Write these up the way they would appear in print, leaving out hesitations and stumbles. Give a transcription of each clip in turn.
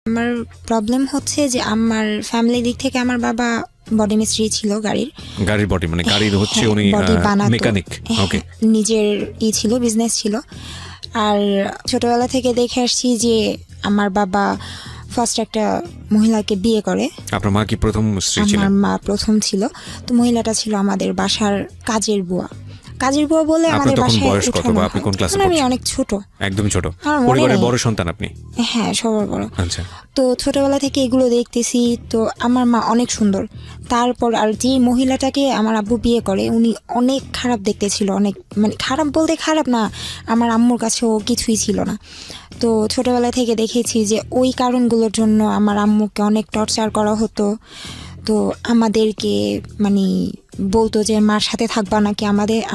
আমার প্রবলেম হচ্ছে যে আমার ফ্যামিলি দিক থেকে আমার বাবা বডি মিস্ত্রি ছিল গাড়ির বডি মানে গাড়ির হচ্ছে উনি বডি বানাতো মেকানিক। ওকে, নিজের ছিল বিজনেস ছিল। আর ছোটবেলা থেকে দেখে আসছি যে আমার বাবা ফার্স্ট একটা মহিলাকে বিয়ে করে। আপনার মা কি প্রথম স্ত্রী ছিলেন? আমার মা প্রথম ছিল। তো মহিলাটা ছিল আমাদের বাসার কাজের বুয়া বলে আমাদের বাসায় বয়স কত বা আপনি কোন ক্লাসে পড়ছেন? আমি অনেক ছোট, একদম ছোট। পরিবারের বড় সন্তান আপনি? হ্যাঁ, সবার বড়। আচ্ছা। তো ছোটবেলা থেকে এগুলো দেখতেছি। তো আমার মা অনেক সুন্দর। তারপর আর যে মহিলাটাকে আমার আব্বু বিয়ে করে উনি অনেক খারাপ দেখতে ছিল, অনেক মানে খারাপ বলতে খারাপ না, আমার আম্মুর কাছে ও কিছুই ছিল না। তো ছোটবেলা থেকে দেখেছি যে ওই কারণগুলোর জন্য আমার আম্মুকে অনেক টর্চার করা হতো। তো আমাদেরকে মানে বলতো যে মার সাথে থাকবা নাকি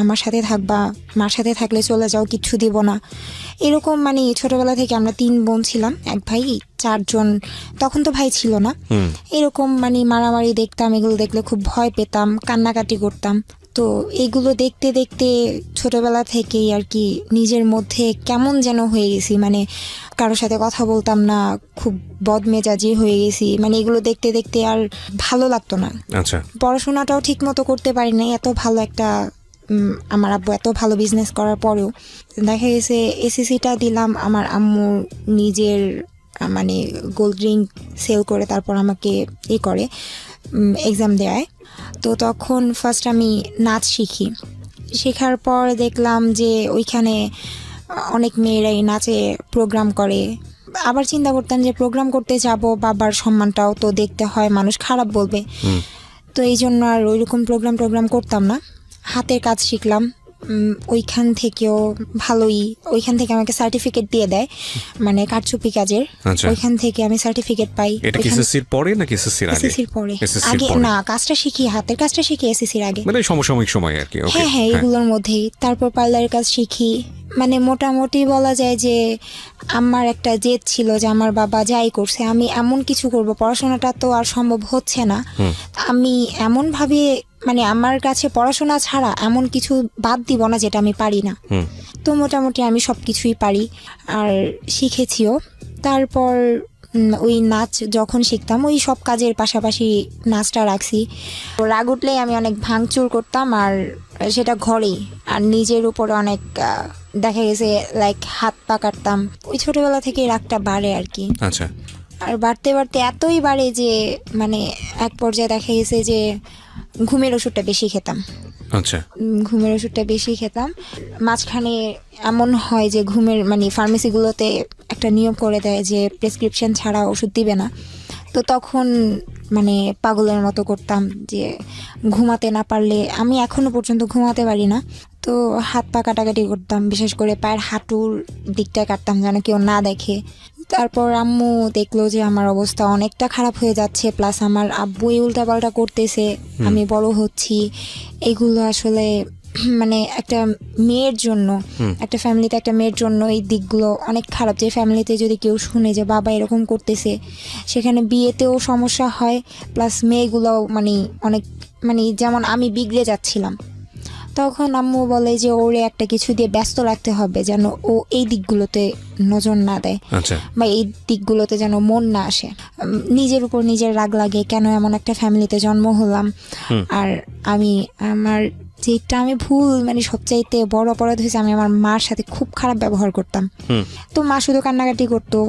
আমার সাথে থাকবা, মার সাথে থাকলে চলে যাও, কিচ্ছু দিব না, এরকম। মানে ছোটবেলা থেকে আমরা 3 বোন ছিলাম, এক ভাই, 4 জন, তখন তো ভাই ছিল না। এরকম মানে মারামারি দেখতাম, এগুলো দেখলে খুব ভয় পেতাম, কান্নাকাটি করতাম। তো এগুলো দেখতে দেখতে ছোটবেলা থেকেই আর কি নিজের মধ্যে কেমন যেন হয়ে গেছি, মানে কারোর সাথে কথা বলতাম না, খুব বদমেজাজি হয়ে গেছি। মানে এগুলো দেখতে দেখতে আর ভালো লাগতো না। আচ্ছা। পড়াশোনাটাও ঠিক মতো করতে পারি না। এত ভালো একটা আমার আব্বু এত ভালো বিজনেস করার পরেও দেখা গেছে এসএসসিটা দিলাম আমার আম্মু নিজের মানে গোল্ড রিং সেল করে তারপর আমাকে করে এক্সাম দেয়। তো তখন ফার্স্ট আমি নাচ শিখি। শেখার পর দেখলাম যে ওইখানে অনেক মেয়েরাই নাচে প্রোগ্রাম করে। আবার চিন্তা করতাম যে প্রোগ্রাম করতে যাব, বাবার সম্মানটাও তো দেখতে হয়, মানুষ খারাপ বলবে। তো এই জন্য আর ওইরকম প্রোগ্রাম করতাম না। হাতের কাজ শিখলাম ওইখান থেকেও ভালোই। ওইখান থেকে আমাকে সার্টিফিকেট দিয়ে দেয়, মানে কারচুপি কাজের। ওইখান থেকে আমি সার্টিফিকেট পাই। এটা কি এসএসসির পরে নাকি এসএসসির আগে? এসএসসির পরে। আগে না, কাজটা শিখি, হাতের কাজটা শিখি এসএসসির আগে, মানে সমসাময়িক সময় আর কি। ওকে, হ্যাঁ, এগুলোর মধ্যেই। তারপর পার্লারের কাজ শিখি। মানে মোটামুটি বলা যায় যে আমার একটা জেদ ছিল যে আমার বাবা যাই করছে আমি এমন কিছু করব, পড়াশোনাটা তো আর সম্ভব হচ্ছে না, আমি এমন ভাবে মানে আমার কাছে পড়াশোনা ছাড়া এমন কিছু বাদ দিব না যেটা আমি পারি না। তো মোটামুটি আমি সব কিছুই পারি আর শিখেছিও। তারপর ওই নাচ যখন শিখতাম ওই সব কাজের পাশাপাশি নাচটা রাখছি। রাগ উঠলেই আমি অনেক ভাঙচুর করতাম, আর সেটা ঘরেই। আর নিজের উপরে অনেক দেখা গেছে লাইক হাত পা কাটতাম। ওই ছোটবেলা থেকে রাগটা বাড়ে আর কি। আচ্ছা। আর বাড়তে বাড়তে এতই বাড়ে যে মানে এক পর্যায়ে দেখা গেছে যে ঘুমের ওষুধটা বেশি খেতাম। আচ্ছা। ঘুমের ওষুধটা বেশি খেতাম। মাঝখানে এমন হয় যে ঘুমের মানে ফার্মেসিগুলোতে একটা নিয়ম করে দেয় যে প্রেসক্রিপশন ছাড়া ওষুধ দিবে না। তো তখন মানে পাগলের মতো করতাম যে ঘুমাতে না পারলে, আমি এখনো পর্যন্ত ঘুমাতে পারি না, তো হাত পা কাটাকাটি করতাম, বিশেষ করে পায়ের হাঁটুর দিকটা কাটতাম যেন কেউ না দেখে। তারপর আম্মু দেখলো যে আমার অবস্থা অনেকটা খারাপ হয়ে যাচ্ছে, প্লাস আমার আব্বুই উল্টাপাল্টা করতেছে, আমি বড় হচ্ছি। এগুলো আসলে মানে একটা মেয়ের জন্য, একটা ফ্যামিলিতে একটা মেয়ের জন্য এই দিকগুলো অনেক খারাপ। যে ফ্যামিলিতে যদি কেউ শুনে যে বাবা এরকম করতেছে, সেখানে বিয়েতেও সমস্যা হয়, প্লাস মেয়েগুলোও মানে অনেক মানে যেমন আমি বিগড়ে যাচ্ছিলাম। তখন আম্মু বলে যে ওরে একটা কিছু দিয়ে ব্যস্ত রাখতে হবে যেন ও এই দিকগুলোতে নজর না দেয়, বা এই দিকগুলোতে যেন মন না আসে। নিজের উপর নিজের রাগ লাগে, কেন এমন একটা ফ্যামিলিতে জন্ম হলাম। আর আমি আমার যেটা আমি ভুল মানে সবচাইতে বড় অপরাধ হয়েছে, আমি আমার মার সাথে খুব খারাপ ব্যবহার করতাম। তো মা শুধু কান্নাকাটি করতো,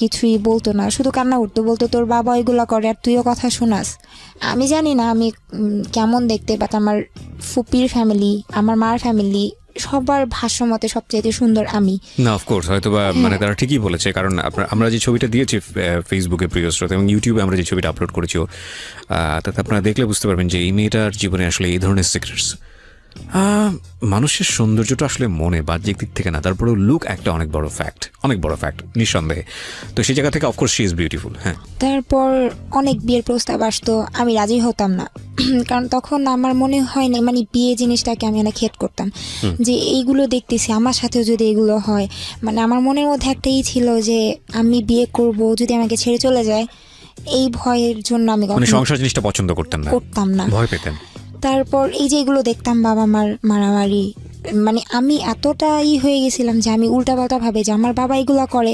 কিছুই বলতো না, শুধু কান্না করতো, বলতো তোর বাবা এগুলা করে আর তুইও কথা শোনাস। আমি জানি না আমি কেমন দেখতে, বাট আমার ফুপির ফ্যামিলি, আমার মার ফ্যামিলি সবার ভাষ্য মতে সবচেয়ে সুন্দর আমি। না, অফকোর্স হয়তো বা মানে তারা ঠিকই বলেছে, কারণ আমরা যে ছবিটা দিয়েছি ফেসবুকে প্রিয় শ্রোতা এবং ইউটিউবে আমরা যে ছবিটা আপলোড করেছি তাতে আপনারা দেখলে বুঝতে পারবেন যে এই মেয়েটার জীবনে আসলে এই ধরনের সিক্রেটস। মানুষের সৌন্দর্যটা আসলে মনে বাহ্যিক দিক থেকে না, তারপরেও লুক একটা অনেক বড় ফ্যাক্ট নিঃসন্দেহে। তো সেই জায়গা থেকে অফকোর্স শি ইজ বিউটিফুল। হ্যাঁ, তারপর অনেক বিয়ের প্রস্তাব আসতো, আমি রাজি হতাম না, কারণ তখন আমার মনে হয় না মানে বিয়ে জিনিসটাকে আমি অনেক হেট করতাম, যে এইগুলো দেখতেছি আমার সাথেও যদি এগুলো হয়, মানে আমার মনের মধ্যে একটাই ছিল যে আমি বিয়ে করব যদি আমাকে ছেড়ে চলে যায়, এই ভয়ের জন্য আমি সংসার জিনিসটা পছন্দ করতাম না, ভয় পেতেন। তারপর এই যে এগুলো দেখতাম, বাবা মার মারামারি, মানে আমি এতটাই হয়ে গেছিলাম যে আমি উল্টাপাল্টা ভাবে যে আমার বাবা এগুলো করে,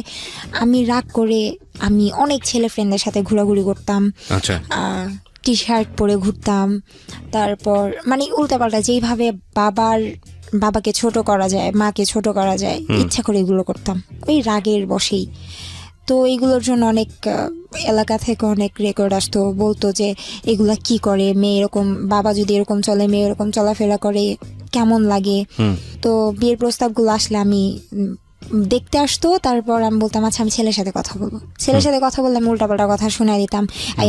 আমি রাগ করে আমি অনেক ছেলে ফ্রেন্ডদের সাথে ঘোরাঘুরি করতাম, আচ্ছা। টি শার্ট পরে ঘুরতাম, তারপর মানে উল্টাপাল্টা যেইভাবে বাবাকে ছোট করা যায়, মাকে ছোট করা যায়, ইচ্ছা করে এগুলো করতাম ওই রাগের বশেই। তো এইগুলোর জন্য অনেক এলাকা থেকে অনেক রেকর্ড আসতো, বলতো যে এগুলা কি করে মেয়ে, এরকম বাবা যদি এরকম চলে, মেয়ে এরকম চলাফেরা করে কেমন লাগে। তো বিয়ের প্রস্তাবগুলো আসলে আমি দেখতে আসতো, তারপর আমি বলতাম আচ্ছা আমি ছেলের সাথে কথা বলবো। ছেলের সাথে কথা বললে আমি উল্টাপাল্টা কথা শোনাই দিতাম,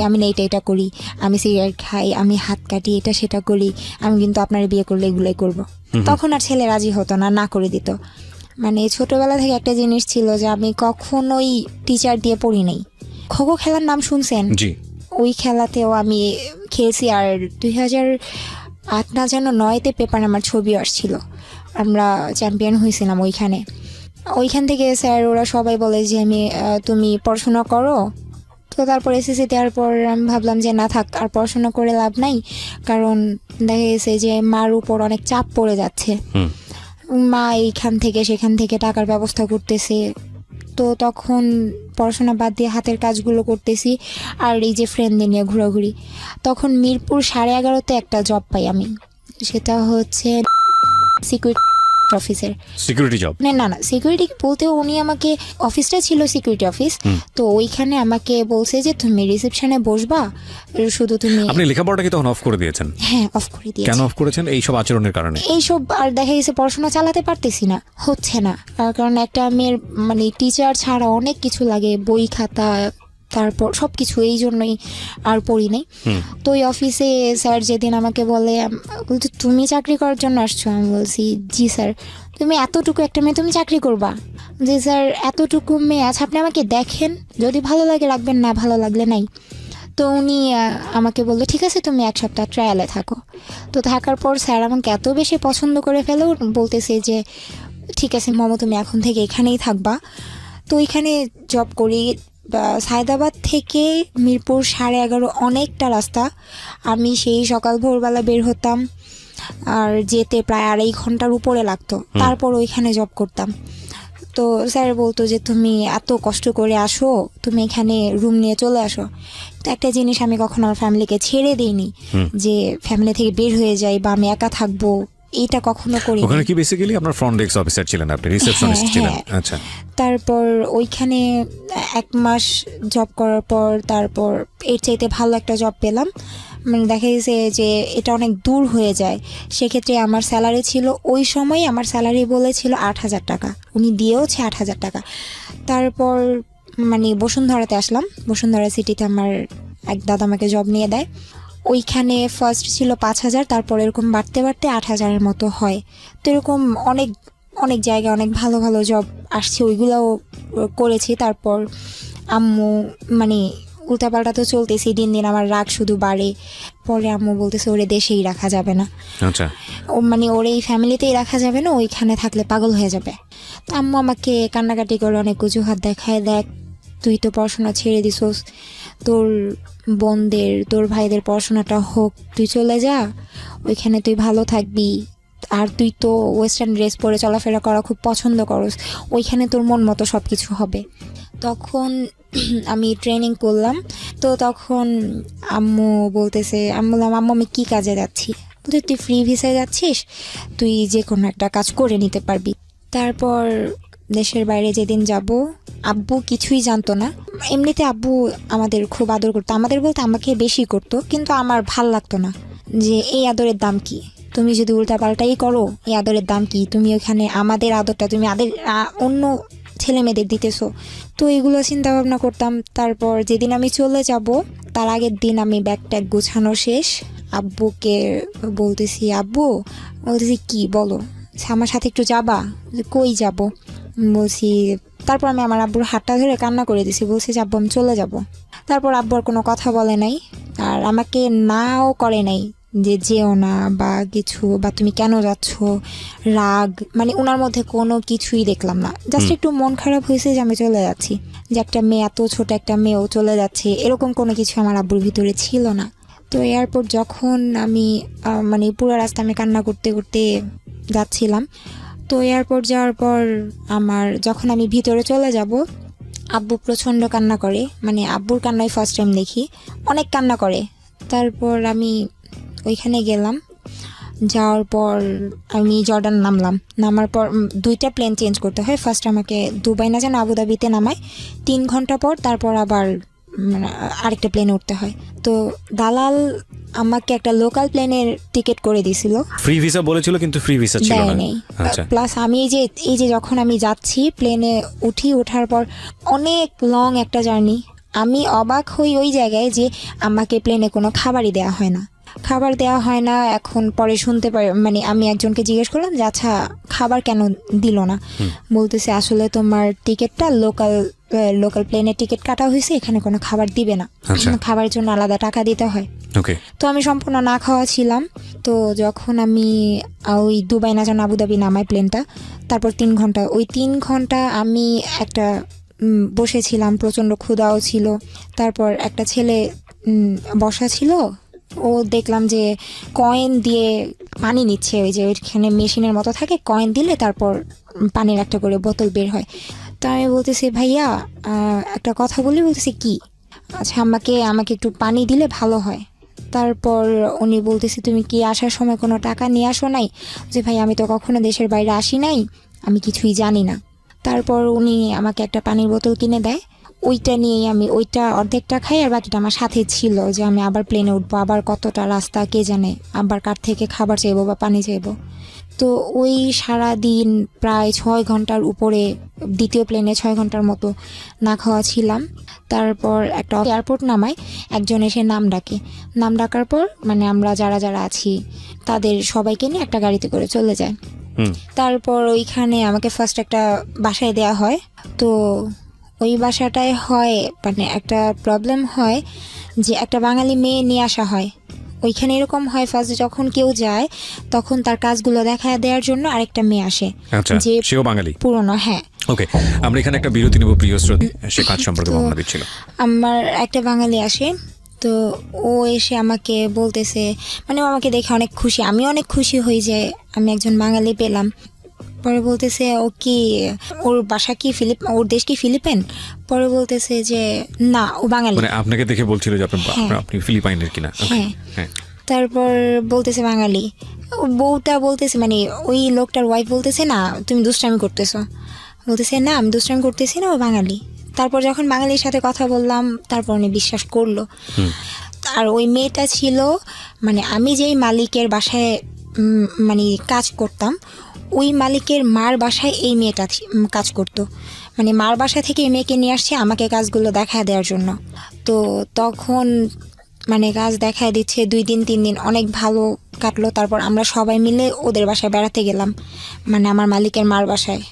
আমি না এটা করি, আমি সিগারেট খাই, আমি হাত কাটি, এটা সেটা করি, আমি কিন্তু আপনার বিয়ে করলে এগুলোই করবো। তখন আর ছেলে রাজি হতো না, না করে দিত। মানে ছোটবেলা থেকে একটা জিনিস ছিল যে আমি কখনোই টিচার দিয়ে পড়ি নাই। খো খেলার নাম শুনছেন? জি। ওই খেলাতেও আমি খেলছি। আর 2008 না যেন 9-তে পেপার আমার ছবি আসছিল, আমরা চ্যাম্পিয়ন হয়েছিলাম ওইখান থেকে স্যার ওরা সবাই বলে যে আমি তুমি পড়াশোনা করো। তো তারপর এসএসসি দেওয়ার পর আমি ভাবলাম যে না থাক, আর পড়াশোনা করে লাভ নাই, কারণ দেখা গেছে যে মার উপর অনেক চাপ পড়ে যাচ্ছে। মা এইখান থেকে সেখান থেকে টাকার ব্যবস্থা করতেছে, তো তখন পড়াশোনা বাদ দিয়ে হাতের কাজগুলো করতেছি আর এই যে ফ্রেন্ডদের নিয়ে ঘোরাঘুরি। তখন মিরপুর 11:30-তে একটা জব পাই আমি, সেটা হচ্ছে সিকিউরিটি অফিসের। Security job? না সিকিউরিটি বলতে উনি আমাকে, অফিসটা ছিল সিকিউরিটি অফিস, তো ওইখানে আমাকে বলছে যে তুমি রিসেপশনে বসবা, শুধু তুমি। আপনি লেখাপড়াটা কি তখন অফ করে দিয়েছেন? হ্যাঁ, অফ করে দিয়েছি। কেন অফ করেছেন? এইসব আচরণের কারণে? এইসব আর দেখা গেছে পড়াশোনা চালাতে পারতেছি না, হচ্ছে না, কারণ একটা মেয়ের মানে টিচার ছাড়া অনেক কিছু লাগে, বই খাতা, তারপর সব কিছু, এই জন্যই আর পড়ি নাই। তো ওই অফিসে স্যার যেদিন আমাকে বলে, বলতে তুমি চাকরি করার জন্য আসছো? আমি বলছি জি স্যার। তুমি এতটুকু একটা মেয়ে, তুমি চাকরি করবা? যে স্যার এতটুকু মেয়ে, আচ্ছা আপনি আমাকে দেখেন, যদি ভালো লাগে রাখবেন, না ভালো লাগলে নাই। তো উনি আমাকে বললো ঠিক আছে তুমি 1 সপ্তাহ ট্রায়ালে থাকো। তো থাকার পর স্যার আমাকে এত বেশি পছন্দ করে ফেলো, বলতেছে যে ঠিক আছে মমো তুমি এখন থেকে এখানেই থাকবা। তো এখানে জব করি। সায়দাবাদ থেকে মিরপুর 11:30 অনেকটা রাস্তা, আমি সেই সকাল ভোরবেলা বের হতাম, আর যেতে প্রায় 2.5 ঘন্টার উপরে লাগতো, তারপর ওইখানে জব করতাম। তো স্যার বলতো যে তুমি এত কষ্ট করে আসো, তুমি এখানে রুম নিয়ে চলে আসো। তো একটা জিনিস আমি কখনো আমার ফ্যামিলিকে ছেড়ে দিইনি, যে ফ্যামিলি থেকে বের হয়ে যাই বা আমি একা থাকবো, এটা কখনো করি। ওখানে কি বেসিক্যালি আপনার ফ্রন্ট ডেস্ক অফিসার ছিলেন, আপনি রিসেপশনিস্ট ছিলেন? আচ্ছা। তারপর ওইখানে 1 মাস জব করার পর তারপর এর চাইতে ভালো একটা জব পেলাম। মানে দেখা গেছে যে এটা অনেক দূর হয়ে যায়, সেক্ষেত্রে আমার স্যালারি ছিল ওই সময়, আমার স্যালারি বলেছিল 8,000 টাকা, উনি দিয়েওছে 8,000 টাকা। তারপর মানে বসুন্ধরাতে আসলাম, বসুন্ধরা সিটিতে আমার এক দাদা আমাকে জব নিয়ে দেয়। ওইখানে ফার্স্ট ছিল 5,000, তারপর এরকম বাড়তে বাড়তে 8,000-এর মতো হয়। তো এরকম অনেক অনেক জায়গায় অনেক ভালো ভালো জব আসছে, ওইগুলোও করেছি। তারপর আম্মু মানে উল্টাপাল্টা তো চলতেছি, দিন দিন আমার রাগ শুধু বাড়ে। পরে আম্মু বলতেছে ওরে দেশেই রাখা যাবে না, আচ্ছা, ও মানে ওরে এই ফ্যামিলিতেই রাখা যাবে না, ওইখানে থাকলে পাগল হয়ে যাবে। তো আম্মু আমাকে কান্নাকাটি করে অনেক অজুহাত দেখায়, দেখ তুই তো পড়াশোনা ছেড়ে দিছোস, তোর বোনদের তোর ভাইদের পড়াশোনাটা হোক, তুই চলে যা, ওইখানে তুই ভালো থাকবি। আর তুই তো ওয়েস্টার্ন ড্রেস পরে চলাফেরা করা খুব পছন্দ করস, ওইখানে তোর মন মতো সব কিছু হবে। তখন আমি ট্রেনিং করলাম, তো তখন আম্মু বলতেছে, আমি বললাম আম্মু আমি কী কাজে যাচ্ছি? বলতে তুই ফ্রি ভিসায় যাচ্ছিস, তুই যে কোনো একটা কাজ করে নিতে পারবি। তারপর দেশের বাইরে যেদিন যাব, আব্বু কিছুই জানতো না। এমনিতে আব্বু আমাদের খুব আদর করতো, আমাদের বলতে আমাকে বেশি করতো, কিন্তু আমার ভাল লাগতো না যে এই আদরের দাম কি, তুমি যদি উল্টাপাল্টাই করো এই আদরের দাম কি, তুমি ওখানে আমাদের আদরটা তুমি অন্য ছেলে মেয়েদের দিতেছো। তো এগুলো চিন্তা ভাবনা করতাম। তারপর যেদিন আমি চলে যাব তার আগের দিন আমি ব্যাগ ট্যাগ গোছানো শেষ, আব্বুকে বলতেছি, আব্বু বলতেছি কি বলো, আমার সাথে একটু যাবা? কই যাব? বলছি, তারপর আমি আমার আব্বুর হাতটা ধরে কান্না করে দিছি, বলছি যে আব্বু আমি চলে যাব। তারপর আব্বু আর কোনো কথা বলে নাই, আর আমাকে নাও করে নাই যে যেও না বা কিছু, বা তুমি কেন যাচ্ছ, রাগ, মানে ওনার মধ্যে কোনো কিছুই দেখলাম না। জাস্ট একটু মন খারাপ হয়েছে যে আমি চলে যাচ্ছি, যে একটা মেয়ে, এত ছোট একটা মেয়েও চলে যাচ্ছে, এরকম কোনো কিছু আমার আব্বুর ভিতরে ছিল না। তো এয়ারপোর্ট যখন আমি মানে পুরো রাস্তা আমি কান্না করতে করতে যাচ্ছিলাম। তো এয়ারপোর্ট যাওয়ার পর যখন আমি ভিতরে চলে যাব, আব্বু প্রচণ্ড কান্না করে, মানে আব্বুর কান্নাই ফার্স্ট টাইম দেখি, অনেক কান্না করে। তারপর আমি ওইখানে গেলাম, যাওয়ার পর আমি জর্ডান নামার পর 2টা প্লেন চেঞ্জ করতে হয়। ফার্স্ট আমাকে দুবাই না যেন আবুধাবিতে নামায়, 3 ঘন্টা পর তারপর আবার আরেকটা প্লেনে উঠতে হয়। তো দালাল আমাকে একটা লোকাল প্লেনের টিকিট করে দিয়েছিল, ফ্রি ভিসা বলেছিল কিন্তু ফ্রি ভিসা ছিল না। নেই। আচ্ছা, প্লাস আমি এই যে যখন আমি যাচ্ছি প্লেনে ওঠার পর অনেক লং একটা জার্নি, আমি অবাক হই ওই জায়গায় যে আমাকে প্লেনে কোনো খাবারই দেওয়া হয় না। এখন পরে শুনতে পারি, মানে আমি একজনকে জিজ্ঞেস করলাম যে আচ্ছা খাবার কেন দিল না, বলতেছে আসলে তোমার টিকিটটা লোকাল প্লেনের টিকিট কাটা হয়েছে, এখানে কোনো খাবার দিবে না, খাবারের জন্য আলাদা টাকা দিতে হয়। ওকে। তো আমি সম্পূর্ণ না খাওয়া ছিলাম। তো যখন আমি ওই দুবাই না যেন আবুধাবি নামাই প্লেনটা, তারপর 3 ঘন্টা আমি একটা বসেছিলাম, প্রচণ্ড ক্ষুধাও ছিল। তারপর একটা ছেলে বসা ছিল, ও দেখলাম যে কয়েন দিয়ে পানি নিচ্ছে, ওই যে ওইখানে মেশিনের মতো থাকে, কয়েন দিলে তারপর পানির একটা করে বোতল বের হয়। তো আমি বলতেছি ভাইয়া একটা কথা বলতেছি কি, আচ্ছা আমাকে একটু পানি দিলে ভালো হয়। তারপর উনি বলতেছে তুমি কি আসার সময় কোনো টাকা নিয়ে আসো নাই? যে ভাই আমি তো কখনো দেশের বাইরে আসি নাই, আমি কিছুই জানি না। তারপর উনি আমাকে একটা পানির বোতল কিনে দেয়, ওইটা নিয়েই আমি ওইটা অর্ধেকটা খাই, আর বাকিটা আমার সাথে ছিল যে আমি আবার প্লেনে উঠবো, আবার কতটা রাস্তা কে জানে, আবার কার থেকে খাবার চাইবো বা পানি চাইবো। তো ওই সারা দিন প্রায় 6 ঘন্টার উপরে, দ্বিতীয় প্লেনে 6 ঘন্টার মতো না খাওয়া ছিলাম। তারপর একটা এয়ারপোর্ট নামায়, একজন এসে নাম ডাকার পর মানে আমরা যারা আছি তাদের সবাইকে নিয়ে একটা গাড়িতে করে চলে যায়। তারপর ওইখানে আমাকে ফার্স্ট একটা বাসায় দেয়া হয়। তো ওই বাসাটায় হয় মানে একটা প্রবলেম হয় যে একটা বাঙালি মেয়ে নিয়ে আসা হয়। ওইখানে এরকম হয় ফার্স্ট যখন কেউ যায় তখন তার কাজগুলো দেখা দেওয়ার জন্য আরেকটা মেয়ে আসে, যে সেও বাঙালি পুরনো। হ্যাঁ, ওকে, আমরা এখানে একটা বিরতি নেব প্রিয় শ্রোতা, সে কাজ সম্পর্কে বর্ণনা দিচ্ছিল। আমার একটা বাঙালি আসে, তো ও এসে আমাকে বলতেছে, মানে ও আমাকে দেখে অনেক খুশি, আমি অনেক খুশি হই যে আমি একজন বাঙালি পেলাম। পরে বলতেছে ও কি, ওর বাসা কি ওর দেশ কি ফিলিপাইন? পরে বলতেছে যে না, ও বাঙালি। মানে আপনাকে দেখে বলছিল যে আপনি ফিলিপাইনের কিনা? হ্যাঁ। তারপর বলতেছে বাঙালি। বউটা বলতেছে, মানে ওই লোকটার ওয়াইফ বলতেছে না তুমি দুষ্টামি করতেছো, বলতেছে না আমি দুষ্টামি করতেছি না, ও বাঙালি। তারপর যখন বাঙালির সাথে কথা বললাম তারপর উনি বিশ্বাস করলো। আর ওই মেয়েটা ছিল, মানে আমি যেই মালিকের বাসায় মানে কাজ করতাম, ওই মালিকের মার বাসায় এই মেয়েটা কাজ করতো, মানে মার বাসা থেকে এই মেয়েকে নিয়ে আসছে আমাকে কাজগুলো দেখা দেওয়ার জন্য। তো তখন মানে কাজ দেখায় দিচ্ছে 2 দিন 3 দিন, অনেক ভালো কাটলো। তারপর আমরা সবাই মিলে ওদের বাসায় বেড়াতে গেলাম, মানে আমার মালিকের মার বাসায়,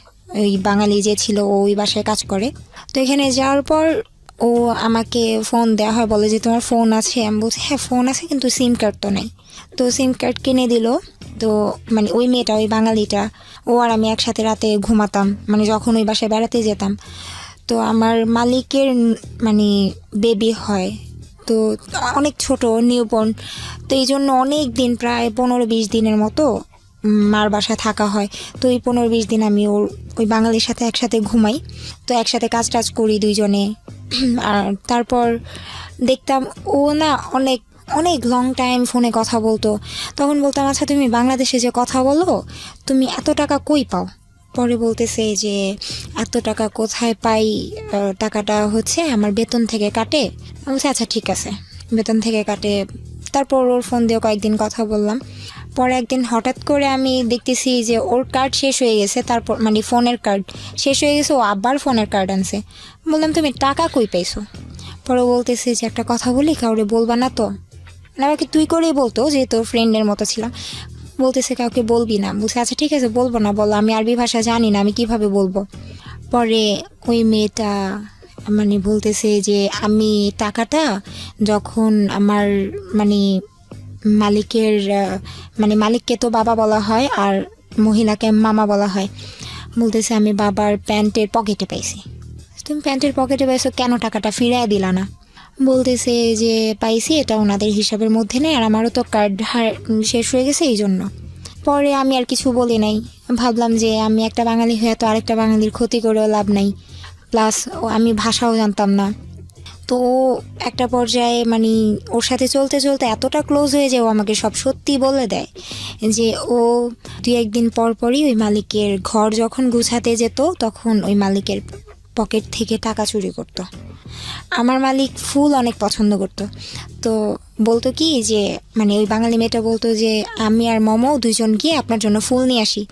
ওই বাঙালি যে ছিল ওই বাসায় কাজ করে। তো এখানে যাওয়ার পর ও আমাকে ফোন দেওয়া হয়, বলে যে তোমার ফোন আছে? আমি বলছি হ্যাঁ ফোন আছে, কিন্তু সিম কার্ড তো নেই। তো সিম কার্ড কিনে দিল। তো মানে ওই মেয়েটা, ওই বাঙালিটা, ও আর আমি একসাথে রাতে ঘুমাতাম, মানে যখন ওই বাসায় বেড়াতে যেতাম। তো আমার মালিকের মানে বেবি হয়, তো অনেক ছোট, নিউবর্ন। তো এই জন্য অনেক দিন, প্রায় 15-20 দিনের মতো মার বাসায় থাকা হয়। তো এই 15-20 দিন আমি ওই বাঙালির সাথে একসাথে ঘুমাই, তো একসাথে কাজ করি দুইজনে। আর তারপর দেখতাম ও না অনেক অনেক লং টাইম ফোনে কথা বলতো। তখন বলতাম আচ্ছা তুমি বাংলাদেশে যে কথা বলো, তুমি এত টাকা কই পাও? পরে বলতেছে যে এত টাকা কোথায় পাই, টাকাটা হচ্ছে আমার বেতন থেকে কাটে। আমি বলছি আচ্ছা ঠিক আছে, বেতন থেকে কাটে। তারপর ওর ফোন দিয়ে কয়েকদিন কথা বললাম। পরে একদিন হঠাৎ করে আমি দেখতেছি যে ওর কার্ড শেষ হয়ে গেছে, তারপর মানে ফোনের কার্ড শেষ হয়ে গেছে, ও আবার ফোনের কার্ড আনছে। বললাম তুমি টাকা কই পাইছো? পরে বলতেছে যে একটা কথা বলি, কাউরে বলবা না তো? আমাকে তুই করেই বলতো, যে তোর ফ্রেন্ডের মতো ছিলাম। বলতেছে কাউকে বলবি না। বলছে আচ্ছা ঠিক আছে বলবো না, বলো, আমি আরবি ভাষা জানি না, আমি কিভাবে বলবো? পরে ওই মেয়েটা মানে বলতেছে যে আমি টাকাটা যখন আমার মানে মালিকের মানে মালিককে তো বাবা বলা হয় আর মহিলাকে মামা বলা হয়, বলতেছে আমি বাবার প্যান্টের পকেটে পাইছি। তুমি প্যান্টের পকেটে পাইছো, কেন টাকাটা ফিরিয়ে দিলা না? বলতেছে যে পাইছি, এটা ওনাদের হিসাবের মধ্যে নেই, আর আমারও তো কার্ড শেষ হয়ে গেছে এই জন্য। পরে আমি আর কিছু বলি নাই, ভাবলাম যে আমি একটা বাঙালি হয়ে তো আরেকটা বাঙালির ক্ষতি করেও লাভ নাই, প্লাস আমি ভাষাও জানতাম না। তো ও একটা পর্যায়ে মানে ওর সাথে চলতে চলতে এতটা ক্লোজ হয়ে যায়, ও আমাকে সব সত্যি বলে দেয় যে ও 2-1 দিন পর পরই ওই মালিকের ঘর যখন গুছাতে যেত তখন ওই মালিকের পকেট থেকে টাকা চুরি করতো। আমার মালিক ফুল অনেক পছন্দ করতো। তো বলতো কি যে মানে ওই বাঙালি মেয়েটা বলতো যে আমি আর মমো দুইজন গিয়ে আপনার জন্য ফুল নিয়ে আসি,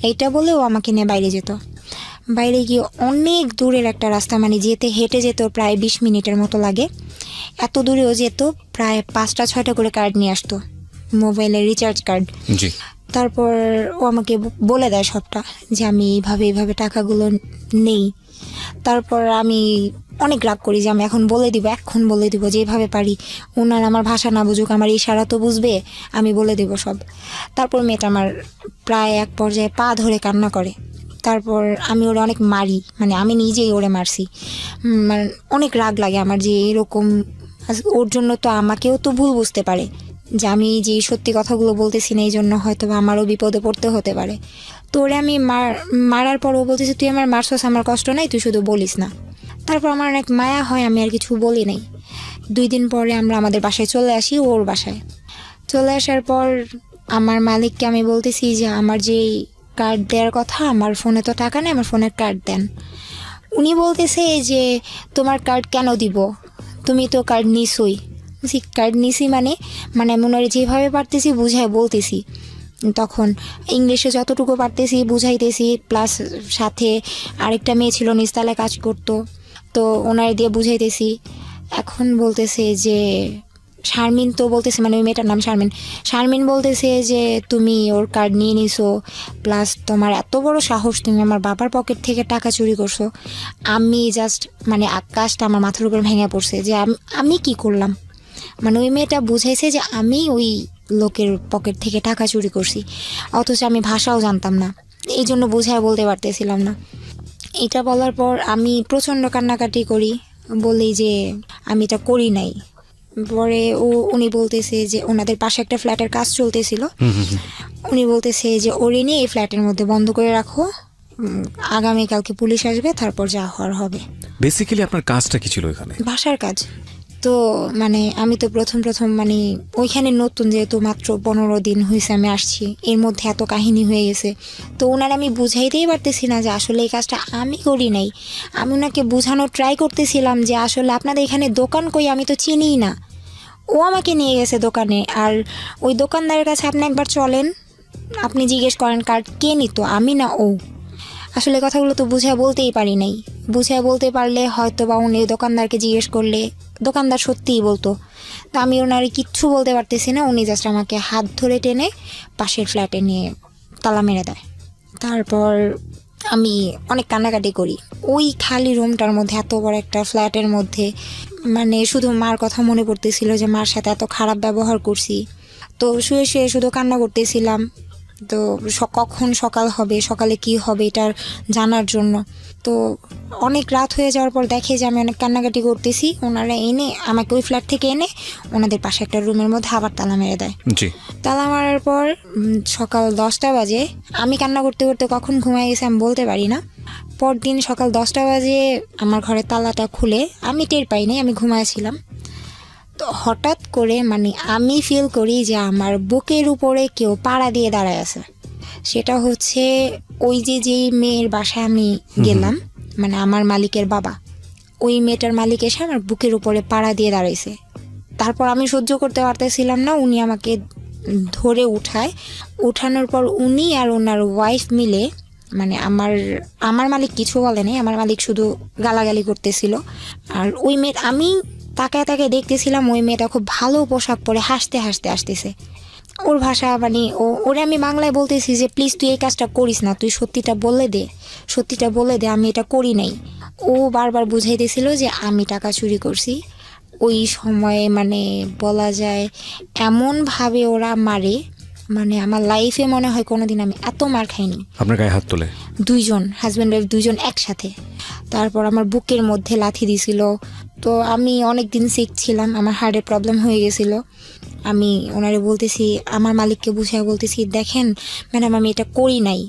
এইটা বলে ও আমাকে নিয়ে বাইরে যেত। বাইরে গিয়ে অনেক দূরের একটা রাস্তা, মানে যেতে হেঁটে যেত প্রায় 20 মিনিটের মতো লাগে, এত দূরেও যেত, প্রায় 5টা-6টা করে কার্ড নিয়ে আসতো, মোবাইলের রিচার্জ কার্ড। জি। তারপর ও আমাকে বলে দেয় সবটা যে আমি এইভাবে টাকাগুলো নেই। তারপর আমি অনেক রাগ করি যে আমি এখন বলে দিব যেভাবে পারি, ওনার আমার ভাষা না বুঝুক, আমার ইশারা তো বুঝবে, আমি বলে দেব সব। তারপর মেয়েটা আমার প্রায় এক পর্যায়ে পা ধরে কান্না করে। তারপর আমি ওরে অনেক মারি, মানে আমি নিজেই ওরে মারছি। মানে অনেক রাগ লাগে আমার যে এরকম, ওর জন্য তো আমাকেও তো ভুল বুঝতে পারে যে আমি যে সত্যি কথাগুলো বলতেছি না, এই জন্য হয়তো আমারও বিপদে পড়তে হতে পারে। তো ওরে আমি মারার পর ও বলতেছে তুই আমার মারছস, আমার কষ্ট নাই, তুই শুধু বলিস না। তারপর আমার অনেক মায়া হয়, আমি আর কিছু বলি নাই। 2 দিন পরে আমরা আমাদের বাসায় চলে আসি, ওর বাসায় চলে আসার পর আমার মালিককে আমি বলতেছি যে আমার যে কার্ড দেওয়ার কথা, আমার ফোনে তো টাকা নেই, আমার ফোনের কার্ড দেন। উনি বলতেছে যে তোমার কার্ড কেন দিব, তুমি তো কার্ড নিছই। কার্ড নিছি মানে আমি ওনারে যেভাবে পারতেছি বুঝায় বলতেছি, তখন ইংলিশে যতটুকু পারতেছি বুঝাইতেছি, প্লাস সাথে আরেকটা মেয়ে ছিল নিচতলায় কাজ করতো, তো ওনারে দিয়ে বুঝাইতেছি। এখন বলতেছে যে শারমিন তো বলতেছে, মানে ওই মেয়েটার নাম শারমিন বলতেছে যে তুমি ওর কার্ড নিয়ে নিছো, প্লাস তোমার এত বড় সাহস, তুমি আমার বাবার পকেট থেকে টাকা চুরি করছো। আমি জাস্ট মানে আকাশটা আমার মাথার উপর ভেঙে পড়ছে যে আমি কি করলাম। মানে ওই মেয়েটা বুঝাইছে যে আমি ওই লোকের পকেট থেকে টাকা চুরি করছি, অথচ আমি ভাষাও জানতাম না, এই জন্য বুঝায় বলতে পারতেছিলাম না। এটা বলার পর আমি প্রচণ্ড কান্নাকাটি করি, বলি যে আমি এটা করি নাই। পরে উনি বলতেছে যে ওনাদের পাশে একটা ফ্ল্যাটের কাজ চলতেছিল, উনি বলতেছে যে ওরে নিয়ে এই ফ্ল্যাটের মধ্যে বন্ধ করে রাখো, আগামীকালকে পুলিশ আসবে, তারপর যা হওয়ার হবে। বেসিক্যালি আপনার কাজটা কি ছিল এখানে? বাসার কাজ। তো মানে আমি তো প্রথম মানে ওইখানে নতুন, যেহেতু মাত্র 15 দিন হয়েছে আমি আসছি, এর মধ্যে এত কাহিনী হয়ে গেছে। তো ওনার আমি বুঝাইতেই পারতেছি না যে আসলে এই কাজটা আমি করি নাই। আমি ওনাকে বোঝানোর ট্রাই করতেছিলাম যে আসলে আপনাদের এখানে দোকান কই, আমি তো চিনিই না। ও আমাকে নিয়ে গেছে দোকানে, আর ওই দোকানদারের কাছে আপনি একবার চলেন, আপনি জিজ্ঞেস করেন কার্ড কে নিত, আমি না ও। আসলে কথাগুলো তো বুঝায় বলতেই পারি নাই। বুঝায় বলতে পারলে হয়তো বা উনি দোকানদারকে জিজ্ঞেস করলে দোকানদার সত্যিই বলতো। তো আমি ওনার কিচ্ছু বলতে পারতেছি না, উনি জাস্ট আমাকে হাত ধরে টেনে পাশের ফ্ল্যাটে নিয়ে তালা মেরে দেয়। তারপর আমি অনেক কান্নাকাটি করি। ওই খালি রুমটার মধ্যে, এত বড় একটা ফ্ল্যাটের মধ্যে, মানে শুধু মার কথা মনে পড়তেছিল যে মার সাথে এত খারাপ ব্যবহার করছি। তো শুয়ে শুয়ে শুধু কান্না করতেছিলাম। তো কখন সকাল হবে, সকালে কি হবে এটার জানার জন্য। তো অনেক রাত হয়ে যাওয়ার পর দেখে যে আমি অনেক কান্নাকাটি করতেছি, ওনারা এনে আমাকে ওই ফ্ল্যাট থেকে এনে ওনাদের পাশে একটা রুমের মধ্যে আবার তালা মেরে দেয়। তালা মারার পর সকাল 10টা বাজে, আমি কান্না করতে করতে কখন ঘুমাই গেছে আমি বলতে পারি না। পরদিন সকাল 10টা বাজে আমার ঘরের তালাটা খুলে, আমি টের পাইনি, আমি ঘুমাইছিলাম। তো হঠাৎ করে মানে আমি ফিল করি যে আমার বুকের উপরে কেউ পাড়া দিয়ে দাঁড়ায় আছে। সেটা হচ্ছে ওই যেই মেয়ের বাসায় আমি গেলাম, মানে আমার মালিকের বাবা, ওই মেয়েটার মালিক এসে আমার বুকের উপরে পাড়া দিয়ে দাঁড়াইছে। তারপর আমি সহ্য করতে পারতেছিলাম না, উনি আমাকে ধরে উঠায়। উঠানোর পর উনি আর ওনার ওয়াইফ মিলে, মানে আমার মালিক কিছু বলে নাই, আমার মালিক শুধু গালাগালি করতেছিল। আর ওই মেয়ে, আমি তাকায় তাকায় দেখতেছিলাম, ওই মেয়েটা খুব ভালো পোশাক পরে হাসতে হাসতে আসতেছে। ওর ভাষা মানে ওরে আমি বাংলায় বলতেছি যে প্লিজ তুই এই কাজটা করিস না, তুই সত্যিটা বলে দে আমি এটা করি নাই। ও বারবার বুঝাইতেছিল যে আমি টাকা চুরি করছি। ওই সময়ে মানে বলা যায় এমনভাবে ওরা মারে, মানে আমার লাইফে মনে হয় কোনোদিন আমি এত মার খাইনি। আপনার গায়ে হাত তোলে? 2 জন, হাজব্যান্ড ওয়াইফ 2 জন একসাথে। তারপর আমার বুকের মধ্যে লাথি দিছিল, তো আমি অনেক দিন সিক ছিলাম, আমার হার্টের প্রবলেম হয়ে গেছিলো। আমি ওনারে বলতেছি, আমার মালিককে বুঝিয়ে বলতেছি, দেখেন ম্যাডাম আমি এটা করি নাই।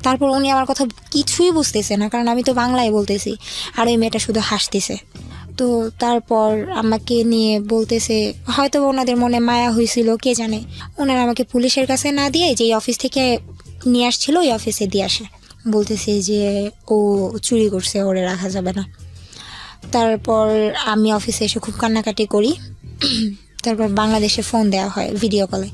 তারপর উনি আমার কথা কিছুই বুঝতেছে না, কারণ আমি তো বাংলায় বলতেছি, আর ওই মেয়েটা শুধু হাসতেছে। তো তারপর আমাকে নিয়ে বলতেছে, হয়তো ওনাদের মনে মায়া হয়েছিল, কে জানে, ওনারা আমাকে পুলিশের কাছে না দিয়ে যে অফিস থেকে নিয়ে আসছিল ওই অফিসে দিয়ে আসে। বলতেছে যে ও চুরি করছে, ওরে রাখা যাবে না। তারপর আমি অফিসে এসে খুব কান্নাকাটি করি। তারপর বাংলাদেশে ফোন দেওয়া হয় ভিডিও কলে।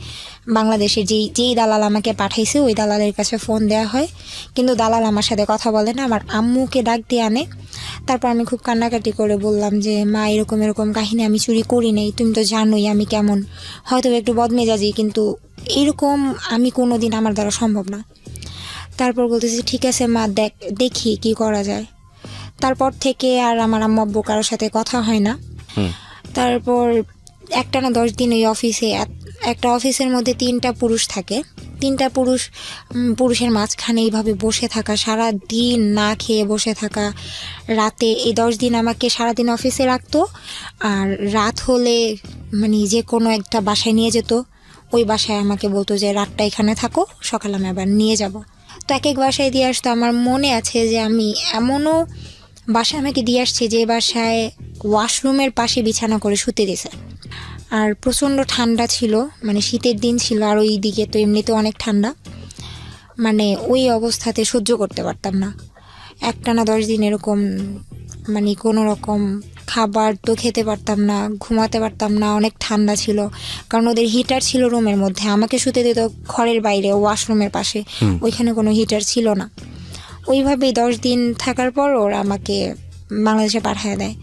বাংলাদেশে যেই দালাল আমাকে পাঠাইছে ওই দালালের কাছে ফোন দেওয়া হয়, কিন্তু দালাল আমার সাথে কথা বলে না, আমার আম্মুকে ডাক দিয়ে আনে। তারপর আমি খুব কান্নাকাটি করে বললাম যে মা এরকম এরকম কাহিনী, আমি চুরি করি নাই, তুমি তো জানোই আমি কেমন, হয়তো একটু বদমেজাজি, কিন্তু এরকম আমি কোনো দিন আমার দ্বারা সম্ভব না। তারপর বলতেছি ঠিক আছে মা, দেখি কি করা যায়। তারপর থেকে আর আমার আম্মু আব্বু কারোর সাথে কথা হয় না। তারপর একটানা 10 দিন ওই অফিসে, একটা অফিসের মধ্যে 3টা পুরুষ থাকে, 3টা পুরুষের মাঝখানে এইভাবে বসে থাকা, সারা দিন না খেয়ে বসে থাকা। রাতে এই 10 দিন আমাকে সারাদিন অফিসে রাখতো, আর রাত হলে মানে যে কোনো একটা বাসায় নিয়ে যেত। ওই বাসায় আমাকে বলতো যে রাতটা এখানে থাকো, সকালে আমি আবার নিয়ে যাব। তো এক এক বাসায় দিয়ে আসতো। আমার মনে আছে যে আমি এমনও বাসায় আমাকে দিয়ে আসছে যে বাসায় ওয়াশরুমের পাশে বিছানা করে শুতে দিছে। আর প্রচণ্ড ঠান্ডা ছিল, মানে শীতের দিন ছিল, আর ওই দিকে তো এমনিতে অনেক ঠান্ডা, মানে ওই অবস্থাতে সহ্য করতে পারতাম না। একটানা 10 দিন এরকম, মানে কোনো রকম খাবার তো খেতে পারতাম না, ঘুমাতে পারতাম না, অনেক ঠান্ডা ছিল। কারণ ওদের হিটার ছিল রুমের মধ্যে, আমাকে শুতে দিত ঘরের বাইরে ওয়াশরুমের পাশে, ওইখানে কোনো হিটার ছিল না। ওইভাবেই 10 দিন থাকার পর ওরা আমাকে বাংলাদেশে পাঠিয়ে দেয়।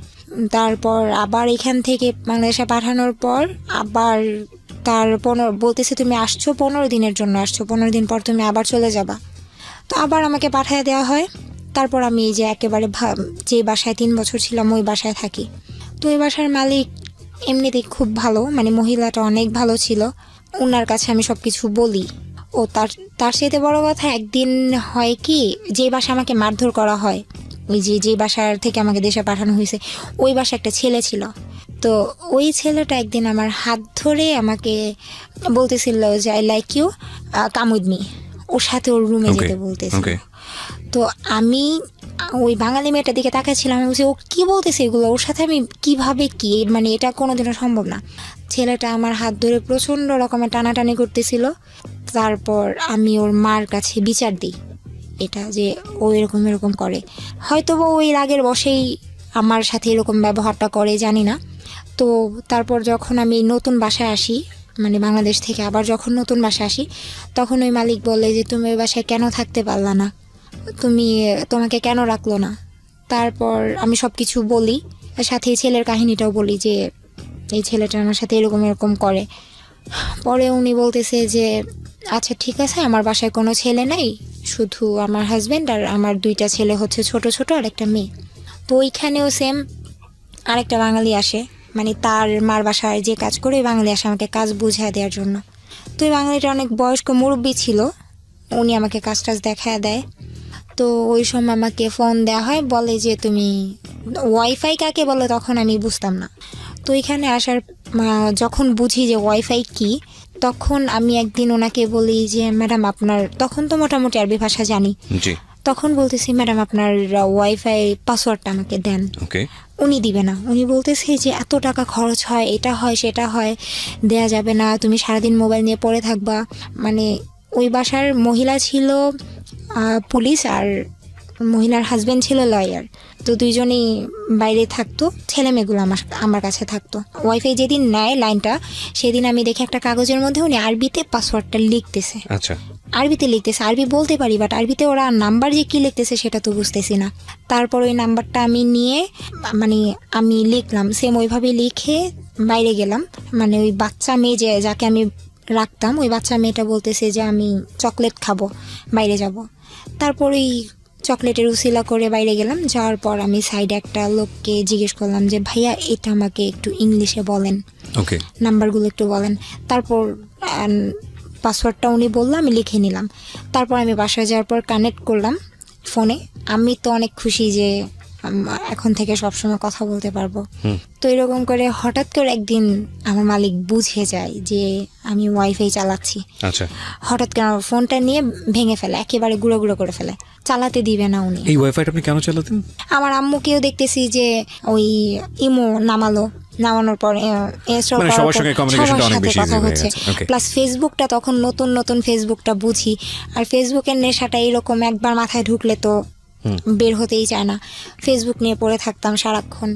তারপর আবার এখান থেকে বাংলাদেশে পাঠানোর পর আবার বলতেছে তুমি আসছো 15 দিনের জন্য, আসছো 15 দিন পর তুমি আবার চলে যাবা। তো আবার আমাকে পাঠিয়ে দেওয়া হয়। তারপর আমি এই যে একেবারে যে বাসায় 3 বছর ছিলাম ওই বাসায় থাকি। তো ওই বাসার মালিক এমনিতেই খুব ভালো, মানে মহিলাটা অনেক ভালো ছিল। ওনার কাছে আমি সব কিছু বলি। ও তার সাথে বড় কথা, একদিন হয় কি, যে বাসা আমাকে মারধর করা হয়, ওই যে বাসার থেকে আমাকে দেশে পাঠানো হয়েছে, ওই বাসায় একটা ছেলে ছিল। তো ওই ছেলেটা একদিন আমার হাত ধরে আমাকে বলতেছিল যে I like you, come with me, ওর সাথে ওর রুমে যেতে বলতেছিল। তো আমি ওই বাঙালি মেয়েটার দিকে তাকাচ্ছিলাম, আমি বলছি ও কি বলতেছে এগুলো, ওর সাথে আমি কিভাবে কি, মানে এটা কোনোদিনও সম্ভব না। ছেলেটা আমার হাত ধরে প্রচণ্ড রকমের টানাটানি করতেছিল। তারপর আমি ওর মার কাছে বিচার দিই এটা যে ও এরকম এরকম করে, হয়তো বা ওই রাগের বশেই আমার সাথে এরকম ব্যবহারটা করে, জানি না। তো তারপর যখন আমি নতুন বাসায় আসি, মানে বাংলাদেশ থেকে আবার যখন নতুন বাসায় আসি, তখন ওই মালিক বলে যে তুমি ওই বাসায় কেন থাকতে পারলা না, তোমাকে কেন রাখলো না। তারপর আমি সব কিছু বলি, সাথে এই ছেলের কাহিনীটাও বলি যে এই ছেলেটা আমার সাথে এরকম এরকম করে। পরে উনি বলতেছে যে আচ্ছা ঠিক আছে, আমার বাসায় কোনো ছেলে নেই, শুধু আমার হাজব্যান্ড আর আমার 2টা ছেলে হচ্ছে ছোট ছোট, আর একটা মেয়ে। তো ওইখানেও সেম আরেকটা বাঙালি আসে, মানে তার মার বাসায় যে কাজ করে ওই বাঙালি আসে আমাকে কাজ বুঝিয়ে দেওয়ার জন্য। তো ওই বাঙালিটা অনেক বয়স্ক মুরব্বী ছিল, উনি আমাকে কাজ দেখায় দেয়। তো ওই সময় আমাকে ফোন দেওয়া হয়, বলে যে তুমি ওয়াইফাই কাকে বলে, তখন আমি বুঝতাম না। তো এখানে আসার যখন বুঝি যে ওয়াইফাই কি, তখন আমি একদিন ওনাকে বলি যে ম্যাডাম আপনার, তখন তো মোটামুটি আরবি ভাষা জানি, তখন বলতেছি ম্যাডাম আপনার ওয়াইফাই পাসওয়ার্ডটা আমাকে দেন। উনি দিবে না, উনি বলতেছে যে এত টাকা খরচ হয়, এটা হয় সেটা হয়, দেয়া যাবে না, তুমি সারাদিন মোবাইল নিয়ে পড়ে থাকবা। মানে ওই বাসার মহিলা ছিল পুলিশ, আর মহিলার হাজব্যান্ড ছিল লয়ার। তো দুইজনেই বাইরে থাকতো, ছেলে মেয়েগুলো আমার কাছে থাকতো। ওয়াইফাই যেদিন নেয় লাইনটা, সেদিন আমি দেখি একটা কাগজের মধ্যে উনি আরবিতে পাসওয়ার্ডটা লিখতেছে। আচ্ছা, আরবিতে লিখতেছে, আরবি বলতে পারি, বাট আরবিতে ওরা নাম্বার যে কি লিখতেছে সেটা তো বুঝতেছি না। তারপর ওই নাম্বারটা আমি নিয়ে, মানে আমি লিখলাম, সেম ওইভাবে লিখে বাইরে গেলাম। মানে ওই বাচ্চা মেয়ে যাকে আমি রাখতাম, ওই বাচ্চা মেয়েটা বলতেছে যে আমি চকলেট খাবো, বাইরে যাব। তারপর ওই চকলেটের উসিলা করে বাইরে গেলাম। যাওয়ার পর আমি সাইডে একটা লোককে জিজ্ঞেস করলাম যে ভাইয়া এটা আমাকে একটু ইংলিশে বলেন, নাম্বারগুলো একটু বলেন। তারপর পাসওয়ার্ডটা উনি বললো, আমি লিখে নিলাম। তারপর আমি বাসায় যাওয়ার পর কানেক্ট করলাম ফোনে। আমি তো অনেক খুশি যে এখন থেকে সবসময় কথা বলতে পারবো। তো এরকম করে হঠাৎ করে একদিন আমার মালিক বুঝে যায় যে আমি ওয়াইফাই চালাচ্ছি। আচ্ছা, হঠাৎ করে আমার ফোনটা নিয়ে ভেঙে ফেলে, একেবারে গুঁড়ো গুঁড়ো করে ফেলে, চালাতে দিবে না উনি। এই ওয়াইফাইটা আপনি কেন চালাতেন? আমার আম্মুকেও দেখতেছি যে ওই ইমো নামানোর পর install মানে করার সবার পর সঙ্গে communication টা সবার অনেক সাথে বেশি কথা easy হয়ে হচ্ছে। গেছে। Okay. প্লাস ফেসবুকটা তখন নতুন ফেসবুকটা বুঝি, আর ফেসবুকের নেশাটা এরকম একবার মাথায় ঢুকলে তো বের হতেই চায় না। ফেসবুক নিয়ে পড়ে থাকতাম সারাক্ষণ,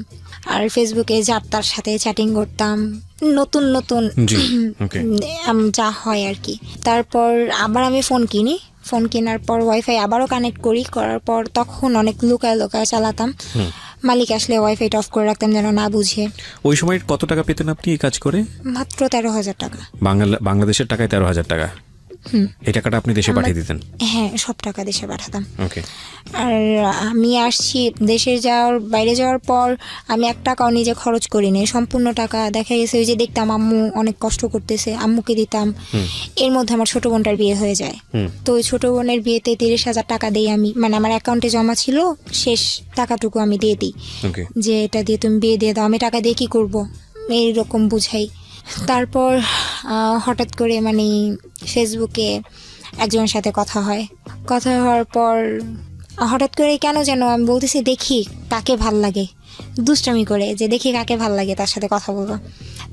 আর ফেসবুকে যার তার সাথে চ্যাটিং করতাম, নতুন জি, okay. যা হয় আর কি। তারপর আবার আমি ফোন কেনার পর ওয়াইফাই আবারও কানেক্ট করার পর তখন অনেক লুকায় চালাতাম। মালিক আসলে ওয়াইফাইটা অফ করে রাখতাম যেন না বুঝে। ওই সময় কত টাকা পেতেন আপনি এই কাজ করে? মাত্র 13,000 টাকা। বাংলাদেশের টাকায় 13,000 টাকা। এই টাকাটা আপনি দেশে পাঠিয়ে দিতেন? হ্যাঁ, সব টাকা দেশে পাঠাতাম। ওকে। আর আমি আসছি বাইরে যাওয়ার পর আমি 1 টাকাও নিজে খরচ করিনি, সম্পূর্ণ টাকা দেখা গেছে ওই যে দেখতাম আম্মু অনেক কষ্ট করতেছে, আম্মুকে দিতাম। এর মধ্যে আমার ছোট বোনটার বিয়ে হয়ে যায়। তো ওই ছোট বোনের বিয়েতে 30,000 টাকা দিই আমি, মানে আমার অ্যাকাউন্টে জমা ছিল, শেষ টাকাটুকু আমি দিয়ে দিই ওকে। যে এটা দিয়ে তুমি বিয়ে দিয়ে দাও, আমি টাকা দিয়ে কি করবো, এইরকম বুঝাই। তারপর হঠাৎ করে মানে ফেসবুকে একজনের সাথে কথা হওয়ার পর হঠাৎ করে কেন যেন আমি বলতেছি দেখি কাকে ভাল লাগে, দুষ্টামি করে যে দেখি কাকে ভাল লাগে তার সাথে কথা বলবো।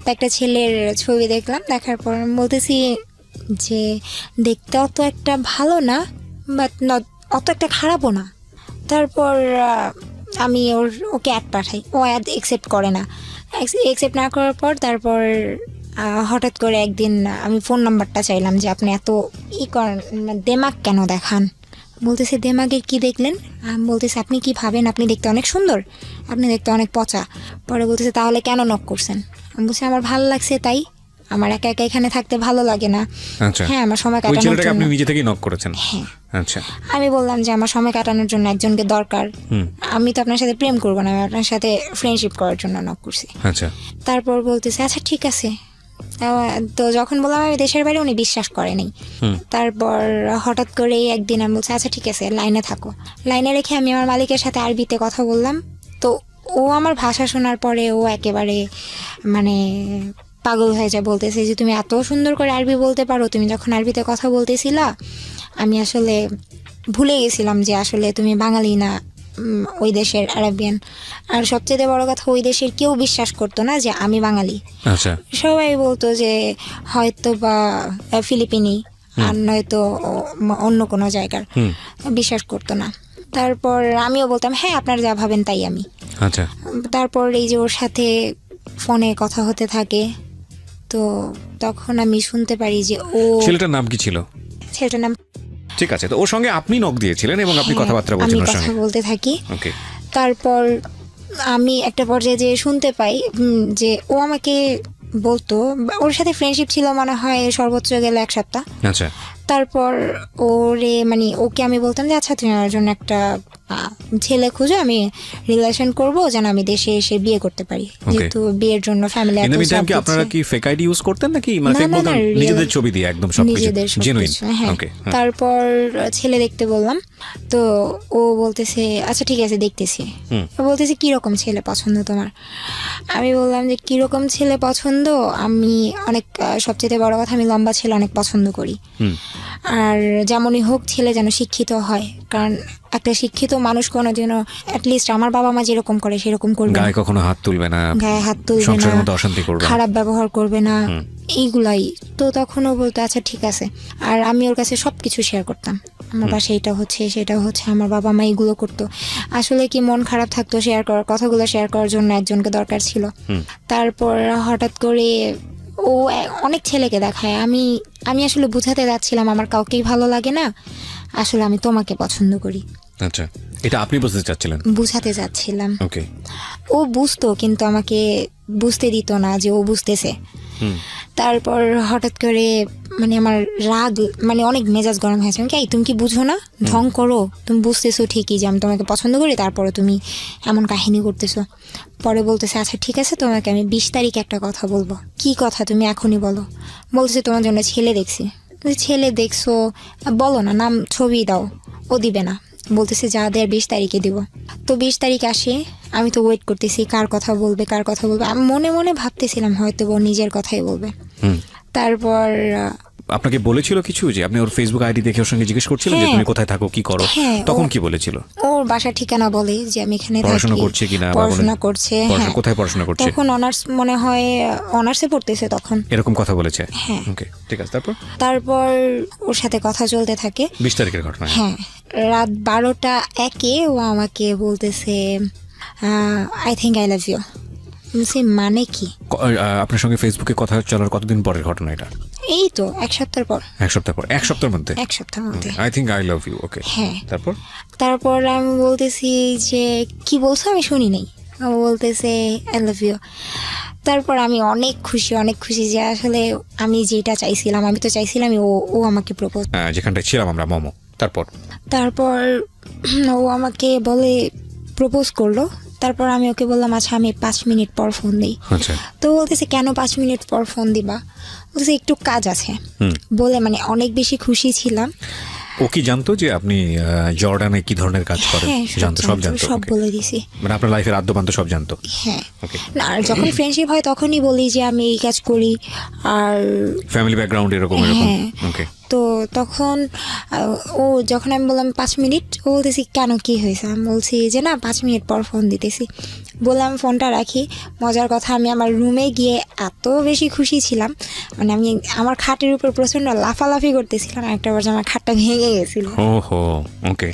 তো একটা ছেলের ছবি দেখলাম, দেখার পর আমি বলতেছি যে দেখতে অত একটা ভালো না, বাট অত একটা খারাপও না। তারপর আমি ওকে অ্যাড পাঠাই, ও অ্যাড অ্যাকসেপ্ট করে না। অ্যাকসেপ্ট না করার পর তারপর হঠাৎ করে একদিন আমি ফোন নাম্বারটা চাইলাম যে আপনি এত করেন, দেমাগ কেন দেখান। বলতেছে দেমাগের কি দেখলেন? আমি বলতেছি আপনি কি ভাবেন আপনি দেখতে অনেক সুন্দর, আপনি দেখতে অনেক পচা। পরে বলতেছে তাহলে কেন নক করছেন? আমি বলছি আমার ভালো লাগছে তাই, আমার একা একা এখানে থাকতে ভালো লাগে না। আচ্ছা, হ্যাঁ, আমার সময় ওই কাটানোর ছেলেটাকে জন্য। আপনি নিজে থেকেই নক করেছেন? হ্যাঁ। আচ্ছা। আমি বললাম যে আমার সময় কাটানোর জন্য একজনকে দরকার, আমি তো আপনার সাথে প্রেম করবো না, আমি আপনার সাথে ফ্রেন্ডশিপ করার জন্য নক করছি। আচ্ছা। তারপর বলতেছে আচ্ছা ঠিক আছে। তো যখন বললাম আমি দেশের বাইরে, উনি বিশ্বাস করেনি। তারপর হঠাৎ করে একদিন আমি বলছি আচ্ছা ঠিক আছে লাইনে থাকো। লাইনে রেখে আমি আমার মালিকের সাথে আরবিতে কথা বললাম। তো ও আমার ভাষা শোনার পরে ও একেবারে মানে পাগল হয়ে যায়, বলতেছে যে তুমি এত সুন্দর করে আরবি বলতে পারো, তুমি যখন আরবিতে কথা বলতেছিলা আমি আসলে ভুলে গেছিলাম যে আসলে তুমি বাঙালি না, ওই দেশের আরবিয়ান। আর সবচেয়ে বড় কথা ওই দেশের কেউ বিশ্বাস করতো না যে আমি বাঙালি। আচ্ছা। সবাই বলতো যে হয়তো বা ফিলিপিনি আর নয়তো অন্য কোনো জায়গার, বিশ্বাস করতো না। তারপর আমিও বলতাম হ্যাঁ আপনার যা ভাবেন তাই আমি। আচ্ছা। তারপর এই যে ওর সাথে ফোনে কথা হতে থাকে, তো তখন আমি শুনতে পারি যে ছেলেটার নাম কি ছিল? ছেলেটার নাম। ঠিক আছে, তো ওর সঙ্গে আপনি নক দিয়েছিলেন এবং আপনি কথাবার্তা বলছেন ওর আমি সঙ্গে? কথা বলতে থাকি। ওকে। তারপর আমি একটা পর্যায়ে যে শুনতে পাই যে ও আমাকে বলতো, ওর সাথে ফ্রেন্ডশিপ ছিল মনে হয় সর্বোচ্চ গেলে 1 সপ্তাহ। আচ্ছা। তারপর ওকে আমি বলতাম যে আচ্ছা তুমি আমার জন্য একটা ছেলে খুঁজো, আমি রিলেশন করব যেন আমি দেশে এসে বিয়ে করতে পারি, যেহেতু বিয়ের জন্য ফ্যামিলি ইন দ্য মিনটাইম কি আপনারা কি ফেক আইডি ইউজ করতেন নাকি মানে ফেক বলতেন? নিজেদের ছবি দিয়ে একদম সবকিছু জেনুইন? হ্যাঁ। ওকে। তারপর ছেলে দেখতে বললাম, তো ও বলতেছে আচ্ছা ঠিক আছে দেখতেছি। বলতেছে কিরকম ছেলে পছন্দ তোমার? আমি বললাম যে কিরকম ছেলে পছন্দ, আমি অনেক সবচেয়ে বড় কথা আমি লম্বা ছেলে অনেক পছন্দ করি, আর যেমনই হোক ছেলে যেন শিক্ষিত হয়, কারণ একটা শিক্ষিত মানুষ কোনোদিনও অ্যাটলিস্ট আমার বাবা মা যেরকম করে সেরকম করবে না, গায়ে কখনো হাত তুলবে না, গায়ে হাত তুলবে না, সংসারের মধ্যে অশান্তি করবে না, খারাপ ব্যবহার করবে না, এইগুলাই। তো তখন ও বলতো আচ্ছা ঠিক আছে। আর আমি ওর কাছে সব কিছু শেয়ার করতাম, আমার বাসায় এটা হচ্ছে সেটা হচ্ছে, আমার বাবা মা এইগুলো করতো। আসলে কি মন খারাপ থাকতো, কথাগুলো শেয়ার করার জন্য একজনকে দরকার ছিল। তারপর হঠাৎ করে ও অনেক ছেলেকে দেখায়, আমি আসলে বুঝাতে যাচ্ছিলাম আমার কাউকেই ভালো লাগে না, আসলে আমি তোমাকে পছন্দ করি। আচ্ছা, এটা আপনি বুঝতে চাচ্ছিলেন? বুঝাতে যাচ্ছিলাম। ওকে। ও বুঝতো কিন্তু আমাকে বুঝতে দিত না যে ও বুঝতেছে। তারপর হঠাৎ করে মানে আমার রাগ, মানে অনেক মেজাজ গরম হয়েছে। আমি কি তুমি কি বুঝো না, ঢং করো, তুমি বুঝতেছো ঠিকই যে আমি তোমাকে পছন্দ করি, তারপরে তুমি এমন কাহিনী করতেছো। পরে বলতেছে আচ্ছা ঠিক আছে তোমাকে আমি 20 তারিখে একটা কথা বলবো। কি কথা তুমি এখনই বলো? বলতেছে তোমার জন্য ছেলে দেখছি। ছেলে দেখছো, বলো না, নাম ছবি দাও। ও দিবে না, বলতেছে যা দেয় 20 তারিখে দিব। তো 20 তারিখ আসে, আমি তো ওয়েট করতেছি কার কথা বলবে। আমি মনে মনে ভাবতেছিলাম হয়তো ও নিজের কথাই বলবে। তারপর আপনাকে বলেছিল কিছু, যে আপনি ওর ফেসবুক আইডি দেখে ওর সঙ্গে জিজ্ঞেস করছিলেন যে হ্যাঁ। তুমি কোথায় থাকো, কি করো? হ্যাঁ, তখন কি বলেছিল? ওর বাসা ঠিকানা বলে যে আমি এখানে থাকি, পড়াশোনা করছে কিনা বা পড়াশোনা করছে। হ্যাঁ, কোথায় পড়াশোনা করছে? তখন অনার্স মনে হয়, অনার্সে পড়তেছে তখন। এরকম কথা বলেছে? হ্যাঁ। ওকে, ঠিক আছে। তারপর ওর সাথে কথা চলতে থাকে। 20 তারিখের ঘটনা। হ্যাঁ, রাত 12টা 1 ও আমাকে বলতেছে I think I love you. মানে কি? আপনার সঙ্গে ফেসবুকে কথা চলার কতদিন পরের ঘটনা এটা? এই তো 1 সপ্তাহ পর। 1 সপ্তাহ পর? 1 সপ্তাহের মধ্যে? 1 সপ্তাহের মধ্যে। I think I love you. Okay, হ্যাঁ। তারপর আমি বলতেছি যে কি বলছো, আমি শুনি নাই। ও বলতেছে আই লাভ ইউ। তারপর আমি অনেক খুশি যে আসলে আমি যেটা চাইছিলাম, আমি তো চাইছিলাম ও আমাকে প্রপোজ। যেখানটায় ছিলাম আমরা, মোমো। তারপর ও আমাকে বলে প্রপোজ করলো। তারপর আমি ওকে বললাম আচ্ছা আমি 5 মিনিট পর ফোন দিই। আচ্ছা। তো বলতেছে কেন 5 মিনিট পর ফোন দিবা? বলতেছে একটু কাজ আছে বলে। মানে অনেক বেশি খুশি ছিলাম। ও কি জানতো যে আপনি জর্ডানে কি ধরনের কাজ করেন? হ্যাঁ, সব জানতো? সব Okay. বলে দিছি। মানে আপনার লাইফের আদ্যপান্ত সব জানতো? হ্যাঁ। ওকে। না, আর যখন ফ্রেন্ডশিপ হয় তখনই বলি যে আমি এই কাজ করি। আর ফ্যামিলি ব্যাকগ্রাউন্ড এরকম? হ্যাঁ। ওকে। তো তখন ও যখন আমি বললাম 5 মিনিট, ও বলতেছি কেন, কি হয়েছে? আমি বলছি যে না 5 মিনিট পর ফোন দিতেছি। বললাম ফোনটা রাখি। মজার কথা, আমি আমার রুমে গিয়ে এত বেশি খুশি ছিলাম, মানে আমি আমার খাটের উপর প্রচণ্ড লাফালাফি করতেছিলাম। একটা বার আমার খাটটা ভেঙে গেছিল। ওহো, ওকে।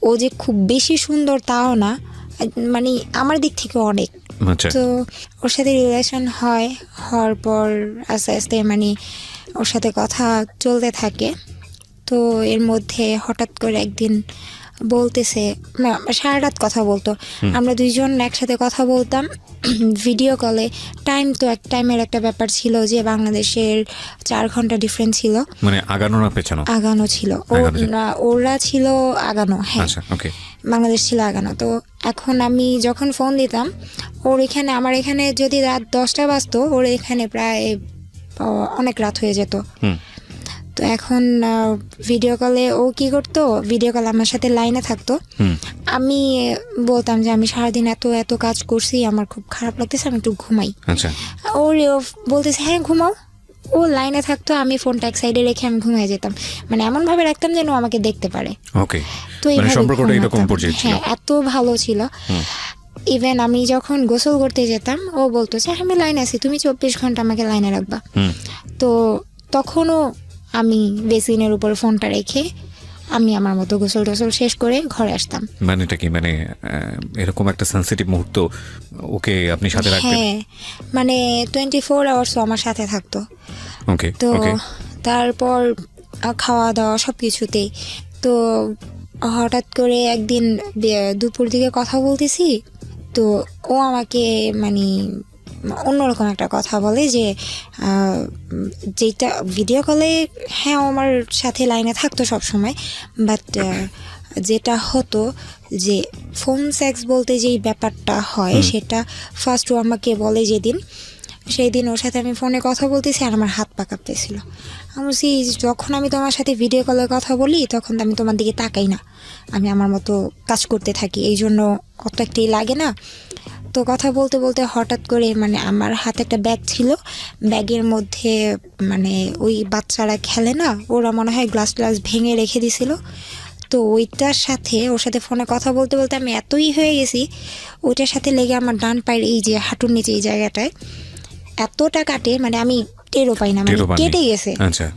ও যে খুব বেশি সুন্দর তাও না, মানে আমার দিক থেকে অনেক। আচ্ছা। তো ওর সাথে রিলেশন হওয়ার পর আস্তে আস্তে মানে ওর সাথে কথা চলতে থাকে। তো এর মধ্যে হঠাৎ করে একদিন বলতেছে, সারা রাত কথা বলতো। আমরা দুইজন একসাথে কথা বলতাম ভিডিও কলে। টাইমের একটা ব্যাপার ছিল যে বাংলাদেশের 4 ঘন্টা ডিফারেন্স ছিল। মানে আগানো না পেছানো? আগানো ছিল। ওরা ছিল আগানো। হ্যাঁ, আচ্ছা, ওকে। বাংলাদেশ ছিল আগানো। তো এখন আমি যখন ফোন দিতাম ওর এখানে, আমার এখানে যদি রাত 10টা বাজতো, ওর এখানে প্রায় অনেক রাত হয়ে যেত। তো এখন ভিডিও কলে ও কি করতো, ভিডিও কলে আমার সাথে লাইনে থাকতো। আমি বলতাম যে আমি সারাদিন এত কাজ করছি, আমার খুব খারাপ লাগতেছে, আমি একটু ঘুমাই। আচ্ছা। ও বলতেছে হ্যাঁ ঘুমাও। ও লাইনে থাকতো, আমি ফোনটা এক সাইডে রেখে আমি ঘুমিয়ে যেতাম। মানে এমন ভাবে রাখতাম যেন আমাকে দেখতে পারে। ওকে। তো মানে এইভাবে সম্পর্কটা এরকম ঘুমাতাম। পর্যায়ে ছিল? হ্যাঁ, এত ভালো ছিল। ইভেন আমি যখন গোসল করতে যেতাম ও বলতো যে আমি লাইনে আছি, তুমি 24 ঘন্টা আমাকে লাইনে রাখবা। তো তখনও আমি বেসিনের উপর ফোনটা রেখে আমি আমার মতো গোসল টোসল শেষ করে ঘরে আসতাম। মানে এটা কি, মানে এরকম একটা সেনসিটিভ মুহূর্ত ওকে আপনি সাথে রাখতেন? হ্যাঁ, মানে 24 আওয়ার্স আমার সাথে থাকতো। ওকে। তো ওকে। তারপর খাওয়া দাওয়া সব কিছুতেই। তো হঠাৎ করে একদিন দুপুর দিকে কথা বলতেছি, তো ও আমাকে মানে অন্যরকম একটা কথা বলে যে যেটা ভিডিও কলে, হ্যাঁ ও আমার সাথে লাইনে থাকতো সব সময়, বাট যেটা হতো যে ফোন সেক্স বলতে যেই ব্যাপারটা হয় সেটা ফার্স্ট ও আমাকে বলে যেদিন, সেই দিন ওর সাথে আমি ফোনে কথা বলতেছি আর আমার হাত পা কাঁপতেছিল। আমি বলছি যখন আমি তোমার সাথে ভিডিও কলে কথা বলি তখন তো আমি তোমার দিকে তাকাই না, আমি আমার মতো কাজ করতে থাকি, এই জন্য অত একটাই লাগে না। তো কথা বলতে বলতে হঠাৎ করে মানে আমার হাতে একটা ব্যাগ ছিল, ব্যাগের মধ্যে মানে ওই বাচ্চারা খেলে না, ওরা মনে হয় গ্লাস ভেঙে রেখে দিছিল। তো ওইটার সাথে ওর সাথে ফোনে কথা বলতে বলতে আমি এতই হয়ে গেছি, ওইটার সাথে লেগে আমার ডান পায়ের এই যে হাঁটুর নিচে এই জায়গাটায় এতটা কাটে, মানে আমি টেরও পাই না, মানে কেটে গেছে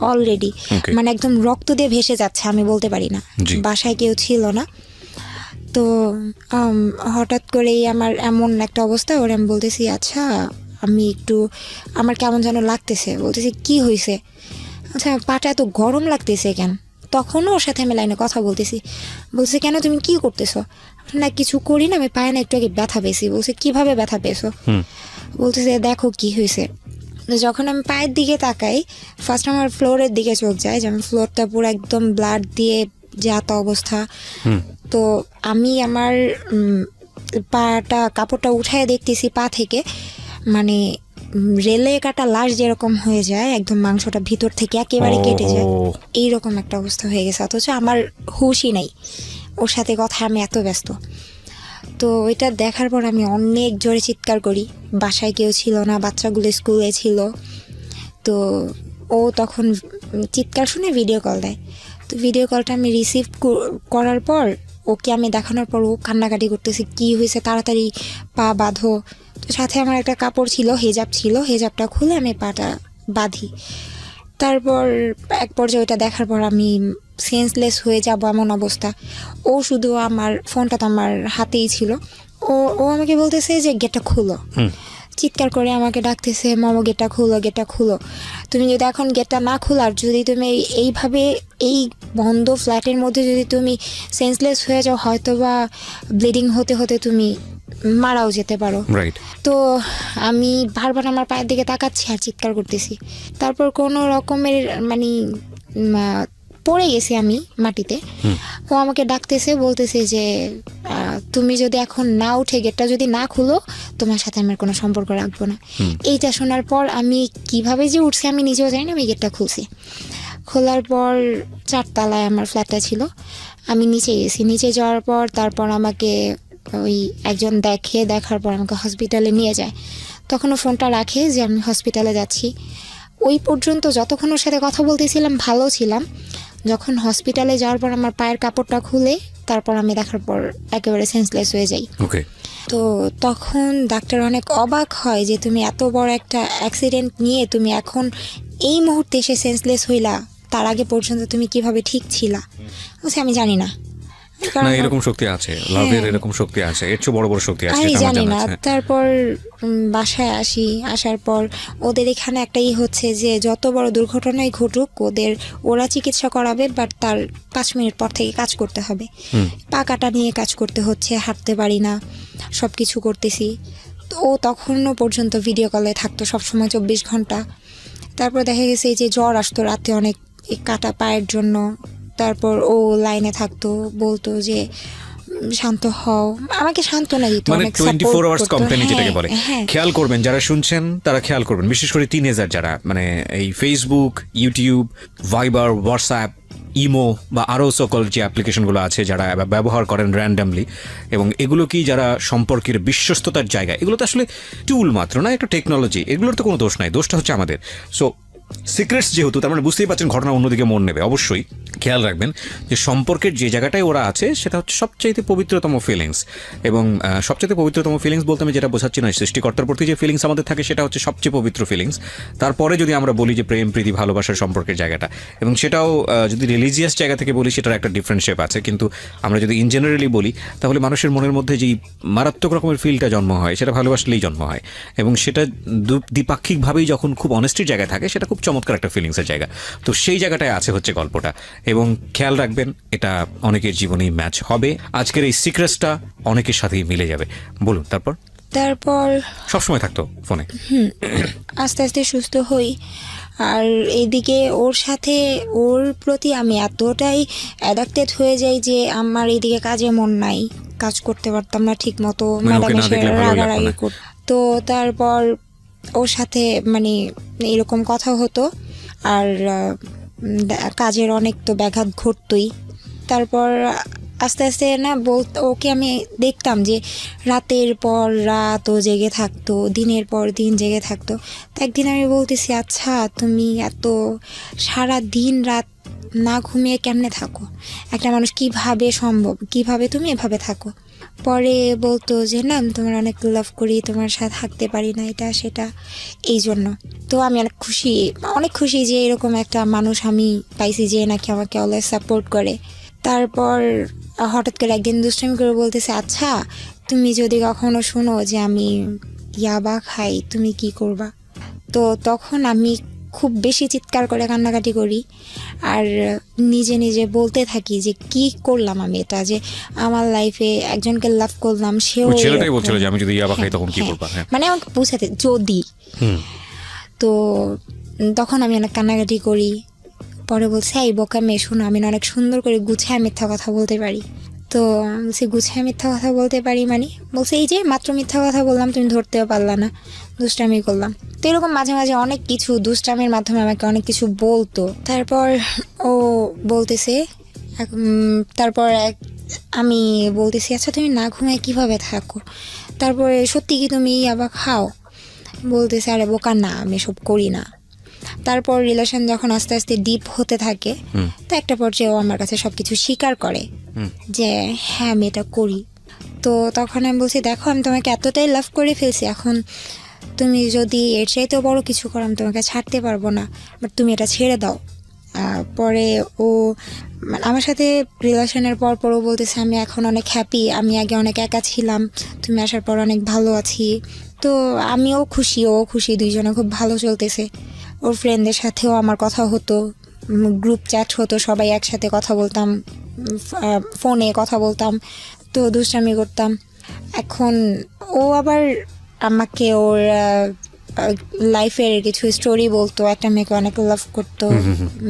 অলরেডি। মানে একদম রক্ত দিয়ে ভেসে যাচ্ছে, আমি বলতে পারি না, বাসায় কেউ ছিল না। তো হঠাৎ করেই আমার এমন একটা অবস্থা, ওর আমি বলতেছি আচ্ছা আমি একটু, আমার কেমন যেন লাগতেছে। বলতেছি কি হয়েছে? আচ্ছা পাটা এত গরম লাগতেছে কেন? তখনও ওর সাথে আমি লাইনে কথা বলতেছি। বলছে কেন, তুমি কি করতেছো? না কিছু করি না, আমি পায়ে না একটু আগে ব্যথা পেয়েছি। বলছে কিভাবে ব্যথা পেয়েছো? বলতেছে দেখো কি হয়েছে। যখন আমি পায়ের দিকে তাকাই, ফার্স্ট আমার ফ্লোরের দিকে চোখ যায়, যেমন ফ্লোরটা পুরো একদম ব্লাড দিয়ে যাতা অবস্থা। তো আমি আমার পাটা কাপড়টা উঠায় দেখতেছি পা থেকে, মানে রেলে কাটা লাশ যেরকম হয়ে যায়, একদম মাংসটা ভিতর থেকে একেবারে কেটে যায়, এইরকম একটা অবস্থা হয়ে গেছে। অথচ আমার হুশই নাই, ওর সাথে কথা আমি এত ব্যস্ত। তো ওইটা দেখার পর আমি অনেক জোরে চিৎকার করি, বাসায় কেউ ছিল না, বাচ্চাগুলো স্কুলে ছিল। তো ও তখন চিৎকার শুনে ভিডিও কল দেয়। তো ভিডিও কলটা আমি রিসিভ করার পর ওকে আমি দেখানোর পর ও কান্নাকাটি করতেছে, কি হয়েছে তাড়াতাড়ি পা বাঁধো। তো সাথে আমার একটা কাপড় ছিল, হেজাব ছিল, হেজাবটা খুলে আমি পাটা বাঁধি। তারপর এক পর্যায়ে ওইটা দেখার পর আমি সেন্সলেস হয়ে যাব এমন অবস্থা। ও শুধু আমার ফোনটা তো আমার হাতেই ছিল, ও ও আমাকে বলতেছে যে গেটটা খুলো, চিৎকার করে আমাকে ডাকতেছে, মামা গেটটা খুলো, গেটটা খুলো। তুমি যদি এখন গেটটা না খোলার, যদি তুমি এইভাবে এই বন্ধ ফ্ল্যাটের মধ্যে যদি তুমি সেন্সলেস হয়ে যাও, হয়তো বা ব্লিডিং হতে হতে তুমি মারাও যেতে পারো। রাইট। তো আমি বারবার আমার পায়ের দিকে তাকাচ্ছি আর চিৎকার করতেছি। তারপর কোনো রকমের মানে পড়ে গেছি আমি মাটিতে। ও আমাকে ডাকতেছে, বলতেছে যে তুমি যদি এখন না উঠে গেটটা যদি না খুলো, তোমার সাথে আমার কোনো সম্পর্ক রাখবো না। এইটা শোনার পর আমি কিভাবে যে উঠছি আমি নিজেও জানি না, আমি গেটটা খুলছি। খোলার পর 4 তলায় আমার ফ্ল্যাটটা ছিল, আমি নিচে গেছি। নিচে যাওয়ার পর তারপর আমাকে ওই একজন দেখার পর আমাকে হসপিটালে নিয়ে যায়। তখন ও ফোনটা রাখে যে আমি হসপিটালে যাচ্ছি। ওই পর্যন্ত যতক্ষণ ওর সাথে কথা বলতেছিলাম ভালো ছিলাম। যখন হসপিটালে যাওয়ার পর আমার পায়ের কাপড়টা খুলে তারপর আমি দেখার পর একেবারে সেন্সলেস হয়ে যাই। ওকে। তো তখন ডাক্তার অনেক অবাক হয় যে তুমি এত বড় একটা অ্যাক্সিডেন্ট নিয়ে তুমি এখন এই মুহূর্তে এসে সেন্সলেস হইলা, তার আগে পর্যন্ত তুমি কিভাবে ঠিক ছিলা? বলছি আমি জানি না। না, এরকম শক্তি আছে, লাভের এরকম শক্তি আছে, এর চেয়ে বড় বড় শক্তি আছে, আমি এটা আমার জানি জানা না। আছে। তারপর বাসায় আসার পর ওদের এখানে একটাই হচ্ছে যে যত বড় দুর্ঘটনাই ঘটুক ওরা চিকিৎসা করাবে, বাট তার 5 মিনিট পর থেকে কাজ করতে হবে। পা কাটা নিয়ে কাজ করতে হচ্ছে, হাঁটতে পারি না, সব কিছু করতেছি। তো ও তখনও পর্যন্ত ভিডিও কলে থাকতো সবসময় 24 ঘন্টা। তারপর দেখা গেছে এই যে জ্বর আসতো রাতে অনেক, এই কাটা পায়ের জন্য। তারপর ও লাইনে থাকতো, বলতো যে শান্ত হও, আমাকে সান্ত্বনা দিত, মানে অনেক 24 সাপোর্ট আওয়ার্স করতো। কোম্পানি যেটাকে বলে। হ্যাঁ। খেয়াল করবেন, যারা শুনছেন তারা খেয়াল করবেন, বিশেষ করে টিনেজার যারা, মানে এই ফেসবুক, ইউটিউব, ভাইবার, হোয়াটসঅ্যাপ, ইমো বা আরও সকল যে অ্যাপ্লিকেশনগুলো আছে যারা ব্যবহার করেন র্যান্ডামলি, এবং এগুলো কি যারা সম্পর্কের বিশ্বস্ততার জায়গা, এগুলো তো আসলে টুল মাত্র না, একটা টেকনোলজি, এগুলোর তো কোনো দোষ নাই, দোষটা হচ্ছে আমাদের। সো সিক্রেটস যেহেতু, তার মানে বুঝতেই পারছেন ঘটনা অন্যদিকে মন নেবে। অবশ্যই খেয়াল রাখবেন যে সম্পর্কের যে জায়গাটায় ওরা আছে সেটা হচ্ছে সবচাইতে পবিত্রতম ফিলিংস, এবং সবচাইতে পবিত্রতম ফিলিংস বলতে আমি যেটা বোঝাচ্ছি না, সৃষ্টিকর্তার প্রতি যে ফিলিংস আমাদের থাকে সেটা হচ্ছে সবচেয়ে পবিত্র ফিলিংস। তারপরে যদি আমরা বলি যে প্রেম, প্রীতি, ভালোবাসার সম্পর্কের জায়গাটা, এবং সেটাও যদি রিলিজিয়াস জায়গা থেকে বলি সেটার একটা ডিফারেন্ট শেপ আছে, কিন্তু আমরা যদি ইন জেনারেলি বলি তাহলে মানুষের মনের মধ্যে যেই মারাত্মক রকমের ফিলটা জন্ম হয় সেটা ভালোবাসলেই জন্ম হয়, এবং সেটা দ্বিপাক্ষিকভাবেই যখন খুব অনেস্টির জায়গায় থাকে সেটা খুব চমৎকার একটা ফিলিংসের জায়গা। তো সেই জায়গাটায় আছে হচ্ছে গল্পটা, এবং খেয়াল রাখবেন এটা অনেকের জীবনেই ম্যাচ হবে। আজকের এই সিক্রেটসটা অনেকের সাথেই মিলে যাবে। বলুন তারপর সবসময় থাকতো ফোনে। আস্তে আস্তে সুস্থ হই। আর এইদিকে ওর প্রতি আমি এতটাই অ্যাডাক্টেড হয়ে যাই যে আমার এইদিকে কাজে মন নাই, কাজ করতে পারতাম না ঠিক মতো, ম্যাডাম এসে রাগারাগি করত। তো তারপর ওর সাথে মানে এরকম কথা হতো, আর কাজের অনেক তো ব্যাঘাত ঘটতই। তারপর আস্তে আস্তে না ওকে আমি দেখতাম যে রাতের পর রাত ও জেগে থাকতো, দিনের পর দিন জেগে থাকতো। তো একদিন আমি বলতেছি, আচ্ছা তুমি এত সারা দিন রাত না ঘুমিয়ে কেমনে থাকো? একটা মানুষ কিভাবে সম্ভব, কিভাবে তুমি এভাবে থাকো? পরে বলতো যে না, আমি তোমার অনেক লাভ করি, তোমার সাথে থাকতে পারি না, এটা সেটা, এই জন্য। তো আমি অনেক খুশি যে এরকম একটা মানুষ আমি পাইছি যে নাকি আমাকে অলওয়েজ সাপোর্ট করে। তারপর হঠাৎ করে একদিন দুষ্টামি করে বলতেছে, আচ্ছা তুমি যদি কখনো শুনো যে আমি ইয়াবা খাই, তুমি কি করবা? তো তখন আমি খুব বেশি চিৎকার করে কান্নাকাটি করি, আর নিজে নিজে বলতে থাকি যে কি করলাম আমি, এটা যে আমার লাইফে একজনকে লাভ করলাম, সেও ছেলেটাই বলছিল যে আমি যদি ইয়াবা খাই তখন কি করবা। মানে আমাকে বুঝাতে যদি। তো তখন আমি অনেক কান্নাকাটি করি। পরে বলছে, এই বোকা মেয়ে, শোনো, আমি অনেক সুন্দর করে গুছায় মিথ্যা কথা বলতে পারি। তো বলছি, গুছায় মিথ্যা কথা বলতে পারি মানে? বলছে, এই যে মাত্র মিথ্যা কথা বললাম, তুমি ধরতেও পারলা না, দুষ্টামি করলাম। তো এরকম মাঝে মাঝে অনেক কিছু দুষ্টামির মাধ্যমে আমাকে অনেক কিছু বলতো। তারপর ও বলতেছে, তারপর আমি বলতেছি আচ্ছা তুমি না ঘুমায় কিভাবে থাকো, তারপরে সত্যি কি তুমি আবার খাও? বলতেছে আরে বোকা না, আমি সব করি না। তারপর রিলেশন যখন আস্তে আস্তে ডিপ হতে থাকে, তো একটা পর্যায়ে ও আমার কাছে সব কিছু স্বীকার করে যে হ্যাঁ আমি এটা করি। তো তখন আমি বলছি দেখো আমি তোমাকে এতটাই লাভ করে ফেলছি, এখন তুমি যদি এর চাইতেও বড় কিছু করো আমি তোমাকে ছাড়তে পারবো না, বাট তুমি এটা ছেড়ে দাও। পরে ও মানে আমার সাথে রিলেশনের পর ও বলতেছে আমি এখন অনেক হ্যাপি, আমি আগে অনেক একা ছিলাম, তুমি আসার পর অনেক ভালো আছি। তো আমিও খুশি, ও খুশি, দুইজনে খুব ভালো চলতেছে। ওর ফ্রেন্ডদের সাথেও আমার কথা হতো, গ্রুপ চ্যাট হতো, সবাই একসাথে কথা বলতাম, ফোনে কথা বলতাম, তো দুষ্টামি করতাম। এখন ও আবার আমাকে ওর লাইফের কিছু স্টোরি বলতো, একটা মেয়েকে অনেক লাভ করতো,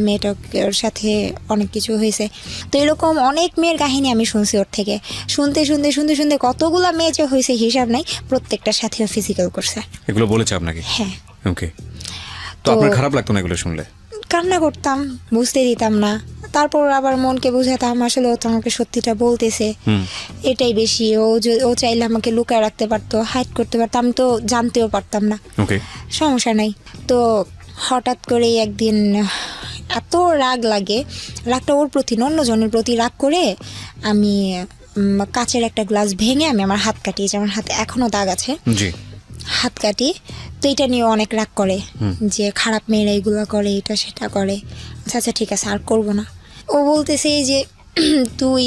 মেয়েটা ওর সাথে অনেক কিছু হয়েছে। তো এরকম অনেক মেয়ের কাহিনী আমি শুনছি ওর থেকে। শুনতে শুনতে শুনতে শুনতে কতগুলা মেয়ে যে হয়েছে হিসাব নাই, প্রত্যেকটার সাথে ফিজিক্যাল করছে। এগুলো বলেছে আপনাকে? হ্যাঁ। ওকে, তো আপনার খারাপ লাগতো না এগুলো শুনলে? কান্না করতাম, বুঝতে দিতাম না। তারপর আবার মনকে বুঝাতাম আসলে ও তো আমাকে সত্যিটা বলতেছে, এটাই বেশি। ও চাইলে আমাকে লুকায় রাখতে পারতো, হাইড করতে পারতো, আমি তো জানতেও পারতাম না, সমস্যা নাই। তো হঠাৎ করে একদিন এত রাগ লাগে, রাগটা ওর প্রতি না অন্যজনের প্রতি রাগ করে আমি কাচের একটা গ্লাস ভেঙে আমি আমার হাত কাটিয়েছি। আমার হাতে এখনো দাগ আছে, হাত কাটি। তো এটা নিয়ে অনেক রাগ করে যে খারাপ মেয়েরা এগুলো করে, এটা সেটা করে। আচ্ছা আচ্ছা ঠিক আছে আর করবো না। ও বলতেছে যে তুই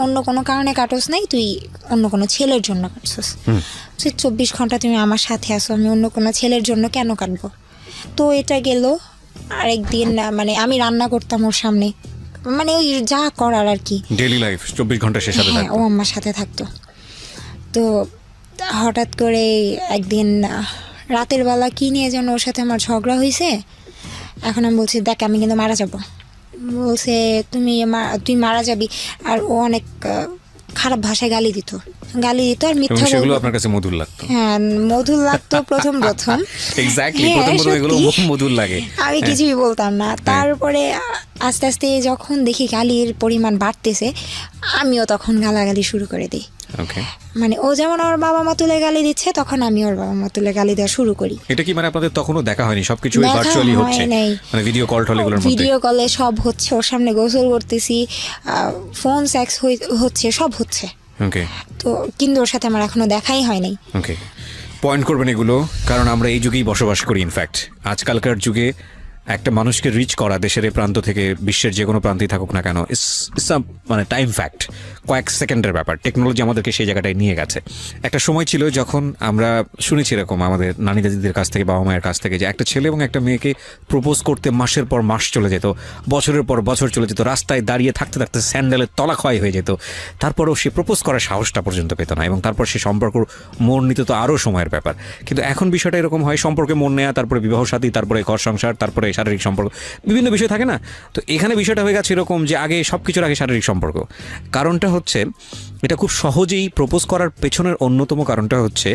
অন্য কোনো কারণে কাটোস নাই, তুই অন্য কোনো ছেলের জন্য কাটছস। 24 ঘন্টা তুমি আমার সাথে আসো, আমি অন্য কোনো ছেলের জন্য কেন কাটবো? তো এটা গেল। আরেকদিন মানে আমি রান্না করতাম ওর সামনে, মানে ওই যা করার আর কি, ডেইলি লাইফ 24 ঘন্টা সে সাথে থাকতো। ও আমার সাথে থাকতো। তো হঠাৎ করে একদিন রাতের বেলা কি নিয়ে যেন ওর সাথে আমার ঝগড়া হয়েছে। এখন আমি বলছি দেখ আমি কিন্তু মারা যাব। বলছে তুই মারা যাবি। আর ও অনেক খারাপ ভাষায় গালি দিত আর মিথ্যা বলতো। সেগুলো আপনার কাছে মধুর লাগতো? হ্যাঁ মধুর লাগতো প্রথম এক্স্যাক্টলি, প্রথম এগুলো মধুর লাগে। আমি কিছুই বলতাম না। তারপরে আস্তে আস্তে যখন দেখি গালির পরিমাণ বাড়তেছে, আমিও তখন গালাগালি শুরু করে দিই। মানে ও যেমন আমার বাবা মা তুলে গালি দিচ্ছে, তখন আমি ওর বাবা মা তুলে গালি দেওয়া শুরু করি। এটা কি মানে আপনাদের তখনও দেখা হয়নি, সবকিছু ভার্চুয়ালি হচ্ছে? মানে ভিডিও কল টল এগুলোর মধ্যে? ভিডিও কলে সব হচ্ছে, ওর সামনে গোসল করতেছি, ফোন সেক্স হচ্ছে, সব হচ্ছে। ওকে। তো কিন্তু ওর সাথে আমার এখনো দেখাই হয়নি। ওকে, পয়েন্ট করবেন এগুলো, কারণ আমরা এই যুগেই বসবাস করি। ইনফ্যাক্ট আজকালকার যুগে একটা মানুষকে রিচ করা দেশের এই প্রান্ত থেকে বিশ্বের যে কোনো প্রান্তেই থাকুক না কেন, ইটস মানে টাইম ফ্যাক্ট, কয়েক সেকেন্ডের ব্যাপার। টেকনোলজি আমাদেরকে সেই জায়গাটায় নিয়ে গেছে। একটা সময় ছিল যখন আমরা শুনেছি এরকম আমাদের নানি দাদিদের কাছ থেকে, বাবা মায়ের কাছ থেকে, যে একটা ছেলে এবং একটা মেয়েকে প্রপোজ করতে মাসের পর মাস চলে যেত, বছরের পর বছর চলে যেত, রাস্তায় দাঁড়িয়ে থাকতে থাকতে স্যান্ডেলের তলা ক্ষয় হয়ে যেত, তারপরও সে প্রপোজ করার সাহসটা পর্যন্ত পেত না, এবং তারপর সে সম্পর্ক মোড় নিতে তো আরও সময়ের ব্যাপার। কিন্তু এখন বিষয়টা এরকম হয়, সম্পর্কে মোড় নেওয়া, তারপরে বিবাহ সাথী, তারপরে ঘর সংসার, তারপরে শারীরিক সম্পর্ক, বিভিন্ন বিষয় থাকে না? তো এখানে বিষয়টা হয়ে গেছে এরকম যে আগে সব কিছুর আগে শারীরিক সম্পর্ক। কারণটা হচ্ছে এটা খুব সহজেই প্রপোজ করার পেছনের অন্যতম কারণটা হচ্ছে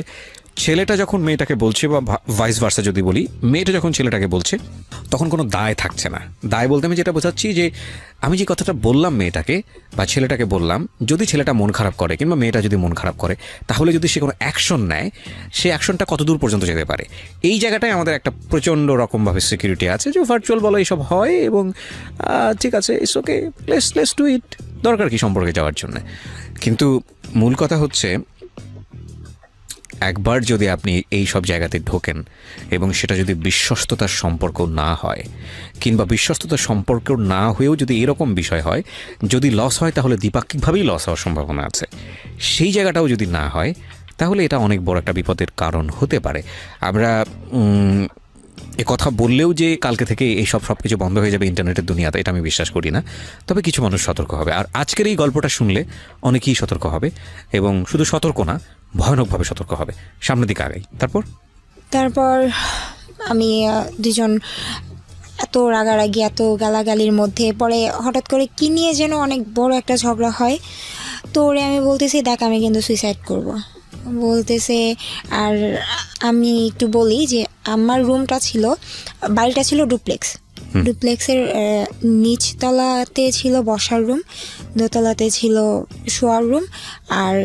ছেলেটা যখন মেয়েটাকে বলছে, বা ভাইস ভার্সা যদি বলি, মেয়েটা যখন ছেলেটাকে বলছে, তখন কোনো দায় থাকছে না। দায় বলতে আমি যেটা বোঝাচ্ছি যে আমি যে কথাটা বললাম মেয়েটাকে বা ছেলেটাকে বললাম, যদি ছেলেটা মন খারাপ করে কিংবা মেয়েটা যদি মন খারাপ করে, তাহলে যদি সে কোনো অ্যাকশন নেয়, সে অ্যাকশনটা কত দূর পর্যন্ত যেতে পারে। এই জায়গাটায় আমাদের একটা প্রচণ্ড রকমভাবে সিকিউরিটি আছে যে ভার্চুয়াল বলো এইসব হয়, এবং ঠিক আছে, it's okay, let's do it, দরকার কি সম্পর্কে যাওয়ার জন্য। কিন্তু মূল কথা হচ্ছে একবার যদি আপনি এই সব জায়গাতে ঢোকেন এবং সেটা যদি বিশ্বস্ততার সম্পর্ক না হয়, কিংবা বিশ্বস্ততার সম্পর্ক না হয়েও যদি এরকম বিষয় হয়, যদি লস হয় তাহলে দ্বিপাক্ষিকভাবেই লস হওয়ার সম্ভাবনা আছে, সেই জায়গাটাও যদি না হয়, তাহলে এটা অনেক বড় একটা বিপদের কারণ হতে পারে। আমরা এ কথা বললেও যে কালকে থেকে এইসব সব কিছু বন্ধ হয়ে যাবে ইন্টারনেটের দুনিয়াতে, এটা আমি বিশ্বাস করি না। তবে কিছু মানুষ সতর্ক হবে, আর আজকের এই গল্পটা শুনলে অনেকেই সতর্ক হবে, এবং শুধু সতর্ক না, ভয়ানকভাবে সতর্ক হবে। সামনের দিকে আগাই। তারপর আমি দুজন এত রাগারাগি, এত গালাগালির মধ্যে পরে হঠাৎ করে কি নিয়ে যেন অনেক বড় একটা ঝগড়া হয়। তো ওরে আমি বলতেছি দেখ আমি কিন্তু সুইসাইড করব বলতেছে। আর আমি একটু বলি যে আমার রুমটা ছিল, বাড়িটা ছিল ডুপ্লেক্স, ডুপ্লেক্সের নিচতলাতে ছিল বসার রুম, দোতলাতে ছিল শোয়ার রুম, আর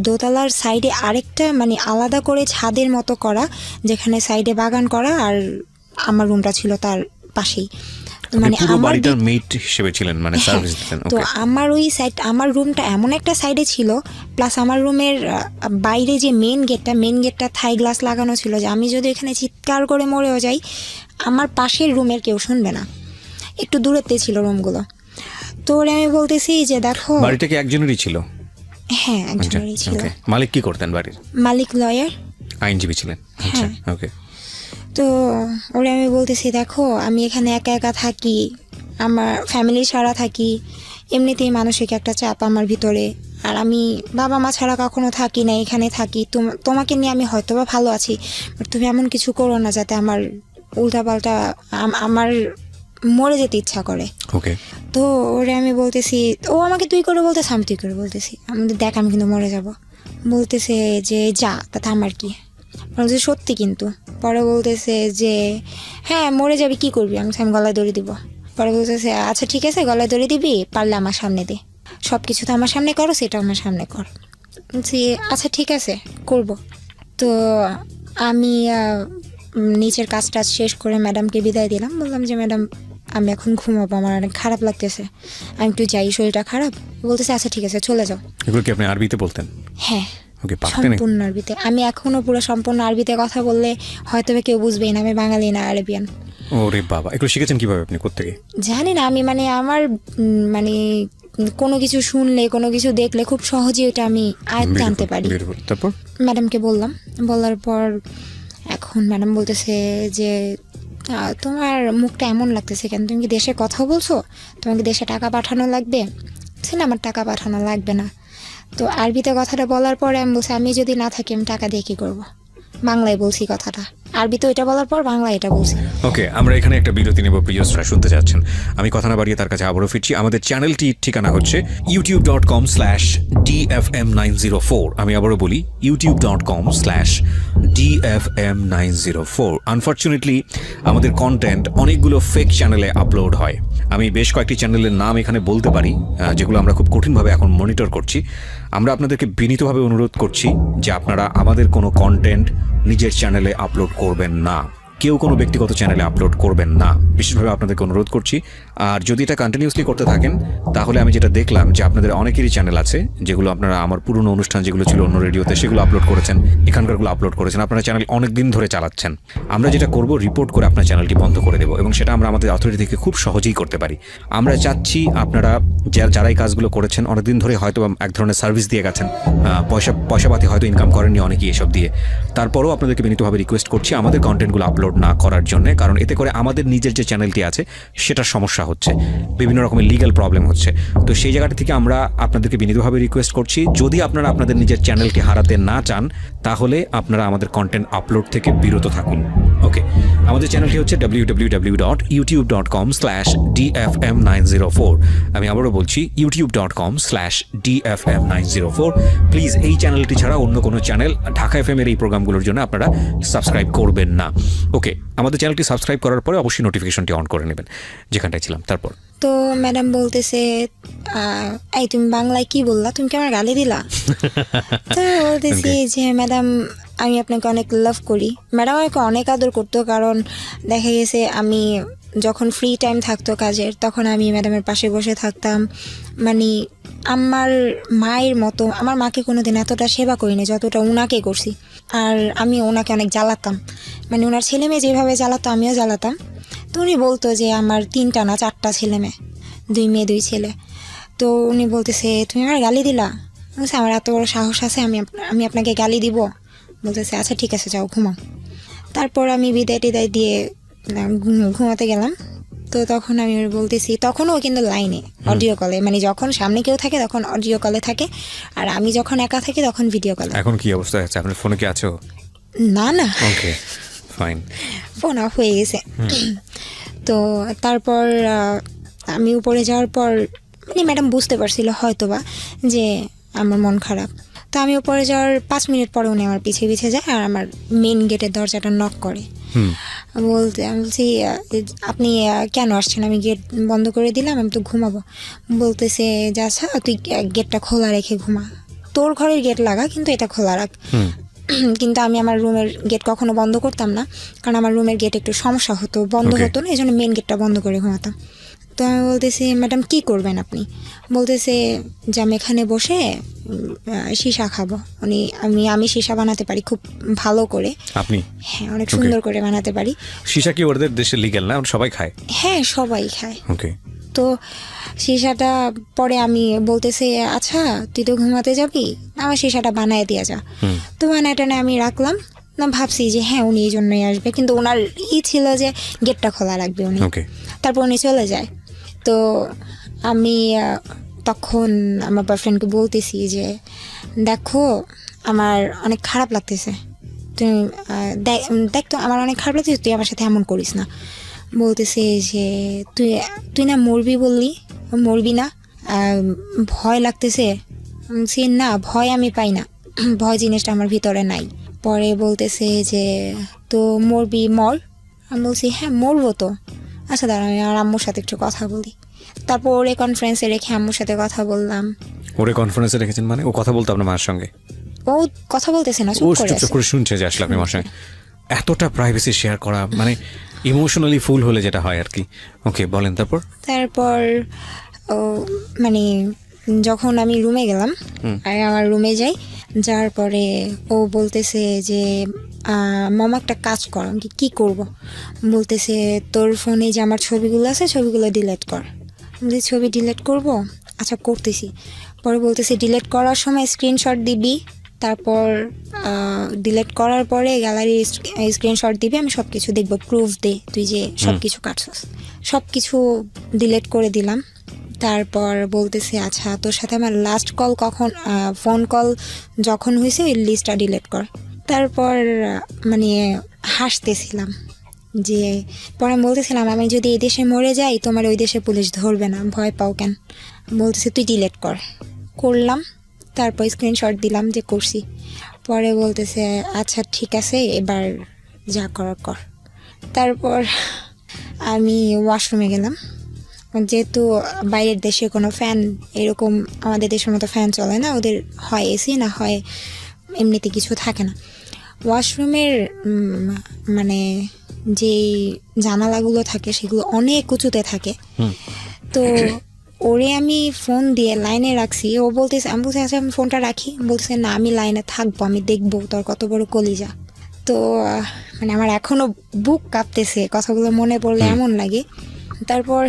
দোতলার সাইডে আরেকটা মানে আলাদা করে ছাদের মতো করা, যেখানে সাইডে বাগান করা, আর আমার রুমটা ছিল তার পাশেই। মানে পুরো বাড়িটার মেট হিসেবে ছিলেন, মানে সার্ভিস দিতেন। তো আমার ওই সাইড, আমার রুমটা এমন একটা সাইডে ছিল, প্লাস আমার রুমের বাইরে যে মেন গেটটা থাই গ্লাস লাগানো ছিল, যে আমি যদি এখানে চিৎকার করে মরেও যাই আমার পাশের রুমের কেউ শুনবে না। একটু দূরেতে ছিল রুমগুলো। তো ওরে আমি বলতেছি যে দেখো, বাড়িটা কি একজনেরই ছিল? হ্যাঁ, একজনেরই ছিল। মালিক কি করতেন বাড়ির? মালিক লয়ার, আইনজীবী ছিলেন। আচ্ছা, ওকে। তো ওরে আমি বলতেছি দেখো, আমি এখানে একা একা থাকি, আমার ফ্যামিলি ছাড়া থাকি, এমনিতেই মানসিক একটা চাপ আমার ভিতরে, আর আমি বাবা মা ছাড়া কখনো থাকি না, এখানে থাকি। তোমাকে নিয়ে আমি হয়তো বা ভালো আছি, বাট তুমি এমন কিছু করো না যাতে আমার উল্টাপাল্টা আমার মরে যেতে ইচ্ছা করে। ওকে। তো ওরে আমি বলতেছি, ও আমাকে তুই করে বলতেছে, আমি তুই করে বলতেছি, আমি দেখ আমি কিন্তু মরে যাব। বলতেছে যে যা, তাতে আমার কি? বলছে সত্যি কিন্তু। পরে বলতেছে যে হ্যাঁ মরে যাবি, কি করবি? আমি গলায় দড়ি দিব। পরে বলতেছে আচ্ছা ঠিক আছে, গলায় দড়ি দিবি, পারলে আমার সামনে দে, সব কিছু তো আমার সামনে করো, সেটা আমার সামনে কর। বলছি আচ্ছা ঠিক আছে করব। তো আমি নিচের কাজ টাজ শেষ করে ম্যাডামকে বিদায় দিলাম। বললাম যে ম্যাডাম আমি এখন ঘুমাবো, আমার অনেক খারাপ লাগতেছে, আমি একটু যাই, শরীরটা খারাপ। বলতেছে আচ্ছা ঠিক আছে চলে যাও। এগুলো কি আপনি আরবিতে বলতেন? হ্যাঁ, ওকে, পারতেন? সম্পূর্ণ আরবিতে। আমি এখনো পুরো সম্পূর্ণ আরবিতে কথা বললে হয়তো কেউ বুঝবেই না, আমি বাঙালি না, আরবিয়ান। ওরে বাবা, এগুলো শিখেছেন কিভাবে আপনি, কোত্থেকে? জানি না, আমি মানে আমার মানে কোনো কিছু শুনলে, কোনো কিছু দেখলে খুব সহজেই এটা আমি আয়ত্তে আনতে পারি। তারপর ম্যাডামকে বললাম, বলার পর এখন ম্যাডাম বলতেছে যে তোমার মুখটা এমন লাগতেছে কেন, তুমি কি দেশে কথা বলছো, তোমাকে দেশে টাকা পাঠানো লাগবে? না আমার টাকা পাঠানো লাগবে না। তো আরবিতে কথাটা বলার পরে আমি বলছি আমি যদি না থাকি আমি টাকা দিয়ে কী করবো? বাংলায় বলছি কথাটা, আরবিতে ওইটা বলার পর বাংলায় এটা বলছি। ওকে, আমরা এখানে একটা বিরতি নেব। প্রিয়সরা শুনতে যাচ্ছেন, আমি কথা না বাড়িয়ে তার কাছে আবারও ফিরছি। আমাদের চ্যানেলটির ঠিকানা হচ্ছে youtube.com/dfm904। আমি আবারও বলি youtube.com/dfm904। আনফর্চুনেটলি আমাদের কন্টেন্ট অনেকগুলো ফেক চ্যানেলে আপলোড হয়। আমি বেশ কয়েকটি চ্যানেলের নাম এখানে বলতে পারি, যেগুলো আমরা খুব কঠিনভাবে এখন মনিটর করছি। আমরা আপনাদেরকে বিনীতভাবে অনুরোধ করছি যে আপনারা আমাদের কোনো কন্টেন্ট নিজের চ্যানেলে আপলোড করবেন না, কেউ কোনো ব্যক্তিগত চ্যানেলে আপলোড করবেন না, বিশেষভাবে আপনাদেরকে অনুরোধ করছি। আর যদি এটা কন্টিনিউসলি করতে থাকেন তাহলে আমি যেটা দেখলাম যে আপনাদের অনেকেরই চ্যানেল আছে যেগুলো আপনারা আমার পুরনো অনুষ্ঠান যেগুলো ছিল অন্য রেডিওতে সেগুলো আপলোড করেছেন, এখানকারগুলো আপলোড করেছেন, আপনারা চ্যানেল অনেক দিন ধরে চালাচ্ছেন। আমরা যেটা করব, রিপোর্ট করে আপনার চ্যানেলটি বন্ধ করে দেবো, এবং সেটা আমরা আমাদের অথরিটি থেকে খুব সহজেই করতে পারি। আমরা চাচ্ছি আপনারা যারা এই কাজগুলো করেছেন অনেকদিন ধরে হয়তো এক ধরনের সার্ভিস দিয়ে গেছেন, পয়সাপাতি হয়তো ইনকাম করেননি অনেকেই এসব দিয়ে, তারপরেও আপনাদেরকে বিনীতভাবে রিকোয়েস্ট করছি আমাদের কন্টেন্টগুলো আপলোড না করার জন্য, কারণ এতে করে আমাদের নিজের যে চ্যানেলটি আছে সেটার সমস্যা হচ্ছে, বিভিন্ন রকমের লিগ্যাল প্রবলেম হচ্ছে। তো সেই জায়গাটা থেকে আমরা আপনাদেরকে বিনীতভাবে রিকোয়েস্ট করছি, যদি আপনারা আপনাদের নিজের চ্যানেলটি হারাতে না চান তাহলে আপনারা আমাদের কন্টেন্ট আপলোড থেকে বিরত থাকুন। ওকে, আমাদের চ্যানেলটি হচ্ছে www.youtube.com/dfm904। আমি আবারও বলছি youtube.com/dfm904। প্লিজ এই চ্যানেলটি ছাড়া অন্য কোনো চ্যানেল ঢাকা FM এর এই প্রোগ্রামগুলোর জন্য আপনারা সাবস্ক্রাইব করবেন না। ওকে, আমাদের চ্যানেলটি সাবস্ক্রাইব করার পরে অবশ্যই নোটিফিকেশনটি অন করে নেবেন, যেখানটায় ছিলাম। তারপর তো ম্যাডাম বলতেছে এই তুমি বাংলায় কি বললা, তুমি কি আমার গালি দিলা? তো বলতেছি যে ম্যাডাম আমি আপনাকে অনেক লাভ করি। ম্যাডাম আমাকে অনেক আদর করতো, কারণ দেখা গেছে আমি যখন ফ্রি টাইম থাকতো কাজের তখন আমি ম্যাডামের পাশে বসে থাকতাম। মানে আমার মায়ের মতো, আমার মাকে কোনোদিন এতটা সেবা করিনি যতটা ওনাকে করছি। আর আমি ওনাকে অনেক জ্বালাতাম, মানে ওনার ছেলে মেয়ে যেভাবে জ্বালাতো আমিও জ্বালাতাম। তো উনি বলতো যে আমার 3টা না 4টা ছেলে মেয়ে, 2 মেয়ে 2 ছেলে। তো উনি বলতেছে তুমি আমার গালি দিলা? বলছে আমার এত বড় সাহস আছে আমি আপনাকে গালি দিব? বলতেছে আচ্ছা ঠিক আছে যাও ঘুমাও। তারপর আমি বিদায় টিদায় দিয়ে ঘুমাতে গেলাম। তো তখন আমি বলতেছি, তখনও কিন্তু লাইনে অডিও কলে, মানে যখন সামনে কেউ থাকে তখন অডিও কলে থাকে, আর আমি যখন একা থাকি তখন ভিডিও কলে। এখন কি অবস্থা আছে? আপনার ফোনে কি আছো? না না, ওকে ফাইন, ফোন অফ হয়ে গেছে। তো তারপর আমি উপরে যাওয়ার পর মানে ম্যাডাম বুঝতে পারছিল হয়তোবা যে আমার মন খারাপ। তো আমি উপরে যাওয়ার 5 মিনিট পরে উনি আমার পিছিয়ে যায় আর আমার মেন গেটের দরজাটা নক করে। আমি বলছি আপনি কেন আসছেন? আমি গেট বন্ধ করে দিলাম, আমি তো ঘুমাবো। বলতেছে যে আচ্ছা তুই গেটটা খোলা রেখে ঘুমা, তোর ঘরের গেট লাগা কিন্তু এটা খোলা রাখ। কিন্তু আমি আমার রুমের গেট কখনো বন্ধ করতাম না, কারণ আমার রুমের গেট একটু সমস্যা হতো, বন্ধ Okay. হতো না, এই জন্য মেন গেটটা বন্ধ করে ঘুমাতাম। তো আমি বলতেছি ম্যাডাম কি করবেন আপনি? বলতেছে যে আমি এখানে বসে সীসা খাবো। আমি সীসা বানাতে পারি খুব ভালো করে। আপনি? হ্যাঁ, অনেক সুন্দর করে বানাতে পারি। সীসা কি ওদের দেশে লিগ্যাল না? ওরা সবাই খায়? হ্যাঁ, সবাই খায়। ওকে। তো সীসাটা পরে আমি বলতেছে আচ্ছা তুই তো ঘুমাতে যাবি, আমার সীসাটা বানায় দিয়ে যা। তো বানায় টানে আমি রাখলাম না, ভাবছি যে হ্যাঁ উনি এই জন্যই আসবে, কিন্তু ওনার ছিল যে গেটটা খোলা রাখবে উনি। ওকে। তারপর উনি চলে যায়। তো আমি তখন আমার বয়ফ্রেন্ডকে বলতেছি যে দেখো আমার অনেক খারাপ লাগতেছে, তুমি দেখ তো আমার অনেক খারাপ লাগতেছে, তুই আমার সাথে এমন করিস না। বলতেছে যে তুই তুই না মরবি বললি, মরবি না, ভয় লাগতেছে। বলছি না, ভয় আমি পাই না, ভয় জিনিসটা আমার ভিতরে নাই। পরে বলতেছে যে তো মরবি মর। আমি বলছি হ্যাঁ মরবো তো। আচ্ছা দাঁড়া আমি আমার আম্মুর সাথে একটু কথা বলি। তারপর ওরে কনফারেন্সে রেখে আম্মুর সাথে কথা বললাম। ওরে কনফারেন্সে রেখেছেন মানে? ও কথা বলতো আপনার মার সঙ্গে? ও কথা বলতেছে না, ও চুপ করে চুপ আছে। করে শুনছে যে আসলে আপনি মার সঙ্গে এতটা প্রাইভেসি শেয়ার করা, মানে ইমোশনালি ফুল হলে যেটা হয় আর কি। ওকে, বলেন তারপর। তারপর ও মানে যখন আমি রুমে গেলাম আর আমার রুমে যাই, যাওয়ার পরে ও বলতেছে যে মামা একটা কাজ কর। আমি কি করব? বলতেছে তোর ফোনে যে আমার ছবিগুলো আছে ছবিগুলো ডিলিট কর। আমি ছবি ডিলিট করব, আচ্ছা করতেছি। পরে বলতেছে ডিলিট করার সময় স্ক্রিনশট দিবি, তারপর ডিলিট করার পরে গ্যালারি স্ক্রিনশট দিবি, আমি সব কিছু দেখবো, প্রুফ দে তুই যে সব কিছু কাটছস। সব কিছু ডিলিট করে দিলাম। তারপর বলতেছে আচ্ছা তোর সাথে আমার লাস্ট কল কখন, ফোন কল যখন হয়েছে ওই লিস্টটা ডিলিট কর। তারপর মানে হাসতেছিলাম যে পরে আমি বলতেছিলাম আমি যদি এই দেশে মরে যাই তোমার ওই দেশে পুলিশ ধরবে না, ভয় পাও কেন? বলতেছে তুই ডিলিট কর। করলাম, তারপর স্ক্রিনশট দিলাম যে করছি। পরে বলতেছে আচ্ছা ঠিক আছে এবার যা করার কর। তারপর আমি ওয়াশরুমে গেলাম, যেহেতু বাইরের দেশে কোনো ফ্যান এরকম আমাদের দেশের মতো ফ্যান চলে না, ওদের হয় এসি না হয় এমনিতে কিছু থাকে না। ওয়াশরুমের মানে যেই জানালাগুলো থাকে সেগুলো অনেক উঁচুতে থাকে। তো ওরে আমি ফোন দিয়ে লাইনে রাখছি, ও বলতেছে, আমি বলছি আচ্ছা আমি ফোনটা রাখি। বলছে না আমি লাইনে থাকবো, আমি দেখবো তোর কত বড় কলিজা। তো মানে আমার এখনো বুক কাঁপতেছে কথাগুলো মনে পড়লে এমন লাগে। তারপর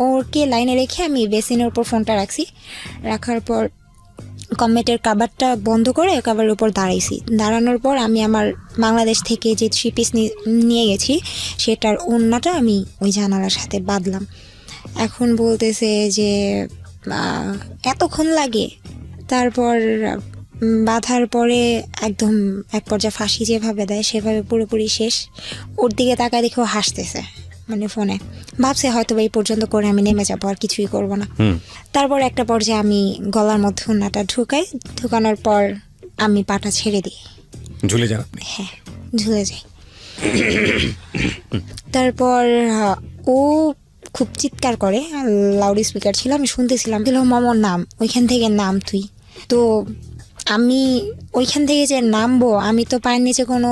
ওরকে লাইনে রেখে আমি বেসিনের উপর ফোনটা রাখছি। রাখার পর কমেটের কাবারটা বন্ধ করে কাবারের উপর দাঁড়াইছি। দাঁড়ানোর পর আমি আমার বাংলাদেশ থেকে যে 3 পিস নিয়ে গেছি সেটার ওড়নাটা আমি ওই জানালার সাথে বাঁধলাম। এখন বলতেছে যে এতক্ষণ লাগে। তারপর বাঁধার পরে একদম এক পর্যায়ে ফাঁসি যেভাবে দেয় সেভাবে পুরোপুরি শেষ। ওর দিকে তাকায় দেখেও হাসতেছে, মানে ফোনে ভাবছে হয়তো এই পর্যন্ত করে আমি নেমে যাবো, আর কিছুই করবো না। তারপর একটা পর্যায়ে আমি গলার মধ্যে ওড়নাটা ঢুকাই, ঢুকানোর পর আমি পাটা ছেড়ে দিই, ঝুলে যান আপনি? হ্যাঁ ঝুলে যাই। তারপর ও খুব চিৎকার করে, লাউড স্পিকার ছিল, আমি শুনতেছিলাম, দিল মামার নাম, ওইখান থেকে নাম তুই। তো আমি ওইখান থেকে যে নামবো, আমি তো পায়ের নিচে কোনো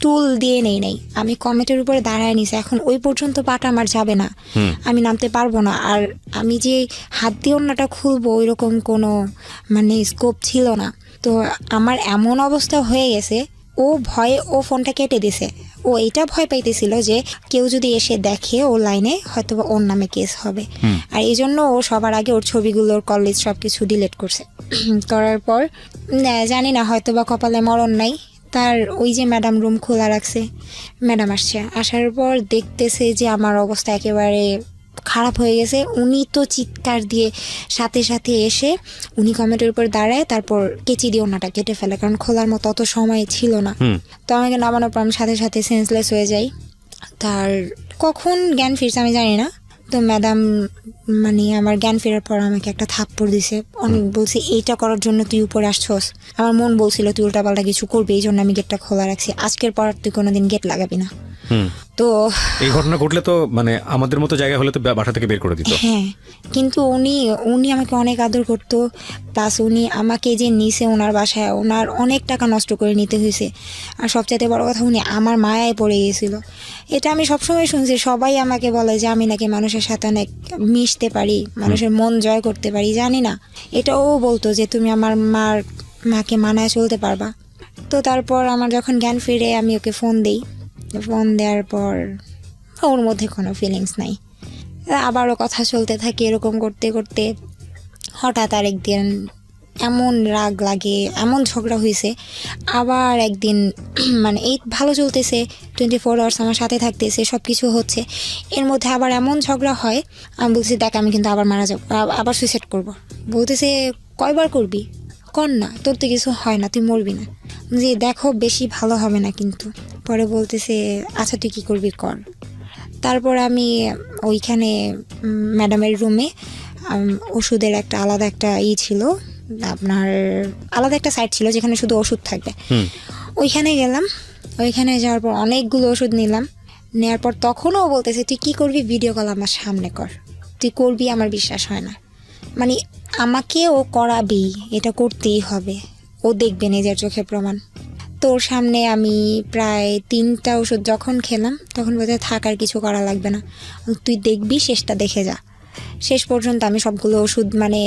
টুল দিয়ে নাই, আমি কমেটের উপরে দাঁড়ায় নিছি। এখন ওই পর্যন্ত পাটা আমার যাবে না, আমি নামতে পারবো না। আর আমি যে হাত দিয়ে ওড়নাটা খুলবো ওইরকম কোনো মানে স্কোপ ছিল না। তো আমার এমন অবস্থা হয়ে গেছে, ও ভয়ে ও ফোনটা কেটে দিছে। ও এটা ভয় পাইতেছিল যে কেউ যদি এসে দেখে ও লাইনে হয়তো ওর নামে কেস হবে, আর এই জন্য ও সবার আগে ওর ছবিগুলোর কলেজ সব কিছু ডিলিট করছে। করার পর জানি না হয়তো বা কপালে মরণ নাই তার, ওই যে ম্যাডাম রুম খোলা রাখছে, ম্যাডাম আসছে, আসার পর দেখতেছে যে আমার অবস্থা একেবারে খারাপ হয়ে গেছে। উনি তো চিৎকার দিয়ে সাথে সাথে এসে উনি কমেটের উপর দাঁড়ায়, তারপর কেচি দিয়ে ওনাটা কেটে ফেলে, কারণ খোলার মতো অত সময় ছিল না। তো আমাকে নামানোর পর আমি সাথে সাথে সেন্সলেস হয়ে যাই। তার কখন জ্ঞান ফিরছে আমি জানি না। তো ম্যাডাম মানে আমার জ্ঞান ফেরার পর আমাকে একটা থাপ্পড় দিছে, অনেক বলছে এইটা করার জন্য তুই উপরে আসছস। আমার মন বলছিল তুই উল্টাপাল্টা কিছু করবি, এই জন্য আমি গেটটা খোলা রাখছি, আজকের পর তুই কোনোদিন গেট লাগাবি না। তো এই ঘটনা ঘটলে তো মানে আমাদের মতো জায়গা হলে তো বাসা থেকে বের করে দিত। হ্যাঁ, কিন্তু উনি আমাকে অনেক আদর করতো, প্লাস উনি আমাকে যে নিছে ওনার বাসায়, ওনার অনেক টাকা নষ্ট করে নিতে হয়েছে। আর সবচাইতে বড় কথা, উনি আমার মায়ায় পড়ে গিয়েছিল। এটা আমি সবসময় শুনছি, সবাই আমাকে বলে যে আমি নাকি মানুষের সাথে অনেক মিশতে পারি, মানুষের মন জয় করতে পারি, জানি না। এটাও বলতো যে তুমি আমার মাকে মানায় চলতে পারবা। তো তারপর আমার যখন জ্ঞান ফিরে আমি ওকে ফোন দিই, ফোন দেওয়ার পর ওর মধ্যে কোনো ফিলিংস নাই। আবারও কথা চলতে থাকে, এরকম করতে করতে হঠাৎ আরেকদিন এমন রাগ লাগে, এমন ঝগড়া হয়েছে। আবার একদিন মানে এই ভালো চলতেছে, 24 আওয়ার্স আমার সাথে থাকতেছে, সব কিছু হচ্ছে, এর মধ্যে আবার এমন ঝগড়া হয়। আমি বলছি দেখ আমি কিন্তু আবার মারা যাবো, আবার সুইসাইড করবো। বলতেছে কয়বার করবি, কর না, তোর তো কিছু হয় না, তুই মরবি না। যে দেখো বেশি ভালো হবে না কিন্তু। পরে বলতেছে আচ্ছা তুই কী করবি কর। তারপর আমি ওইখানে ম্যাডামের রুমে ওষুধের একটা আলাদা একটা ছিল, আপনার আলাদা একটা সাইট ছিল যেখানে শুধু ওষুধ থাকবে। ওইখানে গেলাম, ওইখানে যাওয়ার পর অনেকগুলো ওষুধ নিলাম। নেওয়ার পর তখনও বলতেছে তুই কী করবি, ভিডিও কল আমার সামনে কর, তুই করবি, আমার বিশ্বাস হয় না। মানে আমাকে ও করাবি, এটা করতেই হবে, ও দেখবে নিজের চোখে প্রমাণ। তোর সামনে আমি প্রায় 3টা ওষুধ যখন খেলাম তখন বোধহয় থাকার কিছু করা লাগবে না, তুই দেখবি, শেষটা দেখে যা। শেষ পর্যন্ত আমি সবগুলো ওষুধ মানে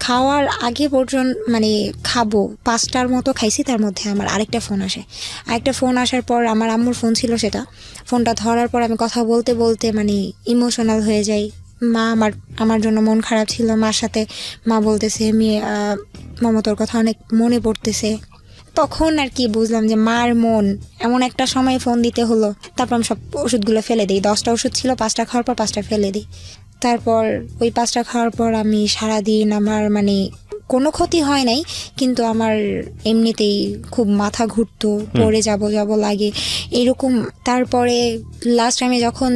খাওয়ার আগে পর্যন্ত মানে খাবো 5টার মতো খাইছি। তার মধ্যে আমার আরেকটা ফোন আসে, আরেকটা ফোন আসার পর আমার আম্মুর ফোন ছিল, সেটা ফোনটা ধরার পর আমি কথা বলতে বলতে মানে ইমোশনাল হয়ে যাই। মা আমার জন্য মন খারাপ ছিল, মার সাথে মা বলতেছে মমতার কথা অনেক মনে পড়তেছে। তখন আর কি বুঝলাম যে মার মন, এমন একটা সময় ফোন দিতে হলো। তারপর আমি সব ওষুধগুলো ফেলে দিই, 10টা ওষুধ ছিল, 5টা খাওয়ার পর 5টা ফেলে দিই। তারপর ওই 5টা খাওয়ার পর আমি সারাদিন আমার মানে কোনো ক্ষতি হয় নাই, কিন্তু আমার এমনিতেই খুব মাথা ঘুরতো, পড়ে যাব লাগে এরকম। তারপরে লাস্ট আমি যখন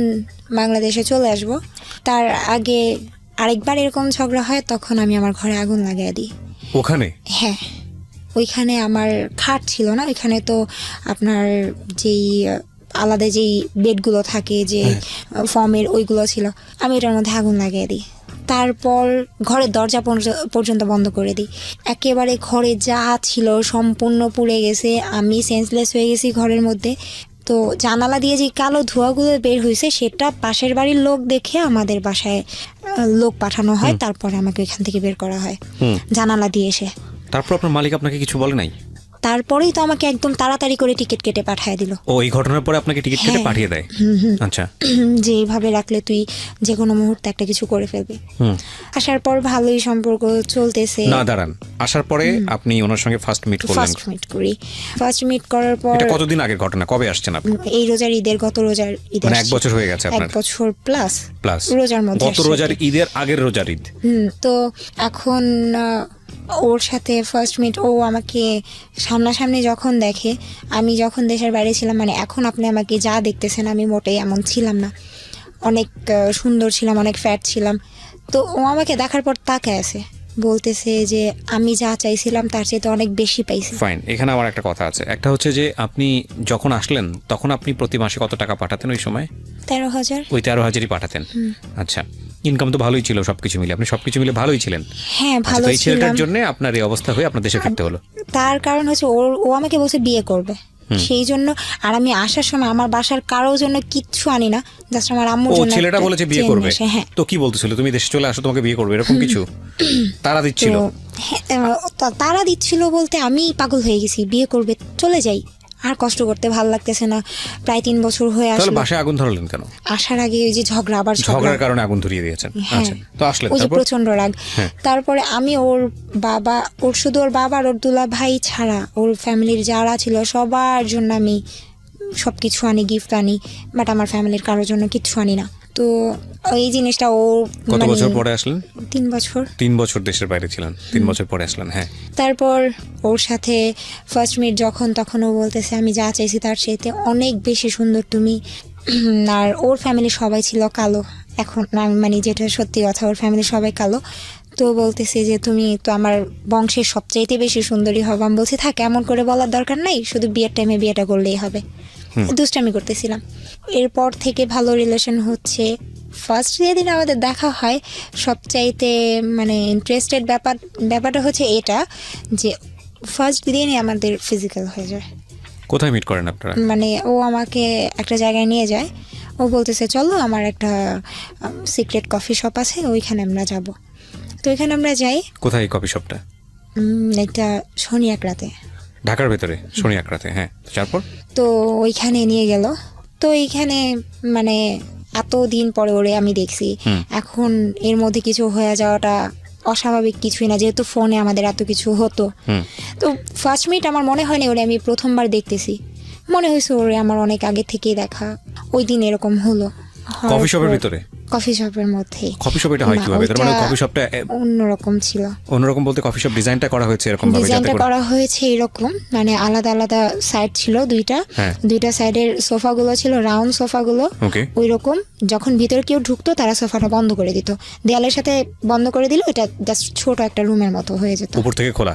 বাংলাদেশে চলে আসব তার আগে আরেকবার এরকম ঝগড়া হয়, তখন আমি আমার ঘরে আগুন লাগিয়ে দিই। ওখানে? হ্যাঁ, ওইখানে আমার খাট ছিল না, ওইখানে তো আপনার যেই আলাদা যেই বেডগুলো থাকে যে ফর্মের, ওইগুলো ছিল, আমি এটার মধ্যে আগুন লাগিয়ে দিই। তারপর ঘরের দরজা পর্যন্ত বন্ধ করে দিই। একেবারে ঘরে যা ছিল সম্পূর্ণ পুড়ে গেছে, আমি সেন্সলেস হয়ে গেছি ঘরের মধ্যে। তো জানালা দিয়ে যে কালো ধোঁয়াগুলো বের হয়েছে সেটা পাশের বাড়ির লোক দেখে আমাদের বাসায় লোক পাঠানো হয়, তারপরে আমাকে এখান থেকে বের করা হয় জানালা দিয়ে এসে। তারপর আপনার মালিক আপনাকে কিছু বলে নাই? তারপরেই তো আমাকে একদম তাড়াতাড়ি করে টিকিট কেটে পাঠিয়ে দিল। ও এই ঘটনার পরে আপনাকে টিকিট কেটে পাঠিয়ে দেয়? আচ্ছা। যে এইভাবে রাখলে তুই যে কোনো মুহূর্তে একটা কিছু করে ফেলবি। আসার পর ভালোই সম্পর্ক চলতেছে। না দাঁড়ান, আসার পরে আপনি ওনার সঙ্গে ফার্স্ট মিট করলেন? ফার্স্ট মিট করার পর। এটা কতদিন আগের ঘটনা, কবে আসছেন আপনি? এই রোজার ঈদের, গত রোজার ঈদ, মানে 1 বছর হয়ে গেছে আপনার? 1 বছর প্লাস রোজার মধ্যে, গত রোজার ঈদের আগের রোজার ঈদ। তো এখন ওর সাথে ফার্স্ট মিট, ও আমাকে সামনাসামনি যখন দেখে, আমি যখন দেশের বাইরে ছিলাম, মানে এখন আপনি আমাকে যা দেখতেছেন আমি মোটেই এমন ছিলাম না, অনেক সুন্দর ছিলাম, অনেক ফ্যাট ছিলাম। তো ও আমাকে দেখার পর তাকায় আছে, বলতেছে যে আমি যা চাইছিলাম তার চেয়ে তো অনেক বেশি পাইছি। ফাইন, এখানে আমার একটা কথা আছে। একটা হচ্ছে যে আপনি যখন আসলেন তখন আপনি প্রতি মাসে কত টাকা পাঠাতেন ওই সময়? 13,000। ওই 13,000ই পাঠাতেন? আচ্ছা, ইনকাম তো ভালোই ছিল, সবকিছু মিলে আপনি সবকিছু মিলে ভালোই ছিলেন। হ্যাঁ, ভালো ছিলাম। এই ছেলেটার জন্য আপনার এই অবস্থা হয়ে আপনার দেশে ফিরতে হলো? তার কারণ হচ্ছে ও আমাকে বলছে বিয়ে করবে, সেই জন্য। আর আমি আসার সময় আমার বাসার কারোর জন্য কিচ্ছু আনি না, জাস্ট আমার আম্মুর জন্য। ও ছেলেটা বলেছে বিয়ে করবে? হ্যাঁ। তো কি বলতেছিল, তুমি দেশে চলে আসো তোমাকে বিয়ে করবে, এরকম কিছু তারা দিচ্ছিল? তারা দিচ্ছিল বলতে আমি পাগল হয়ে গেছি, বিয়ে করবে, চলে যাই, আর কষ্ট করতে ভালো লাগতেছে না। প্রায় 3 বছর হয়ে আসলো। তাহলে বাসায় আগুন ধরালেন কেন? আসার আগে ওই যে ঝগড়ার কারণে আগুন ধরিয়ে দিয়েছেন? আচ্ছা, তো আসলে ওই যে প্রচন্ড রাগ। তারপরে আমি ওর শুধু ওর বাবা আর ওর দুলা ভাই ছাড়া ওর ফ্যামিলির যারা ছিল সবার জন্য আমি সবকিছু আনি, গিফট আনি, বাট আমার ফ্যামিলির কারোর জন্য কিচ্ছু আনি না। তো এই জিনিসটা ও কত বছর পরে আসলেন? 3 বছর। 3 বছর দেশের বাইরে ছিলেন, 3 বছর পরে আসলেন। হ্যাঁ। তারপর ওর সাথে ফার্স্ট মিট যখন, তখন ও বলতেছে আমি যা চাইছি তার চাইতে অনেক বেশি সুন্দর তুমি। আর ওর ফ্যামিলি সবাই ছিল কালো, এখন মানে যেটা সত্যি কথা, ওর ফ্যামিলি সবাই কালো। তো বলতেছে যে তুমি তো আমার বংশের সবচাইতে বেশি সুন্দরী হবে। আমি বলছি থাক, এমন করে বলার দরকার নাই, শুধু বিয়ের টাইমে বিয়েটা করলেই হবে। দুষ্টামি করতেছিলাম। এরপর থেকে ভালো রিলেশন হচ্ছে। ফার্স্ট যেদিন আমাদের দেখা হয়, সবচাইতে মানে ইন্টারেস্টেড ব্যাপারটা হচ্ছে এটা যে ফার্স্ট দিনই আমাদের ফিজিক্যাল হয়ে যায়। কোথায় মিট করেন আপনারা? মানে ও আমাকে একটা জায়গায় নিয়ে যায়, ও বলতেছে চলো আমার একটা সিক্রেট কফি শপ আছে, ওইখানে আমরা যাব। তো ওইখানে আমরা যাই। কোথায় কফি শপটা? এটা শনি একরাতে, ঢাকার ভেতরে শনি একরাতে। হ্যাঁ, তারপর? তো ওইখানে নিয়ে গেল। তো এইখানে মানে এতদিন পরে ওরে আমি দেখছি। এখন এর মধ্যে কিছু হয়ে যাওয়াটা অস্বাভাবিক কিছুই না, যেহেতু ফোনে আমাদের এত কিছু হতো। তো ফার্স্ট মিট আমার মনে হয়নি ওরে আমি প্রথমবার দেখতেছি, মনে হয়েছে ওরে আমার অনেক আগে থেকেই দেখা। ওই দিন এরকম হলো। কফি শপের ভিতরে? কফি শপের মধ্যে। কফি শপ এটা হয় কিভাবে? তার মানে কফি শপটা অন্যরকম ছিল। অন্যরকম বলতে কফি শপ ডিজাইনটা করা হয়েছে এরকম ভাবে, যাতে ডিজাইনটা করে করা হয়েছে এরকম, মানে আলাদা আলাদা সাইড ছিল দুইটা। দুইটা সাইডের সোফাগুলো ছিল রাউন্ড সোফাগুলো। ওকে। ওই রকম যখন ভিতরে কেউ ঢুকতো তারা সোফাটা বন্ধ করে দিত, দেয়ালের সাথে বন্ধ করে দিল। এটা জাস্ট ছোট একটা রুমের মতো হয়ে যেত। উপর থেকে খোলা?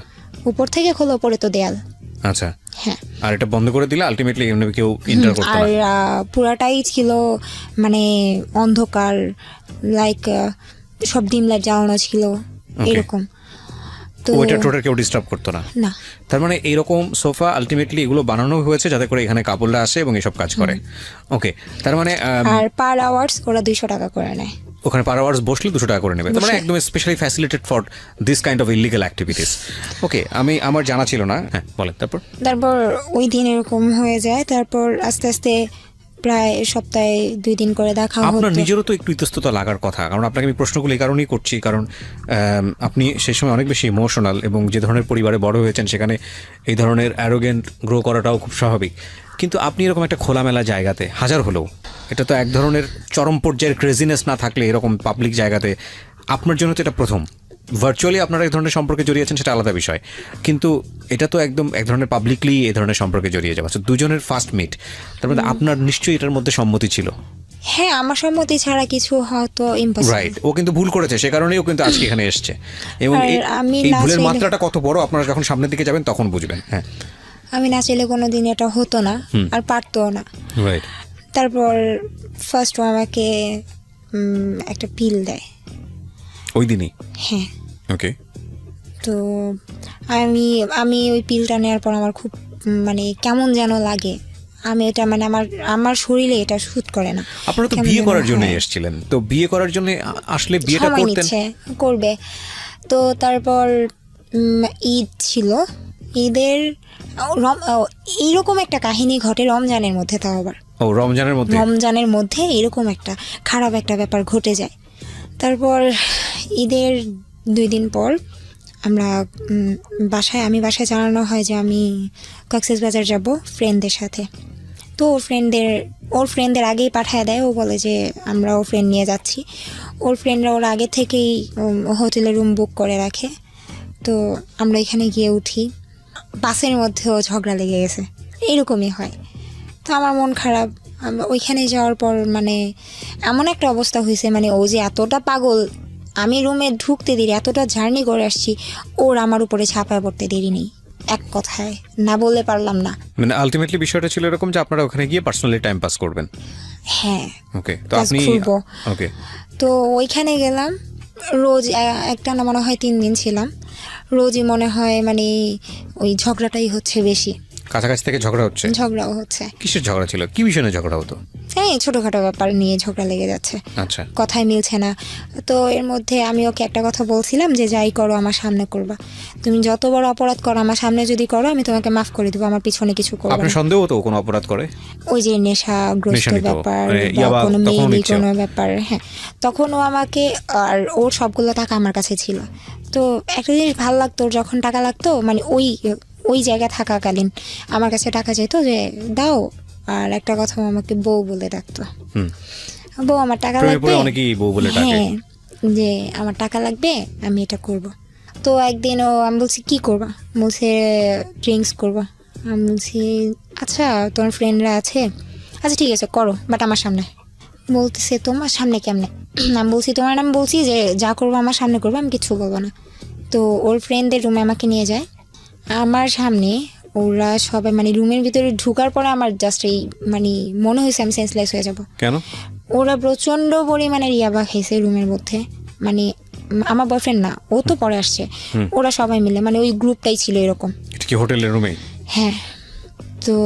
উপর থেকে খোলা, উপরে তো দেয়াল। আচ্ছা। হ্যাঁ। আর এটা বন্ধ করে দিলে আলটিমেটলি এমনি কেউ এন্টার করতে আর না। পুরাটাই ছিল মানে অন্ধকার, লাইক সব ডিম লাইট জ্বালানো ছিল এরকম। তো ওইটা টোটাল কেউ ডিস্টার্ব করতো না? না। তার মানে এইরকম সোফা আলটিমেটলি এগুলো বানানো হয়েছে যাতে করে এখানে কাপড়রা আসে এবং এসব কাজ করে। ওকে, তার মানে আর পার আওয়ার্স ওরা 200 টাকা করে নেয়। ওখানে পার আওয়ার্স বসলে 200 টাকা করে নেবে। তার মানে একদম specially facilitated for this kind of illegal activities. Okay, আমার জানা ছিল না। হ্যাঁ বলেন। তারপর ওই দিন এরকম হয়ে যায়। তারপর আস্তে আস্তে প্রায় সপ্তাহে 2 দিন করে দেখা হতো। আপনার নিজেরও তো একটু ইতস্ততা লাগার কথা, কারণ আপনাকে আমি প্রশ্নগুলো এই কারণেই করছি, কারণ আপনি সেই সময় অনেক বেশি ইমোশনাল এবং যে ধরনের পরিবারে বড় হয়েছেন সেখানে এই ধরনের অ্যারোগেন্ট গ্রো করাটাও খুব স্বাভাবিক। কিন্তু আপনি এরকম একটা খোলামেলা জায়গাতে, হাজার হলেও এটা তো এক ধরনের চরম পর্যায়ের ক্রেজিনেস না থাকলে এরকম পাবলিক জায়গাতে, আপনার জন্য তো এটা প্রথম। ভার্চুয়ালি আপনারা এই ধরনের সম্পর্কে জড়িয়েছেন সেটা আলাদা বিষয়, কিন্তু এটা তো একদম এক ধরনের পাবলিকলি এই ধরনের সম্পর্কে জড়িয়ে যাওয়া, দুজনের ফার্স্ট মিট। তার মধ্যে আপনার নিশ্চয়ই এটার মধ্যে সম্মতি ছিল। হ্যাঁ, আমার সম্মতি ছাড়া কিছু হয়তো ইম্পসিবল। রাইট, ও কিন্তু ভুল করেছে, সে কারণেই ও কিন্তু আজকে এখানে এসেছে। এবং এই ভুলের মাত্রাটা কত বড় আপনারা যখন সামনের দিকে যাবেন তখন বুঝবেন। হ্যাঁ, আমি না চাইলে কোনোদিন এটা হতো না, আর পারতো না। রাইট। তারপর ফার্স্ট ও আমাকে একটা পিল দেয় ওই দিনই? হ্যাঁ। ওকে। তো আমি ওই পিলটা নেওয়ার পর আমার খুব মানে কেমন যেন লাগে। আমি এটা মানে আমার শরীরে এটা শুট করে না। আপনারা তো বিয়ে করার জন্য এসেছিলেন, তো বিয়ে করার জন্য আসলে বিয়েটা করতেন করবে। তো তারপর ঈদ ছিল, ঈদের এইরকম একটা কাহিনী ঘটে রমজানের মধ্যে। তাও আবার রমজানের মধ্যে এরকম একটা খারাপ একটা ব্যাপার ঘটে যায়। তারপর ঈদের 2 দিন পর আমরা আমি বাসায় জানানো হয় যে আমি কক্সবাজার যাব ফ্রেন্ডদের সাথে। তো ওর ফ্রেন্ডদের আগেই পাঠায় দেয়। ও বলে যে আমরা ওর ফ্রেন্ড নিয়ে যাচ্ছি। ওর ফ্রেন্ডরা ওর আগে থেকেই হোটেলে রুম বুক করে রাখে। তো আমরা এখানে গিয়ে উঠি, বাসের মধ্যেও ঝগড়া লেগে গেছে, এরকমই হয়। তো আমার মন খারাপ। ওইখানে যাওয়ার পর মানে এমন একটা অবস্থা হয়েছে, মানে ও যে এতটা পাগল, আমি রুমে ঢুকতে দেরি, এতটা জার্নি করে আসছি, ওর আমার উপরে ছাপায় পড়তে দেরি নেই। এক কথায় না বললে পারলাম না। মানে আলটিমেটলি বিষয়টা ছিল এরকম যে আপনারা ওখানে গিয়ে পার্সোনালি টাইম পাস করবেন। হ্যাঁ। ওকে, তো আপনি ওকে, তো ওইখানে গেলাম। রোজ একটা না মনে হয় 3 দিন ছিলাম। রোজই মনে হয় মানে ওই ঝগড়াটাই হচ্ছে বেশি। কাছাকাছি থেকে ঝগড়াও হচ্ছে। কিসের ঝগড়া ছিল? কি বিষয়ে ঝগড়া হতো? ছোটখাটো ব্যাপার নিয়ে ঝগড়া লেগে যাচ্ছে। আচ্ছা। কথাই মিলছে না। তো এর মধ্যে আমি ওকে একটা কথা বলছিলাম যে যাই করো আমার সামনে করবা, তুমি যত বড় অপরাধ করো আমার সামনে যদি করো আমি তোমাকে মাফ করে দেবো, আমার পিছনে কিছু করবে না। আপনার সন্দেহ তো কোনো অপরাধ করে? ওই যে নেশাগ্রস্ত ব্যাপার বা কোনো মেয়েলি কোনো ব্যাপার। হ্যাঁ, তখন ও আমাকে, আর ওর সবগুলো টাকা আমার কাছে ছিল। তো একটা জিনিস ভালো লাগতো, যখন টাকা লাগতো মানে ওই জায়গায় থাকাকালীন আমার কাছে টাকা চাইতো যে দাও, আর একটা কথা আমাকে বউ বলে ডাকতো। বউ আমার টাকা লাগবে, অনেকেই বউ বলে ডাকে। হ্যাঁ, যে আমার টাকা লাগবে আমি এটা করব। তো একদিন আমি বলছি কি করবা? বলছে ড্রিঙ্কস করবা। আমি বলছি আচ্ছা তোমার ফ্রেন্ডরা আছে, আচ্ছা ঠিক আছে করো, বাট আমার সামনে। বলতেছে তোমার সামনে কেমনে? আমি বলছি তোমার নাম, বলছি যে যা করবো আমার সামনে করবো, আমি কিচ্ছু বলবো না। তো ওর ফ্রেন্ডদের রুমে আমাকে নিয়ে যায়, আমার সামনে ওরা সবাই মানে রুমের ভিতরে ঢুকার পরে আমার জাস্ট এই মানে মনে হয়েছে আমি সেন্সলেস হয়ে যাব। কেন? ওরা প্রচণ্ড পরিমাণে ইয়াবা খাইছে রুমের মধ্যে, মানে আমার বয়ফ্রেন্ড না, ও তো পরে আসছে, ওরা সবাই মিলে মানে ওই গ্রুপটাই ছিল এরকম। এটা কি হোটেলের রুমে? হ্যাঁ। তো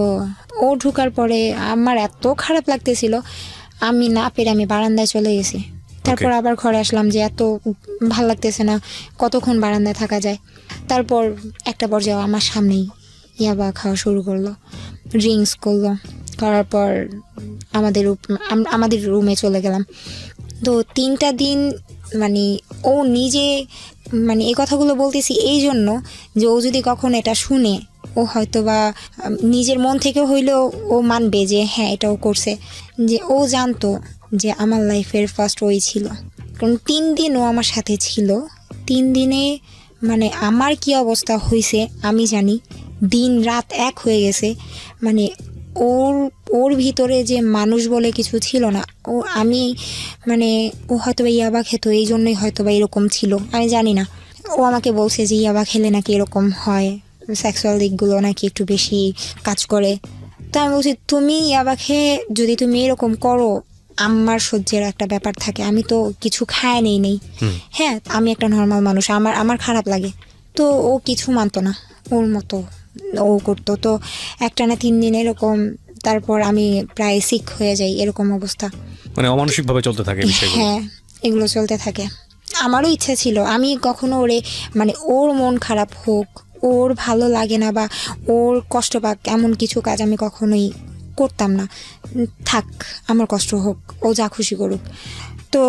ও ঢুকার পরে আমার এত খারাপ লাগতেছিল, আমি না পেরে আমি বারান্দায় চলে গেছি। তারপর আবার ঘরে আসলাম যে এত ভাল লাগতেছে না, কতক্ষণ বারান্দায় থাকা যায়। তারপর একটা পর্যায়ে আমার সামনেই ইয়াবা খাওয়া শুরু করলো, ড্রিঙ্কস করলো, করার পর আমাদের রুমে চলে গেলাম। তো 3টা দিন মানে ও নিজে মানে এই কথাগুলো বলতেছি এই জন্য যে ও যদি কখন এটা শুনে, ও হয়তো বা নিজের মন থেকে হইলেও ও মানবে যে হ্যাঁ এটাও করছে, যে ও জানতো যে আমার লাইফের ফার্স্ট ওই ছিল। কারণ 3 দিন ও আমার সাথে ছিল, 3 দিনে মানে আমার কি অবস্থা হয়েছে আমি জানি, দিন রাত এক হয়ে গেছে। মানে ওর ভিতরে যে মানুষ বলে কিছু ছিল না, আমি মানে ও হয়তো বা ইয়াবা খেত এই জন্যই হয়তো বা এরকম ছিল, আমি জানি না। ও আমাকে বলছে যে ইয়াবা খেলে নাকি এরকম হয়, সেক্সুয়াল দিকগুলো নাকি একটু বেশি কাজ করে। তো আমি বলছি তুমি ইয়াবা খেয়ে যদি তুমি এরকম করো, আমার সহ্যের একটা ব্যাপার থাকে, আমি তো কিছু খায় নেই। হ্যাঁ, আমি একটা নর্মাল মানুষ, আমার খারাপ লাগে। তো ও কিছু মানতো না, ওর মতো ও করতো। তো একটানা 3 দিন এরকম, তারপর আমি প্রায় সিক হয়ে যাই, এরকম অবস্থা। মানে অমানসিকভাবে চলতে থাকে বিষয়গুলো। হ্যাঁ, এগুলো চলতে থাকে। আমারও ইচ্ছা ছিল আমি কখনো ওরে মানে ওর মন খারাপ হোক, ওর ভালো লাগে না বা ওর কষ্ট পাক এমন কিছু কাজ আমি কখনোই করতাম না। থাক, আমার কষ্ট হোক, ও যা খুশি করুক। তো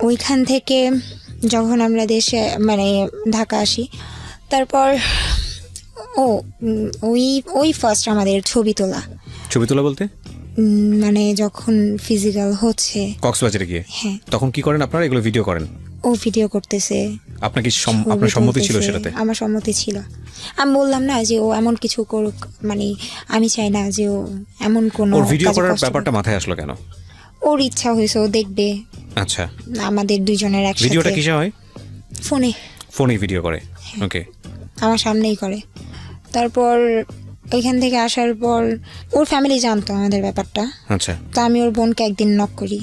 ওইখান থেকে যখন আমরা দেশে মানে ঢাকা আসি, তারপর ওই ফার্স্ট আমাদের ছবি তোলা বলতে মানে যখন ফিজিক্যাল হচ্ছে কক্সবাজারে গিয়ে। হ্যাঁ। তখন কি করেন আপনারা? এগুলো ভিডিও করেন? ও ভিডিও করতেছে। আপনার সম্মতি ছিল সেটাতে? আমার সম্মতি ছিল। আমি বললাম না যে ও এমন কিছু করুক, মানে আমি চাই না যে ও এমন কোনো ওর ভিডিও করার ব্যাপারটা মাথায় আসলো কেন? ওর ইচ্ছা হয়েছে, ও দেখবে। আচ্ছা, আমাদের দুইজনের একসাথে। ভিডিওটা কিসে হয়? ফোনে ভিডিও করে। ওকে, আমার সামনেই করে। তারপর ওইখান থেকে আসার পর ওর ফ্যামিলি জানতো আমাদের ব্যাপারটা। আচ্ছা। তো আমি ওর বোনকে একদিন নক করি,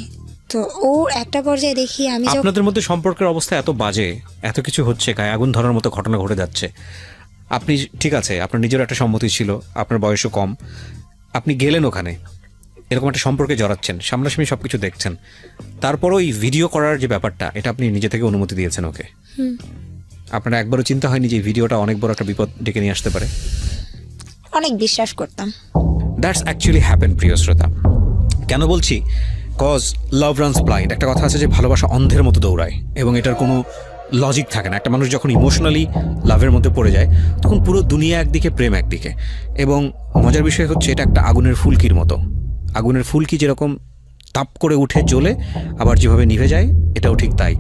তো ওর একটা পর্যায়ে দেখি আমি আপনাদের মধ্যে সম্পর্কের অবস্থা এত বাজে, এত কিছু হচ্ছে, গায়ে আগুন ধরার মতো ঘটনা ঘটে যাচ্ছে। আপনি ঠিক আছে, আপনার নিজের একটা সম্মতি ছিল, আপনার বয়সও কম, আপনি গেলেন ওখানে, এরকম একটা সম্পর্কে জড়াচ্ছেন, সামনাসামনি সবকিছু দেখছেন, তারপরও এই ভিডিও করার যে ব্যাপারটা, এটা আপনি নিজে থেকে অনুমতি দিয়েছেন ওকে। আপনার একবারও চিন্তা হয়নি যে ভিডিওটা অনেক বড় একটা বিপদ ডেকে নিয়ে আসতে পারে? অনেক বিশ্বাস করতাম। দ্যাটস অ্যাকচুয়ালি হ্যাপেন, প্রিয় শ্রোতা। কেন বলছি? কজ লাভ রানস ব্লাইন্ড। একটা কথা আছে যে ভালোবাসা অন্ধের মতো দৌড়ায়, এবং এটার কোনো লজিক থাকে না। একটা মানুষ যখন ইমোশনালি লাভের মধ্যে পড়ে যায়, তখন পুরো দুনিয়া একদিকে, প্রেম একদিকে। এবং মজার বিষয় হচ্ছে, এটা একটা আগুনের ফুলকির মতো। আগুনের ফুলকি যেরকম তাপ করে উঠে জ্বলে আবার যেভাবে নিভে যায়, এটাও ঠিক তাই।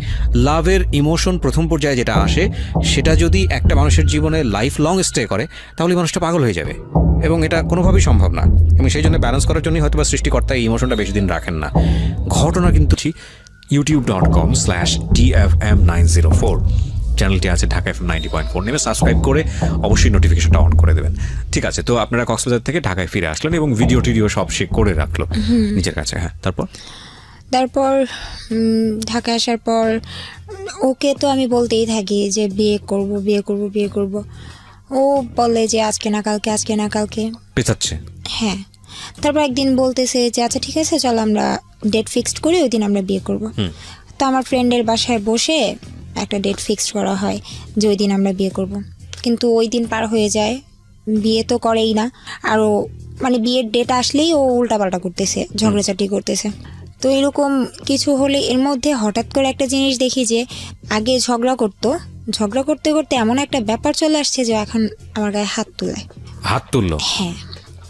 লাভের ইমোশন প্রথম পর্যায়ে যেটা আসে, সেটা যদি একটা মানুষের জীবনে লাইফ লং স্টে করে, তাহলে মানুষটা পাগল হয়ে যাবে, এবং এটা কোনোভাবেই সম্ভব না। এবং সেই জন্য ব্যালেন্স করার জন্যই হয়তো বা সৃষ্টিকর্তা এই ইমোশনটা বেশি দিন রাখেন না। ঘটনা কিন্তু youtube.com/dfm904 চ্যানেলটি আছে ঢাকা FM 90.4, নেমে সাবস্ক্রাইব করে অবশ্যই নোটিফিকেশনটা অন করে দেবেন। ঠিক আছে, তো আপনারা কক্সবাজার থেকে ঢাকায় ফিরে আসলেন এবং ভিডিও টিডিও সব সে করে রাখলো নিজের কাছে। হ্যাঁ, তারপর ঢাকা আসার পর ওকে তো আমি বলতেই থাকি যে বিয়ে করব। ও বলে যে আজকে না কালকে পেছাচ্ছে। হ্যাঁ। তারপর একদিন বলতেছে যে আচ্ছা ঠিক আছে, চল আমরা ডেট ফিক্সড করি, ওই দিন আমরা বিয়ে করব। তো আমার ফ্রেন্ডের বাসায় বসে একটা ডেট ফিক্সড করা হয় যে ওই দিন আমরা বিয়ে করব। কিন্তু ওই দিন পার হয়ে যায়, বিয়ে তো করেই না। আরও মানে বিয়ের ডেট আসলেই ও উল্টাপাল্টা করতেছে, ঝগড়াঝাটি করতেছে। তো এরকম কিছু হলে এর মধ্যে হঠাৎ করে একটা জিনিস দেখি যে আগে ঝগড়া করতে করতে এমন একটা ব্যাপার চলে আসছে যে এখন আমার গায়ে হাত তুললো। হ্যাঁ,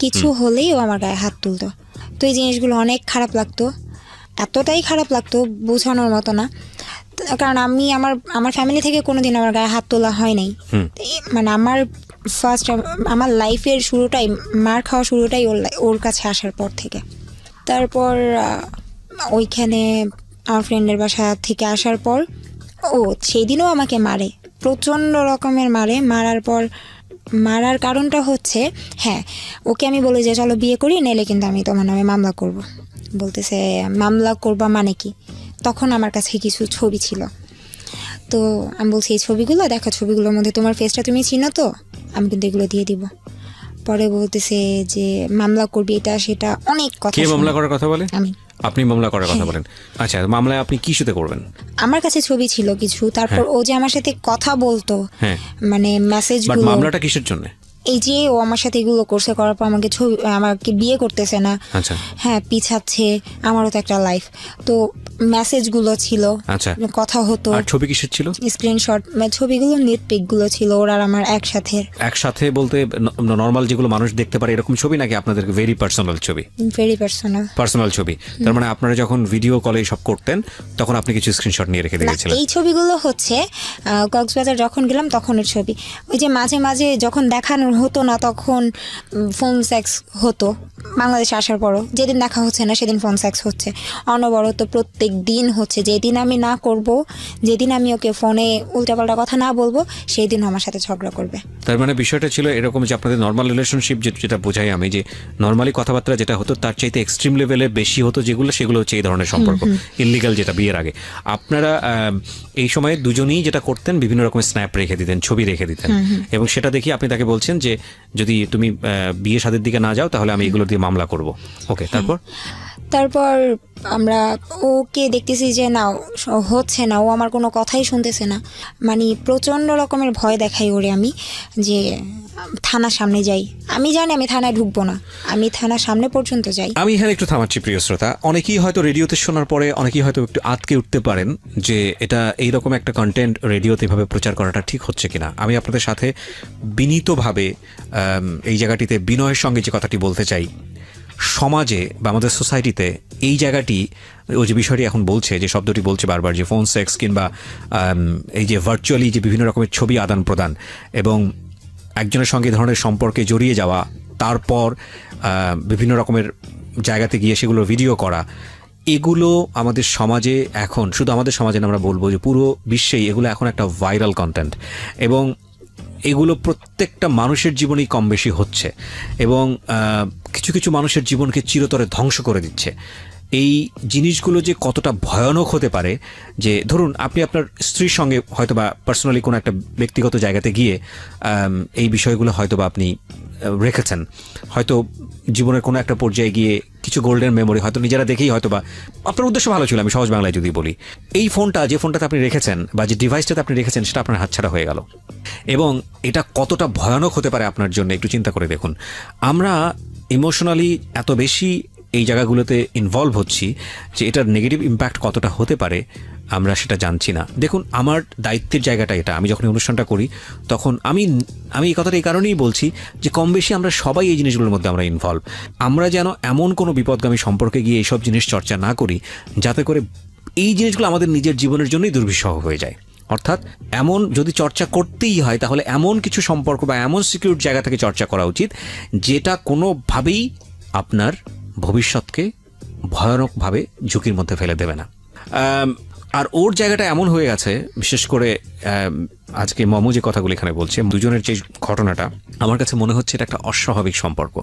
কিছু হলেই ও আমার গায়ে হাত তুলতো। তো এই জিনিসগুলো অনেক খারাপ লাগতো, এতটাই খারাপ লাগতো বোঝানোর মতো না। কারণ আমি আমার ফ্যামিলি থেকে কোনোদিন আমার গায়ে হাত তোলা হয় নাই। মানে আমার লাইফের শুরুটাই, মার খাওয়া শুরুটাই ওর কাছে আসার পর থেকে। তারপর ওইখানে আমার ফ্রেন্ডের বাসা থেকে আসার পর সেই দিনও আমাকে মারে, প্রচণ্ড রকমের মারে। মারার কারণটা হচ্ছে, হ্যাঁ, ওকে আমি বলি যে চলো বিয়ে করি, নেলে কিন্তু আমি তোমার নামে মামলা করব। বলতেছে মামলা করবা মানে কি? তখন আমার কাছে কিছু ছবি ছিল, তো আমি বলছি এই ছবিগুলো দেখো, ছবিগুলোর মধ্যে তোমার ফেসটা তুমি চিনো তো, আমি কিন্তু এগুলো দিয়ে দিব। পরে বলতেছে যে মামলা করবি, এটা সেটা অনেক কথা। কে মামলা করার কথা বলে? আমি। আপনি মামলা করার কথা বলেন? আচ্ছা, মামলায় আপনি কি সাথে করবেন? আমার কাছে ছবি ছিল কিছু, তারপর ও যে আমার সাথে কথা বলতো, হ্যাঁ, মানে বাট মেসেজগুলো। মামলাটা কিসের জন্য? এই যে ও আমার সাথে এগুলো করছে, করার পর আমাকে বিয়ে করতেছে না, আচ্ছা, হ্যাঁ, পিছাচ্ছে। আমারও তো একটা লাইফ, তো মেসেজগুলো ছিল, আচ্ছা, কথা হতো। আর ছবি কিসের ছিল? স্ক্রিনশট, ছবিগুলো নিট পিকগুলো ছিল ওর আর আমার একসাথে বলতে নর্মাল যেগুলো মানুষ দেখতে পারে এরকম ছবি, নাকি আপনাদের ভেরি পার্সোনাল ছবি? ভেরি পার্সোনাল ছবি। তার মানে আপনারা যখন ভিডিও কলে সব করতেন তখন আপনি কিছু স্ক্রিনশট নিয়ে রেখে দিয়েছিলেন? এই ছবিগুলো হচ্ছে কক্সবাজার যখন গেলাম তখনের ছবি। ওই যে মাঝে মাঝে যখন দেখানো হতো না তখন ফোন সেক্স হতো, বাংলাদেশে আসার পরও যেদিন দেখা হচ্ছে না সেদিন ফোন সেক্স হচ্ছে অনবরত, প্রত্যেক দিন হচ্ছে। যেদিন আমি না করব, যেদিন আমি ওকে ফোনে উল্টাপাল্টা কথা না বলবো, সেই দিন আমার সাথে ঝগড়া করবে। তার মানে বিষয়টা ছিল এরকম যে আপনাদের নর্মাল রিলেশনশিপ যেটা বোঝাই আমি, যে নর্মালি কথাবার্তা যেটা হতো তার চাইতে এক্সট্রিম লেভেলে বেশি হতো, সেগুলো হচ্ছে এই ধরনের সম্পর্ক, ইললিগাল, যেটা বিয়ের আগে। আপনারা এই সময় দুজনেই যেটা করতেন, বিভিন্ন রকমের স্ন্যাপ রেখে দিতেন, ছবি রেখে দিতেন, এবং সেটা দেখি আপনি তাকে বলছেন যে যদি তুমি বিয়ে শাদীর দিকে না যাও তাহলে আমি এগুলো দিয়ে মামলা করব। ওকে, তারপর আমরা ওকে দেখতেছি যে না, হচ্ছে না, ও আমার কোনো কথাই শুনতেছে না। মানে প্রচণ্ড রকমের ভয় দেখাই ওরে আমি, যে থানার সামনে যাই। আমি জানি আমি থানায় ঢুকবো না, আমি থানার সামনে পর্যন্ত যাই। আমি এখানে একটু থামাচ্ছি প্রিয় শ্রোতা। অনেকেই হয়তো রেডিওতে শোনার পরে অনেকেই হয়তো একটু আটকে উঠতে পারেন যে এটা এইরকম একটা কন্টেন্ট রেডিওতে এভাবে প্রচার করাটা ঠিক হচ্ছে কিনা। আমি আপনাদের সাথে বিনীতভাবে এই জায়গাটিতে বিনয়ের সঙ্গে যে কথাটি বলতে চাই, সমাজে বা আমাদের সোসাইটিতে এই জায়গাটি, ওই যে বিষয়টি এখন বলছে, যে শব্দটি বলছে বারবার, যে ফোন সেক্স কিংবা এই যে ভার্চুয়ালি যে বিভিন্ন রকমের ছবি আদান প্রদান এবং একজনের সঙ্গে ধরনের সম্পর্কে জড়িয়ে যাওয়া, তারপর বিভিন্ন রকমের জায়গাতে গিয়ে সেগুলো ভিডিও করা, এগুলো আমাদের সমাজে এখন, শুধু আমাদের সমাজে না, আমরা বলবো যে পুরো বিশ্বেই এগুলো এখন একটা ভাইরাল কন্টেন্ট, এবং এগুলো প্রত্যেকটা মানুষের জীবনেই কম বেশি হচ্ছে, এবং কিছু কিছু মানুষের জীবনকে চিরতরে ধ্বংস করে দিচ্ছে। এই জিনিসগুলো যে কতটা ভয়ানক হতে পারে, যে ধরুন আপনি আপনার স্ত্রীর সঙ্গে হয়তো বা পার্সোনালি কোনো একটা ব্যক্তিগত জায়গাতে গিয়ে এই বিষয়গুলো হয়তো বা আপনি রেখেছেন, হয়তো জীবনের কোনো একটা পর্যায়ে গিয়ে কিছু গোল্ডেন মেমোরি হয়তো নিজেরা দেখেই, হয়তো বা আপনার উদ্দেশ্য ভালো ছিল, আমি সহজ বাংলায় যদি বলি, এই ফোনটা, যে ফোনটাতে আপনি রেখেছেন বা যে ডিভাইসটাতে আপনি রেখেছেন, সেটা আপনার হাতছাড়া হয়ে গেল। এবং এটা কতটা ভয়ানক হতে পারে আপনার জন্য একটু চিন্তা করে দেখুন। আমরা ইমোশনালি এত বেশি এই জায়গাগুলোতে ইনভলভ হচ্ছি যে এটার নেগেটিভ ইম্প্যাক্ট কতটা হতে পারে আমরা সেটা জানছি না। দেখুন, আমার দায়িত্বের জায়গাটা এটা। আমি যখন অনুষ্ঠানটা করি তখন আমি এই কথাটা এই কারণেই বলছি যে কম বেশি আমরা সবাই এই জিনিসগুলোর মধ্যে আমরা ইনভলভ। আমরা যেন এমন কোনো বিপদগামী সম্পর্কে গিয়ে এইসব জিনিস চর্চা না করি যাতে করে এই জিনিসগুলো আমাদের নিজের জীবনের জন্যই দুর্বিষহ হয়ে যায়। অর্থাৎ এমন যদি চর্চা করতেই হয় তাহলে এমন কিছু সম্পর্ক বা এমন সিকিউর জায়গা থেকে চর্চা করা উচিত যেটা কোনোভাবেই আপনার ভবিষ্যৎকে ভয়ানকভাবে ঝুঁকির মধ্যে ফেলে দেবে না। আর ওর জায়গাটা এমন হয়ে গেছে, বিশেষ করে আজকে মমু যে কথাগুলো এখানে বলছে, দুজনের যে ঘটনাটা, আমার কাছে মনে হচ্ছে এটা একটা অস্বাভাবিক সম্পর্ক।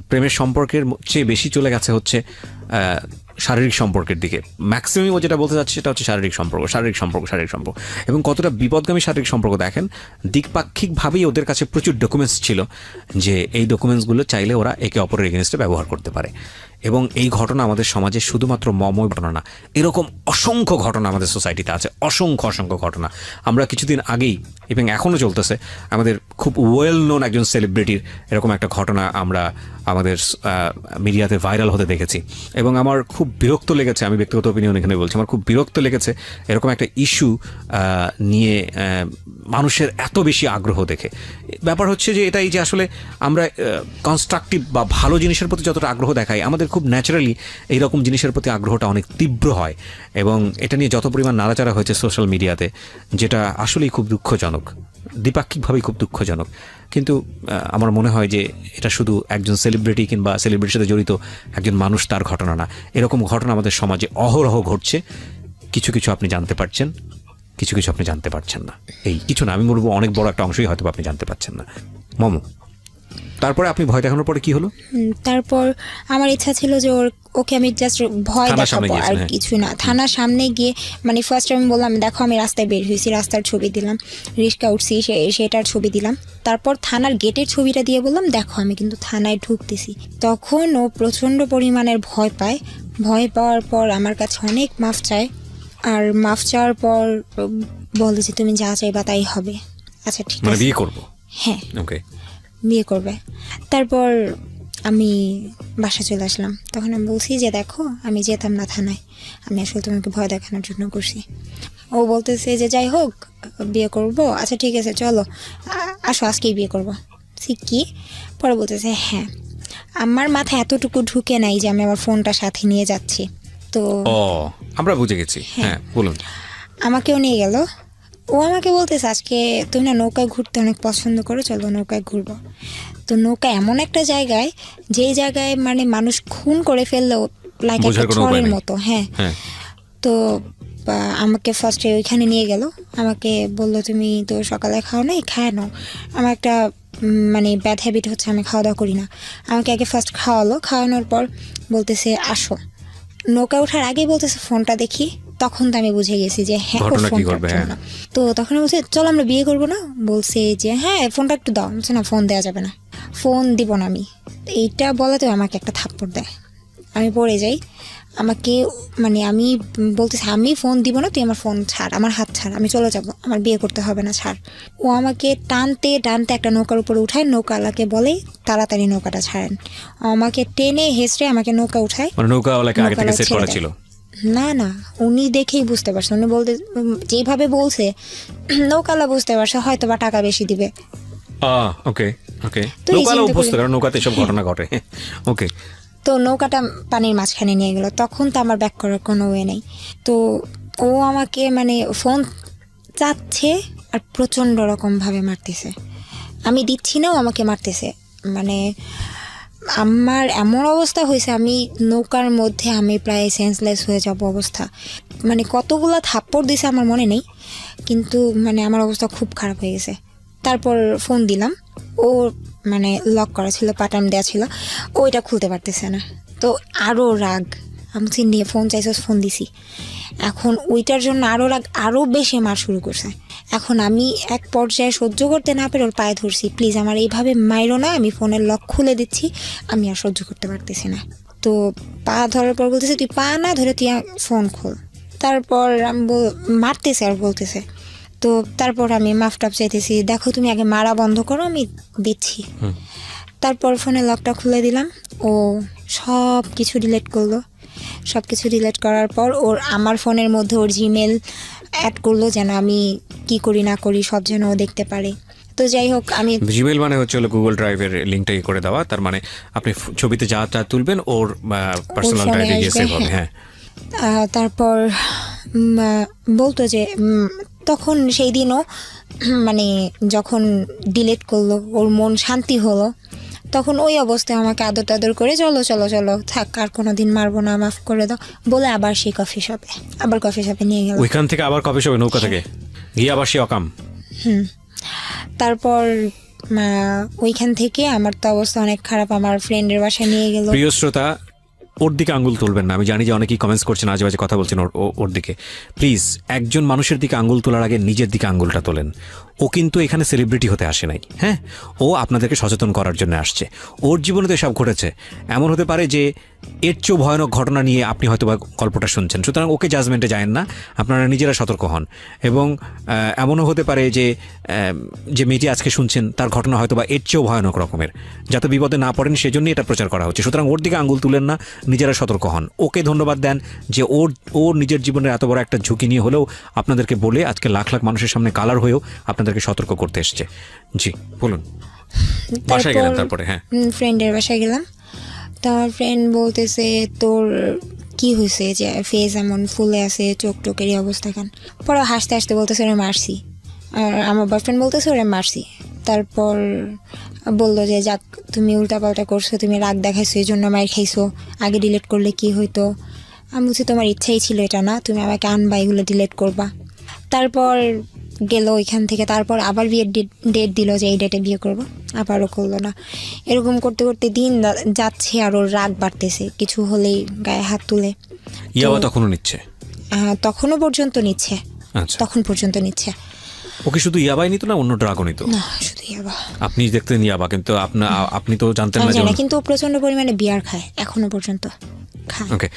প্রেমের সম্পর্কের চেয়ে বেশি চলে গেছে হচ্ছে শারীরিক সম্পর্কের দিকে। ম্যাক্সিমাম ও যেটা বলতে চাচ্ছে সেটা হচ্ছে শারীরিক সম্পর্ক। এবং কতটা বিপদগামী শারীরিক সম্পর্ক দেখেন, দ্বিপাক্ষিকভাবেই ওদের কাছে প্রচুর ডকুমেন্টস ছিল যে এই ডকুমেন্টসগুলো চাইলে ওরা একে অপরের এগেনস্টে ব্যবহার করতে পারে। এবং এই ঘটনা আমাদের সমাজে শুধুমাত্র মমই ঘটনা না, এরকম অসংখ্য ঘটনা আমাদের সোসাইটিতে আছে, অসংখ্য ঘটনা। আমরা কিছুদিন আগেই, এবং এখনও চলতেছে, আমাদের খুব ওয়েল নোন একজন সেলিব্রিটির এরকম একটা ঘটনা আমরা আমাদের মিডিয়াতে ভাইরাল হতে দেখেছি। এবং আমার খুব বিরক্ত লেগেছে, আমি ব্যক্তিগত অপিনিয়ন এখানে বলছি, আমার খুব বিরক্ত লেগেছে এরকম একটা ইস্যু নিয়ে মানুষের এত বেশি আগ্রহ দেখে। ব্যাপার হচ্ছে যে এটাই যে আসলে আমরা কনস্ট্রাকটিভ বা ভালো জিনিসের প্রতি যতটা আগ্রহ দেখাই, আমাদের খুব ন্যাচারালি এইরকম জিনিসের প্রতি আগ্রহটা অনেক তীব্র হয়, এবং এটা নিয়ে যত পরিমাণ নাড়াচাড়া হয়েছে সোশ্যাল মিডিয়াতে, যেটা আসলেই খুব দুঃখজনক, দ্বিপাক্ষিকভাবেই খুব দুঃখজনক। কিন্তু আমার মনে হয় যে এটা শুধু একজন সেলিব্রিটি কিংবা সেলিব্রিটির সাথে জড়িত একজন মানুষ তার ঘটনা না, এরকম ঘটনা আমাদের সমাজে অহরহ ঘটছে। কিছু কিছু আপনি জানতে পারছেন, কিছু কিছু আপনি জানতে পারছেন না। এই কিছু না, আমি বলবো অনেক বড় একটা অংশই হয়তো আপনি জানতে পারছেন না। মমো, তারপরে আপনি ভয় দেখানোর পরে কি হলো? তারপর আমার ইচ্ছা ছিল যে ওকে আমি জাস্ট ভয় থানার সামনে দেখাবো, আর গিয়েছেন, হ্যাঁ। কিছু না। থানার সামনে গিয়ে মানে ফার্স্ট আমি বললাম দেখো আমি রাস্তায় বের হয়েছি, রাস্তার ছবি দিলাম, রিক্সা উঠছি সেটার ছবি দিলাম। তারপর থানার গেটের ছবিটা দিয়ে বললাম দেখো আমি কিন্তু থানায় ঢুকতেছি। তখন ও প্রচণ্ড পরিমাণের ভয় পায়। ভয় পাওয়ার পর আমার কাছে অনেক মাফ চায়, আর মাফ চাওয়ার পর বলে যে তুমি যা চাইবা তাই হবে। আচ্ছা ঠিক মানে আছে, বিয়ে করবো? হ্যাঁ ওকে। বিয়ে করবে। তারপর আমি বাসা চলে আসলাম। তখন আমি বলছি যে দেখো আমি যেতাম না থানায়, আমি আসলে তোমাকে ভয় দেখানোর জন্য করছি। ও বলতেছে যে যাই হোক বিয়ে করব, আচ্ছা ঠিক আছে চলো আসো আজকেই বিয়ে করবো। কি পরে বলতেছে হ্যাঁ। আমার মাথায় এতটুকু ঢুকে নাই যে আমি আমার ফোনটা সাথে নিয়ে যাচ্ছি। তো ও, আমরা বুঝে গেছি, হ্যাঁ বলুন। আমাকেও নিয়ে গেল। ও আমাকে বলতেছে আজকে তুমি না নৌকায় ঘুরতে অনেক পছন্দ করো, চলো নৌকায় ঘুরবো। তো নৌকা এমন একটা জায়গায়, যেই জায়গায় মানে মানুষ খুন করে ফেললেও লাইক বোঝার একটা কোনো উপায় ছড়ের নেই। মতো, হ্যাঁ। হ্যাঁ। তো আমাকে ফার্স্টে ওইখানে নিয়ে গেল। আমাকে বললো তুমি তো সকালে খাও নাই, খায় নাও। আমার একটা মানে ব্যাড হ্যাবিট হচ্ছে আমি খাওয়া দাওয়া করি না। আমাকে আগে ফার্স্ট খাওয়ালো, খাওয়ানোর পর বলতেছে আসো। নৌকা ওঠার আগেই বলতেছে ফোনটা দেখি। তখন তো আমি বুঝে গেছি যে হ্যাঁ ঘটনা কি ফোনটার ঘটবে, জন্য। তো তখন বলছে চল আমরা বিয়ে করবো না। বলছে যে হ্যাঁ ফোনটা একটু দাও। বলছে না ফোন দেওয়া যাবে না, ফোন দিব না আমি। এইটা বলাতে আমাকে একটা থাপ্পড় দেয়, আমি পড়ে যাই। আমাকে মানে আমি বলতেছি আমি ফোন দিব না, তুই আমার ফোন ছাড়, আমার হাত ছাড়, আমি চলে যাব, আমার বিয়ে করতে হবে না, ছাড়। ও আমাকে টানতে টানতে একটা নৌকার উপরে উঠায়, নৌকাওয়ালাকে বলে তাড়াতাড়ি নৌকাটা ছাড়েন। আমাকে টেনে হেসড়ে আমাকে নৌকা উঠায়। মানে নৌকাওয়ালাকে আগে থেকে সেট করা ছিল? না না, উনি দেখেই বুঝতে পারছে। উনি বলতে যেভাবে বলছে নৌকালা বুঝতে পারছে হয়তো বা টাকা বেশি দিবে। ওকে ওকে। তো এই নৌকাওয়ালা চিন্তা অভ্যস্ত, করে- কারণ নৌকাতে এসব ঘটনা ঘটে। ওকে। তো নৌকাটা পানির মাঝখানে নিয়ে গেল। তখন তো আমার ব্যাক করার কোনো ওয়ে নেই। তো ও আমাকে মানে ফোন চাচ্ছে আর প্রচণ্ড রকমভাবে মারতেছে। আমি দিচ্ছি না, ও আমাকে মারতেছে। মানে আমার এমন অবস্থা হয়েছে, আমি নৌকার মধ্যে আমি প্রায় সেন্সলেস হয়ে যাব অবস্থা। মানে কতগুলো থাপ্পড় দিছে আমার মনে নেই, কিন্তু মানে আমার অবস্থা খুব খারাপ হয়ে গেছে। তারপর ফোন দিলাম, ও মানে লক করা ছিল, পাটাম দেওয়া ছিল, ওইটা খুলতে পারতেছে না। তো আরও রাগ, আমি নিয়ে ফোন চাইছে, ফোন দিছি। এখন ওইটার জন্য আরও রাগ, আরও বেশি মার শুরু করছে। এখন আমি এক পর্যায়ে সহ্য করতে না পেরে ওর পায়ে ধরছি, প্লিজ আমার এইভাবে মাইরো না, আমি ফোনের লক খুলে দিচ্ছি, আমি আর সহ্য করতে পারতেছি না। তো পা ধরার পর বলতেছে তুই পা না ধরে তুই ফোন খোল। তারপর আমি মারতেছে আর বলতেছে। তো তারপর আমি মাফ টাফ চাইতেছি, দেখো তুমি আগে মারা বন্ধ করো, আমি দিচ্ছি। তারপর ফোনের লকটা খুলে দিলাম, ও সব কিছু ডিলিট করলো। সব কিছু ডিলিট করার পর ওর আমার ফোনের মধ্যে ওর জিমেল অ্যাড করলো, যেন আমি কি করি না করি সব যেন ও দেখতে পারে। তো যাই হোক আমি জিমেল মানে হচ্ছে হলো গুগল ড্রাইভের লিঙ্কটা করে দেওয়া, তার মানে আপনি ছবিতে যা যা তুলবেন ওর পার্সোনাল ফোনে ড্রাইভে গিয়ে আসবে, সেভ হবে। হ্যাঁ। তারপর বলতো যে তখন সেই দিনও মানে যখন ডিলিট করলো ওর মন শান্তি হলো, তখন ওই অবস্থায় আমাকে আদর টাদর করে চলো চলো চলো থাক আর কোনো দিন মারবো না, মাফ করে দাও বলে আবার সেই কফি শপে নিয়ে গেল। ওইখান থেকে আবার কফি শপে নৌকা থেকে গিয়ে আবার সে অকাম। তারপর ওইখান থেকে আমার তো অবস্থা অনেক খারাপ, আমার ফ্রেন্ডের বাসায় নিয়ে গেল। প্রিয় শ্রোতা, ওর দিকে আঙ্গুল তুলবেন না। আমি জানি যে অনেকেই কমেন্টস করছেন, আজে বাজে কথা বলছেন ওর দিকে। প্লিজ একজন মানুষের দিকে আঙ্গুল তোলার আগে নিজের দিকে আঙ্গুলটা তোলেন। ও কিন্তু এখানে সেলিব্রিটি হতে আসে নাই, হ্যাঁ, ও আপনাদেরকে সচেতন করার জন্য আসছে। ওর জীবনে তো এসব ঘটেছে। এমন হতে পারে যে এর চেয়েও ভয়ানক ঘটনা নিয়ে আপনি হয়তো বা গল্পটা শুনছেন, সুতরাং ওকে জাজমেন্টে যায়েন না, আপনারা নিজেরা সতর্ক হন। এবং এমনও হতে পারে যে মেয়েটি আজকে শুনছেন তার ঘটনা হয়তো বা এর চেয়েও ভয়ানক রকমের, যাতে বিপদে না পড়েন সেজন্যই এটা প্রচার করা হচ্ছে। সুতরাং ওর দিকে আঙ্গুল তুলেন না, নিজেরা সতর্ক হন। ওকে ধন্যবাদ দেন যে ওর নিজের জীবনের এত বড় একটা ঝুঁকি নিয়ে হলেও আপনাদেরকে বলে আজকে লাখ লাখ মানুষের সামনে কালার হয়েও আপনাদেরকে সতর্ক করতে এসছে। জি বলুন। বাসায় গেলেন তারপরে? হ্যাঁ, ফ্রেন্ডের বাসায় গেলাম। তো আমার ফ্রেন্ড বলতেছে তোর কি হয়েছে যে ফেস এমন ফুলে আছে, চোখ টোকের এই অবস্থা কেন? পরে হাসতে হাসতে বলতেছে ওরা মারছি, আর আমার বয়ফ্রেন্ড বলতেছে ওরা মারছি। তারপর বললো যে যাক তুমি উল্টাপাল্টা করছো, তুমি রাগ দেখাইছো এই জন্য মার খাইছো, আগে ডিলিট করলে কি হইতো। আমি বলছি তোমার ইচ্ছাই ছিল এটা না, তুমি আমাকে আনবা এগুলো ডিলিট করবা। তারপর গেল ওইখান থেকে, তারপর আবার বিয়ের ডেট দিল যে এই ডেটে বিয়ে করবো, আবারও করলো না। এরকম করতে করতে দিন যাচ্ছে আর ওর রাগ বাড়তেছে, কিছু হলেই গায়ে হাত তুলে। ইয়াবা তখনও নিচ্ছে? তখনও পর্যন্ত নিচ্ছে, আচ্ছা, তখন পর্যন্ত নিচ্ছে। ওকে শুধু ইয়াবাই নিত না অন্য ড্রাগও নিত? না শুধু ইয়াবা। আপনি দেখতেন ইয়াবা, কিন্তু আপনি তো জানতেন না আমি যে জানি না, কিন্তু ও প্রচন্ড পরিমাণে বিয়ার খায়, এখনো পর্যন্ত খায়। Okay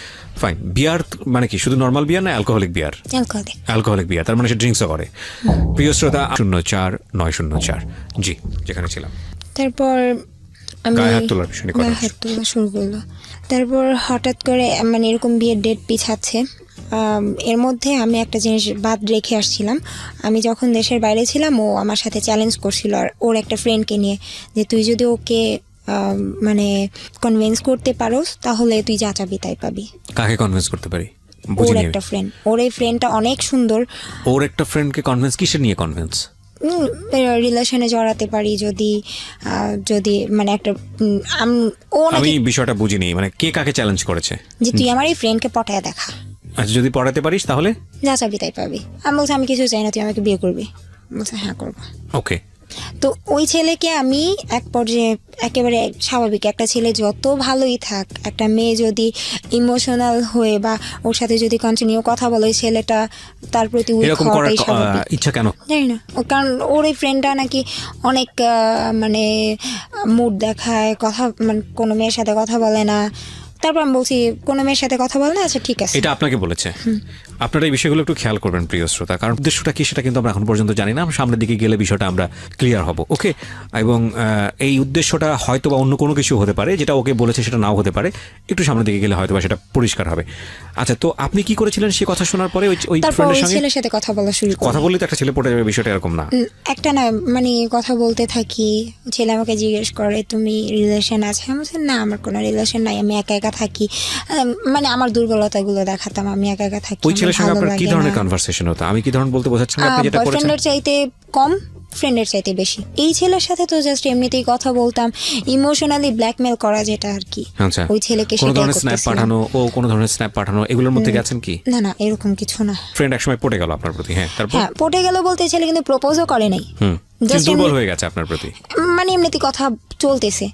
fine. বিয়ার মানে কি শুধু নর্মাল বিয়ার না অ্যালকোহলিক বিয়ার? অ্যালকোহলিক বিয়ার, তার মানে সে ড্রিঙ্কসও করে। প্রিয় শ্রোতা 04904 জি, যেখানে ছিলাম। তারপর আমি গায়ে হাত তোলার বিষয় নিয়ে কথা গায়ে হাত তোলা শুরু করলো। তারপর হঠাৎ করে মানে এরকম বিয়ের ডেট পিছাচ্ছে। এর মধ্যে আমি একটা জিনিস বাদ রেখে আসছিলাম। আমি যখন দেশের বাইরে ছিলাম ও আমার সাথে চ্যালেঞ্জ করছিল আর ওর একটা ফ্রেন্ডকে নিয়ে, যে তুই যদি ওকে মানে কনভিন্স করতে পারোস তাহলে তুই যা চাবি তাই পাবি। কাকে কনভিন্স করতে পারি? ওর বুঝিনি। একটা ফ্রেন্ড, ওর এই ফ্রেন্ডটা অনেক সুন্দর। ওর একটা ফ্রেন্ডকে কনভিন্স কিসের নিয়ে কনভিন্স? রিলেশনে জড়াতে পারি যদি যদি মানে একটা ও আমি নাকি বিষয়টা বুঝিনি, মানে কে কাকে চ্যালেঞ্জ করেছে? যে তুই আমার এই ফ্রেন্ডকে পটায় দেখা, আচ্ছা যদি পড়াতে পারিস তাহলে যা চাবি তাই পাবি। আমি বলছি আমি কিছু চাই না, তুই আমাকে বিয়ে করবি। বলছে হ্যাঁ করবো। ওকে। তো ওই ছেলেকে আমি এক পর্যায়ে একেবারে স্বাভাবিক, একটা ছেলে যত ভালোই থাক, একটা মেয়ে যদি ইমোশনাল হয়ে বা ওর সাথে যদি কন্টিনিউ কথা বলে, ওই ছেলেটা তার প্রতি উইক এরকম করার হওয়াটাই স্বাভাবিক। ইচ্ছা কেন? জানি না, কারণ ওর এই ফ্রেন্ডটা নাকি অনেক মানে মুড দেখায়, কথা মানে কোনো মেয়ের সাথে কথা বলে না। তারপর আমি বলছি কোনো মেয়ের সাথে কথা বলে না, আচ্ছা ঠিক আছে। এটা আপনাকে বলেছে? আপনারা এই বিষয়গুলো একটু খেয়াল করবেন প্রিয় শ্রোতা, কারণ উদ্দেশ্যটা কি সেটা কিন্তু আমরা এখন পর্যন্ত জানি না। আমরা সামনের দিকে গেলে বিষয়টা আমরা ক্লিয়ার হব। ওকে, এবং এই উদ্দেশ্যটা হয়তো বা অন্য কোনো কিছু হতে পারে, যেটা ওকে বলেছে সেটা নাও হতে পারে। একটু সামনের দিকে গেলে হয়তো বা সেটা পরিষ্কার হবে। আচ্ছা, তো আপনি কি করেছিলেন সে কথা শোনার পরে? ওই তারপর ফ্রেন্ডের ওই সঙ্গে ছেলের সাথে কথা বলা শুরু করি। কথা বললে তো একটা ছেলে পড়ে যাবে, বিষয়টা এরকম না। একটা না মানে কথা বলতে থাকি, ছেলে আমাকে জিজ্ঞেস করে তুমি রিলেশন আছে? আমি বলছি না আমার কোনো রিলেশন নাই, আমি একা একা থাকি। মানে আমার দুর্বলতাগুলো দেখাতাম, আমি একা একা থাকি। ওই ছেলের সঙ্গে আপনার কি ধরনের কনভারসেশন হতো? আমি কি ধরনের বলতে বোঝাচ্ছেন আপনি যেটা করেছেন? বয়ফ্রেন্ডের চাইতে কম, ফ্রেন্ডের চাইতে বেশি। এই ছেলের সাথে তো জাস্ট এমনিতেই কথা বলতাম, ইমোশনালি ব্ল্যাকমেল করা যেটা আর কি। আচ্ছা, ওই ছেলেকে কোন সেটাই ধরনের স্ন্যাপ করতেছিলাম। পাঠানো, ও কোন ধরনের স্ন্যাপ পাঠানো, এগুলোর মধ্যে গেছেন কি? না না এরকম কিছু না। ফ্রেন্ড একসময় পড়ে গেল আপনার প্রতি? হ্যাঁ, তারপর? হ্যাঁ পটে গেল বলতে ছেলে কিন্তু প্রপোজও করে নাই, কিন্তু দুর্বল হয়ে গেছে আপনার প্রতি। মানে এমনিতে কথা চলতেছে,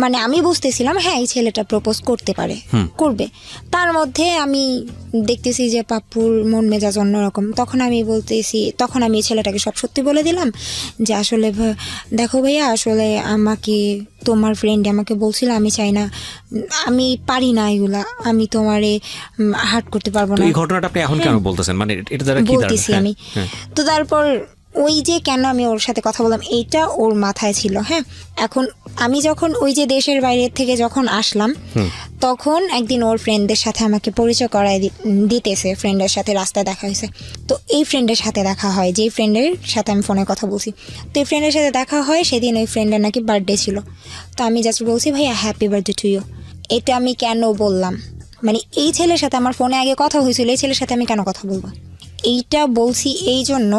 মানে আমি বুঝতেছিলাম হ্যাঁ এই ছেলেটা প্রপোজ করতে পারে, করবে। তার মধ্যে আমি দেখতেছি যে পাপ্পুর মন মেজাজ অন্যরকম। তখন আমি বলতেছি, তখন আমি এই ছেলেটাকে সব সত্যি বলে দিলাম যে আসলে দেখো ভাইয়া, আসলে আমাকে তোমার ফ্রেন্ড আমাকে বলছিল আমি চাই না, আমি পারি না এগুলা, আমি তোমারে হার্ট করতে পারবো তো না। এই ঘটনাটা আপনি এখন কেন বলতেছেন? মানে এটা দ্বারা কি বলতেছি আমি। তো তারপর ওই যে কেন আমি ওর সাথে কথা বললাম এইটা ওর মাথায় ছিল। হ্যাঁ, এখন আমি যখন ওই যে দেশের বাইরে থেকে যখন আসলাম, তখন একদিন ওর ফ্রেন্ডদের সাথে আমাকে পরিচয় করায় দিতেছে, ফ্রেন্ডের সাথে রাস্তায় দেখা হয়েছে। তো এই ফ্রেন্ডের সাথে দেখা হয়, যেই ফ্রেন্ডের সাথে আমি ফোনে কথা বলছি। তো এই ফ্রেন্ডের সাথে দেখা হয় সেদিন, ওই ফ্রেন্ডের নাকি বার্থডে ছিল। তো আমি জাস্ট বলছি ভাইয়া হ্যাপি বার্থডে টু ইউ। এটা আমি কেন বললাম, মানে এই ছেলের সাথে আমার ফোনে আগে কথা হয়েছিল, এই ছেলের সাথে আমি কেন কথা বলবো? এইটা বলছি এই জন্য,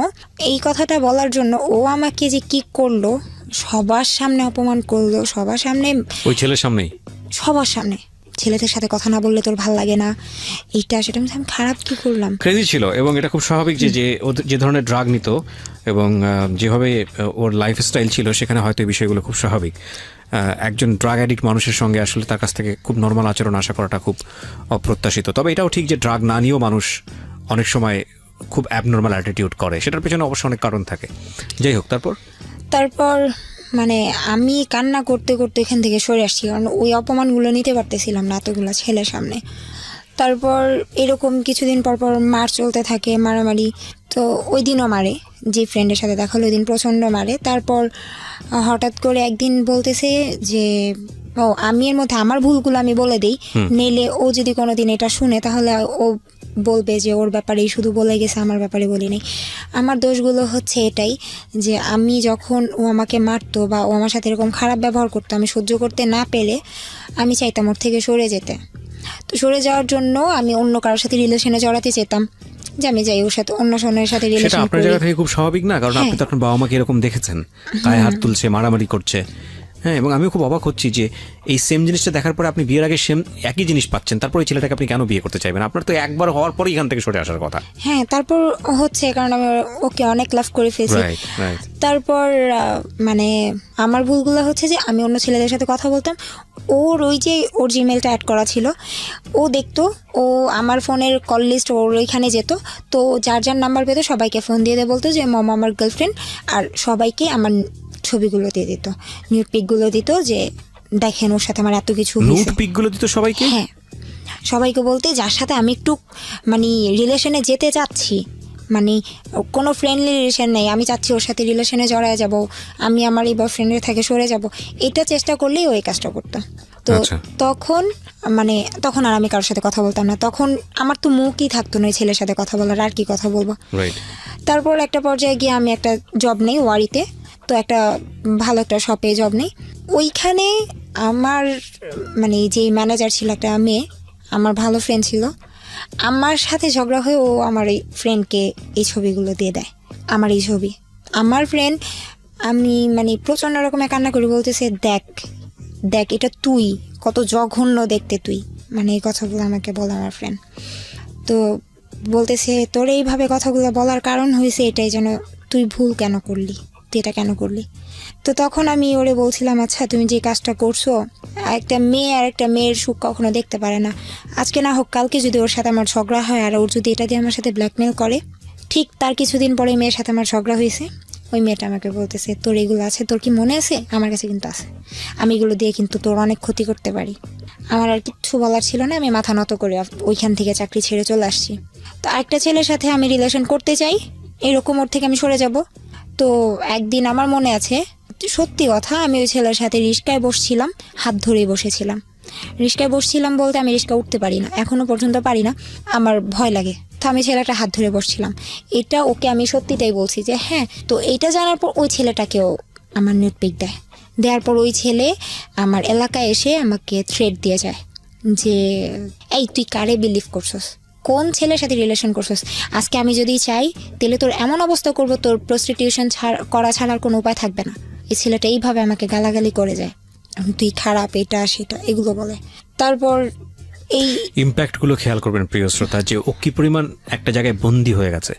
এই কথাটা বলার জন্য ও আমাকে যে কি করলো, সবার সামনে অপমান করলো, সবার সামনে, ওই ছেলের সামনেই, সবার সামনে। ছেলেদের সাথে কথা না বললে তোর ভাল লাগে না, এইটা সেটা। আমি খারাপ কি করলাম? ক্রেজি ছিল। এবং এটা খুব স্বাভাবিক যে ধরনের ড্রাগ নিত এবং যেভাবে ওর লাইফস্টাইল ছিল, সেখানে হয়তো এই বিষয়গুলো খুব স্বাভাবিক। একজন ড্রাগ অ্যাডিক্ট মানুষের সঙ্গে আসলে তার কাছ থেকে খুব নর্মাল আচরণ আশা করাটা খুব অপ্রত্যাশিত। তবে এটাও ঠিক যে ড্রাগ না নিয়েও মানুষ অনেক সময় খুব অ্যাবনর্মাল অ্যাটিটিউড করে, সেটার পেছনে অবশ্য অনেক কারণ থাকে। যাই হোক, তারপর মানে আমি কান্না করতে করতে এখান থেকে সরে আসছি, কারণ ওই অপমানগুলো নিতে পারতেছিলাম না এতগুলো ছেলের সামনে। তারপর এরকম কিছুদিন পর পর মার চলতে থাকে, মারামারি। তো ওই দিনও মারে, যে ফ্রেন্ডের সাথে দেখা হলো ওই দিন প্রচণ্ড মারে। তারপর হঠাৎ করে একদিন বলতেছে যে ও আমি এর মধ্যে আমার ভুলগুলো আমি বলে দিই, নেলে ও যদি কোনোদিন এটা শুনে তাহলে ও বলবে যে ওর ব্যাপারেই শুধু বলে গেছে, আমার ব্যাপারে বলি নাই। আমার দোষগুলো হচ্ছে এটাই যে আমি যখন ও আমাকে মারতো বা ও আমার সাথে এরকম খারাপ ব্যবহার করতো, আমি সহ্য করতে না পেরে আমি চাইতাম ওর থেকে সরে যেতে। তো সরে যাওয়ার জন্য আমি অন্য কারোর সাথে রিলেশনে জড়াতে চেতাম, যে আমি যাই ওর সাথে অন্য জনের সাথে সেটা রিলেশন আপনার করি। জায়গা থেকে খুব স্বাভাবিক না, কারণ আপনি তো আপনার বাবা মাকে এরকম দেখেছেন, গায়ে হাত তুলছে, মারামারি করছে। হ্যাঁ, এবং আমি খুব অবাক হচ্ছি যে এই সেম জিনিসটা দেখার পরে আপনি বিয়ের আগে সেম একই জিনিস পাচ্ছেন, তারপর এই ছেলেটাকে আপনি কেন বিয়ে করতে চাইবেন? আপনার তো একবার হওয়ার পরেই এখান থেকে সরে আসার কথা। হ্যাঁ, তারপর হচ্ছে কারণ আমি ওকে অনেক লাভ করে ফেলছি। Right, right. তারপর মানে আমার ভুলগুলো হচ্ছে যে আমি অন্য ছেলেদের সাথে কথা বলতাম, ওর ওর জিমেলটা অ্যাড করা ছিল, ও দেখতো, ও আমার ফোনের কল লিস্ট ওর ওইখানে যেত, তো যার যার নাম্বার পেতো সবাইকে ফোন দিয়ে বলতো যে মম আমার গার্লফ্রেন্ড, আর সবাইকে আমার ছবিগুলো দিয়ে দিত, নিউড পিকগুলো দিত, যে দেখেন ওর সাথে আমার এত কিছু নুড হয়েছে। পিকগুলো দিত সবাইকে? হ্যাঁ, সবাইকে বলতে যার সাথে আমি একটু মানে রিলেশনে যেতে চাচ্ছি, মানে কোনো ফ্রেন্ডলি রিলেশন নেই, আমি চাচ্ছি ওর সাথে রিলেশনে জড়ায় যাব, আমি আমার এই বয়ফ্রেন্ডের থেকে সরে যাব, এটা চেষ্টা করলেই ওই কাজটা করতো। তো আচ্ছা। তখন আর আমি কারোর সাথে কথা বলতাম না, তখন আমার তো মুখই থাকতো না ওই ছেলের সাথে কথা বলার, আর কি কথা বলবো। রাইট। তারপর একটা পর্যায়ে গিয়ে আমি একটা জব নেই ওয়ারিতে, তো একটা ভালো একটা শপে জব নেই, ওইখানে আমার মানে যেই ম্যানেজার ছিল একটা মেয়ে, আমার ভালো ফ্রেন্ড ছিল, আমার সাথে ঝগড়া হয়ে ও আমার এই ফ্রেন্ডকে এই ছবিগুলো দিয়ে দেয়, আমার এই ছবি। আমার ফ্রেন্ড, আমি মানে প্রচণ্ড রকমের কান্না করি, বলতেছে দেখ দেখ এটা তুই, কত জঘন্য দেখতে তুই, মানে এই কথাগুলো আমাকে বলে আমার ফ্রেন্ড। তো বলতেছে তোর এইভাবে কথাগুলো বলার কারণ হয়েছে এটাই, যেন তুই ভুল কেন করলি, তুই এটা কেন করলি। তো তখন আমি ওরে বলছিলাম, আচ্ছা তুমি যে কাজটা করছো, একটা মেয়ে আর একটা মেয়ের সুখ কখনো দেখতে পারে না, আজকে না হোক কালকে যদি ওর সাথে আমার ঝগড়া হয় আর ওর যদি এটা দিয়ে আমার সাথে ব্ল্যাকমেল করে, ঠিক তার কিছুদিন পরে মেয়ের সাথে আমার ঝগড়া হয়েছে, ওই মেয়েটা আমাকে বলতেছে তোর এগুলো আছে, তোর কি মনে আছে? আমার কাছে কিন্তু আছে, আমি এগুলো দিয়ে কিন্তু তোর অনেক ক্ষতি করতে পারি। আমার আর কিচ্ছু বলার ছিল না, আমি মাথা নত করে ওইখান থেকে চাকরি ছেড়ে চলে আসছি। তো আরেকটা ছেলের সাথে আমি রিলেশন করতে চাই, এরকম ওর থেকে আমি সরে যাব। তো একদিন আমার মনে আছে, সত্যি কথা, আমি ওই ছেলের সাথে রিস্কায় বসছিলাম, হাত ধরেই বসেছিলাম। রিস্কায় বসছিলাম বলতে আমি রিস্কা উঠতে পারি না, এখনও পর্যন্ত পারি না, আমার ভয় লাগে, তো আমি ছেলেটা হাত ধরে বসছিলাম। এটা ওকে আমি সত্যিটাই বলছি যে হ্যাঁ। তো এইটা জানার পর ওই ছেলেটাকেও আমার নিউড পিক দেওয়ার পর ওই ছেলে আমার এলাকায় এসে আমাকে থ্রেট দিয়ে যায় যে এই তুই কারে বিলিভ করছস, কোন ছেলের সাথে রিলেশন করছস, আজকে আমি যদি চাই তাহলে তোর এমন অবস্থা করব, তোর প্রস্টিটিউশন করা ছাড়ার কোনো উপায় থাকবে না। এই ছেলেটা এইভাবে আমাকে গালাগালি করে যায়, তুই খারাপ, এটা সেটা এগুলো বলে। তারপর এই ইম্প্যাক্টগুলো খেয়াল করবেন প্রিয় শ্রোতা, যে ও কী পরিমাণ একটা জায়গায় বন্দি হয়ে গেছে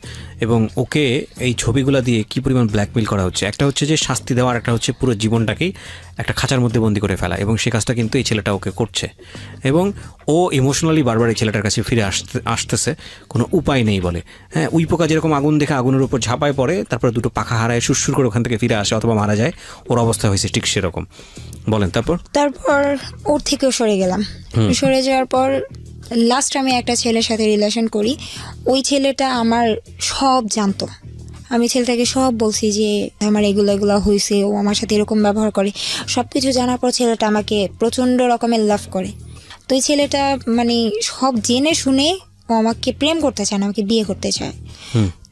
এবং ওকে এই ছবিগুলো দিয়ে কী পরিমাণ ব্ল্যাকমেল করা হচ্ছে। একটা হচ্ছে যে শাস্তি দেওয়ার, একটা হচ্ছে পুরো জীবনটাকেই একটা খাঁচার মধ্যে বন্দি করে ফেলা, এবং সেই কাজটা কিন্তু এই ছেলেটা ওকে করছে, এবং ও ইমোশনালি বারবার এই ছেলেটার কাছে ফিরে আসতেছে, কোনো উপায় নেই বলে। হ্যাঁ, উই পোকা যেরকম আগুন দেখে আগুনের উপর ঝাঁপায় পড়ে, তারপরে দুটো পাখা হারায় সুরসুর করে ওখান থেকে ফিরে আসে অথবা মারা যায়, ওর অবস্থা হয়েছে ঠিক সেরকম। বলেন তারপর ওর থেকেও সরে গেলাম। সরে যাওয়ার পর লাস্ট আমি একটা ছেলের সাথে রিলেশন করি, ওই ছেলেটা আমার সব জানতো, আমি ছেলেটাকে সব বলছি যে আমার এগুলো হয়েছে, ও আমার সাথে এরকম ব্যবহার করে, সব কিছু জানার পর ছেলেটা আমাকে প্রচণ্ড রকমের লাভ করে। তো এই ছেলেটা মানে সব জেনে শুনে ও আমাকে প্রেম করতে চায় না, আমাকে বিয়ে করতে চায়।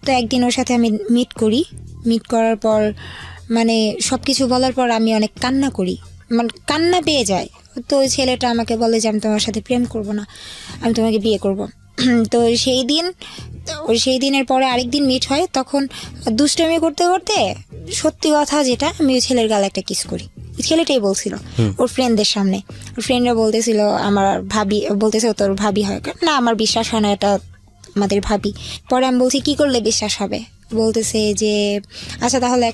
তো একদিন ওর সাথে আমি মিট করার পর মানে সব কিছু বলার পর আমি অনেক কান্না করি, মানে কান্না পেয়ে যায়। তো ওই ছেলেটা আমাকে বলে যে আমি তোমার সাথে প্রেম করব না, আমি তোমাকে বিয়ে করব। তো সেই দিনের পরে আরেকদিন মিট হয়, তখন দুষ্টামি করতে করতে সত্যি কথা যেটা, আমি ওই ছেলের গালে একটা কিস করি। ছেলেটাই বলছিল ওর ফ্রেন্ডদের সামনে, ওর ফ্রেন্ডরা বলতেছিল আমার ভাবি, বলতেছে তোর ভাবি হয় না, আমার বিশ্বাস হয় না এটা আমাদের ভাবি। পরে আমি বলছি কি করলে বিশ্বাস হবে, বলতেছে যে আচ্ছা তাহলে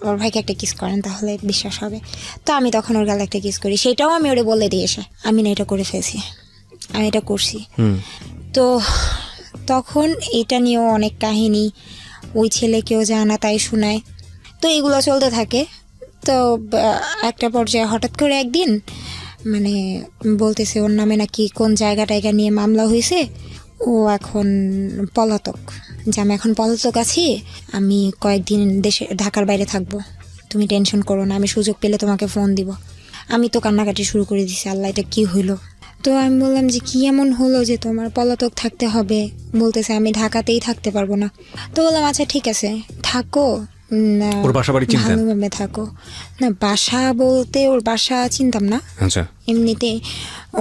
ওর ভাইকে একটা কিস করেন তাহলে বিশ্বাস হবে। তো আমি তখন ওর গালে একটা কিস করি, সেটাও আমি ওরে বলে দিয়েছে আমি না এটা করে ফেলছি, আমি এটা করছি। তো তখন এটা নিয়েও অনেক কাহিনী, ওই ছেলেকেও জানা তাই শোনায়, তো এগুলো চলতে থাকে। তো একটা পর্যায়ে হঠাৎ করে একদিন মানে বলতেছে ওর নামে নাকি কোন জায়গা নিয়ে মামলা হয়েছে, ও এখন পলাতক, যে আমি এখন পলাতক আছি, আমি কয়েকদিন ঢাকার বাইরে থাকবো, তুমি টেনশন করো না, আমি সুযোগ পেলে তোমাকে ফোন দিব। আমি তো কান্নাকাটি শুরু করে দিছি, আল্লাহ এটা কি হইলো। তো আমি বললাম যে কি এমন হলো যে তোমার পলাতক থাকতে হবে, বলতেছে আমি ঢাকাতেই থাকতে পারবো না। তো বললাম আচ্ছা ঠিক আছে থাকো, না ওর বাসা বাড়ি চিনতেন? ভালোভাবে থাকো। না বাসা বলতে ওর বাসা চিনতাম না, আচ্ছা। এমনিতে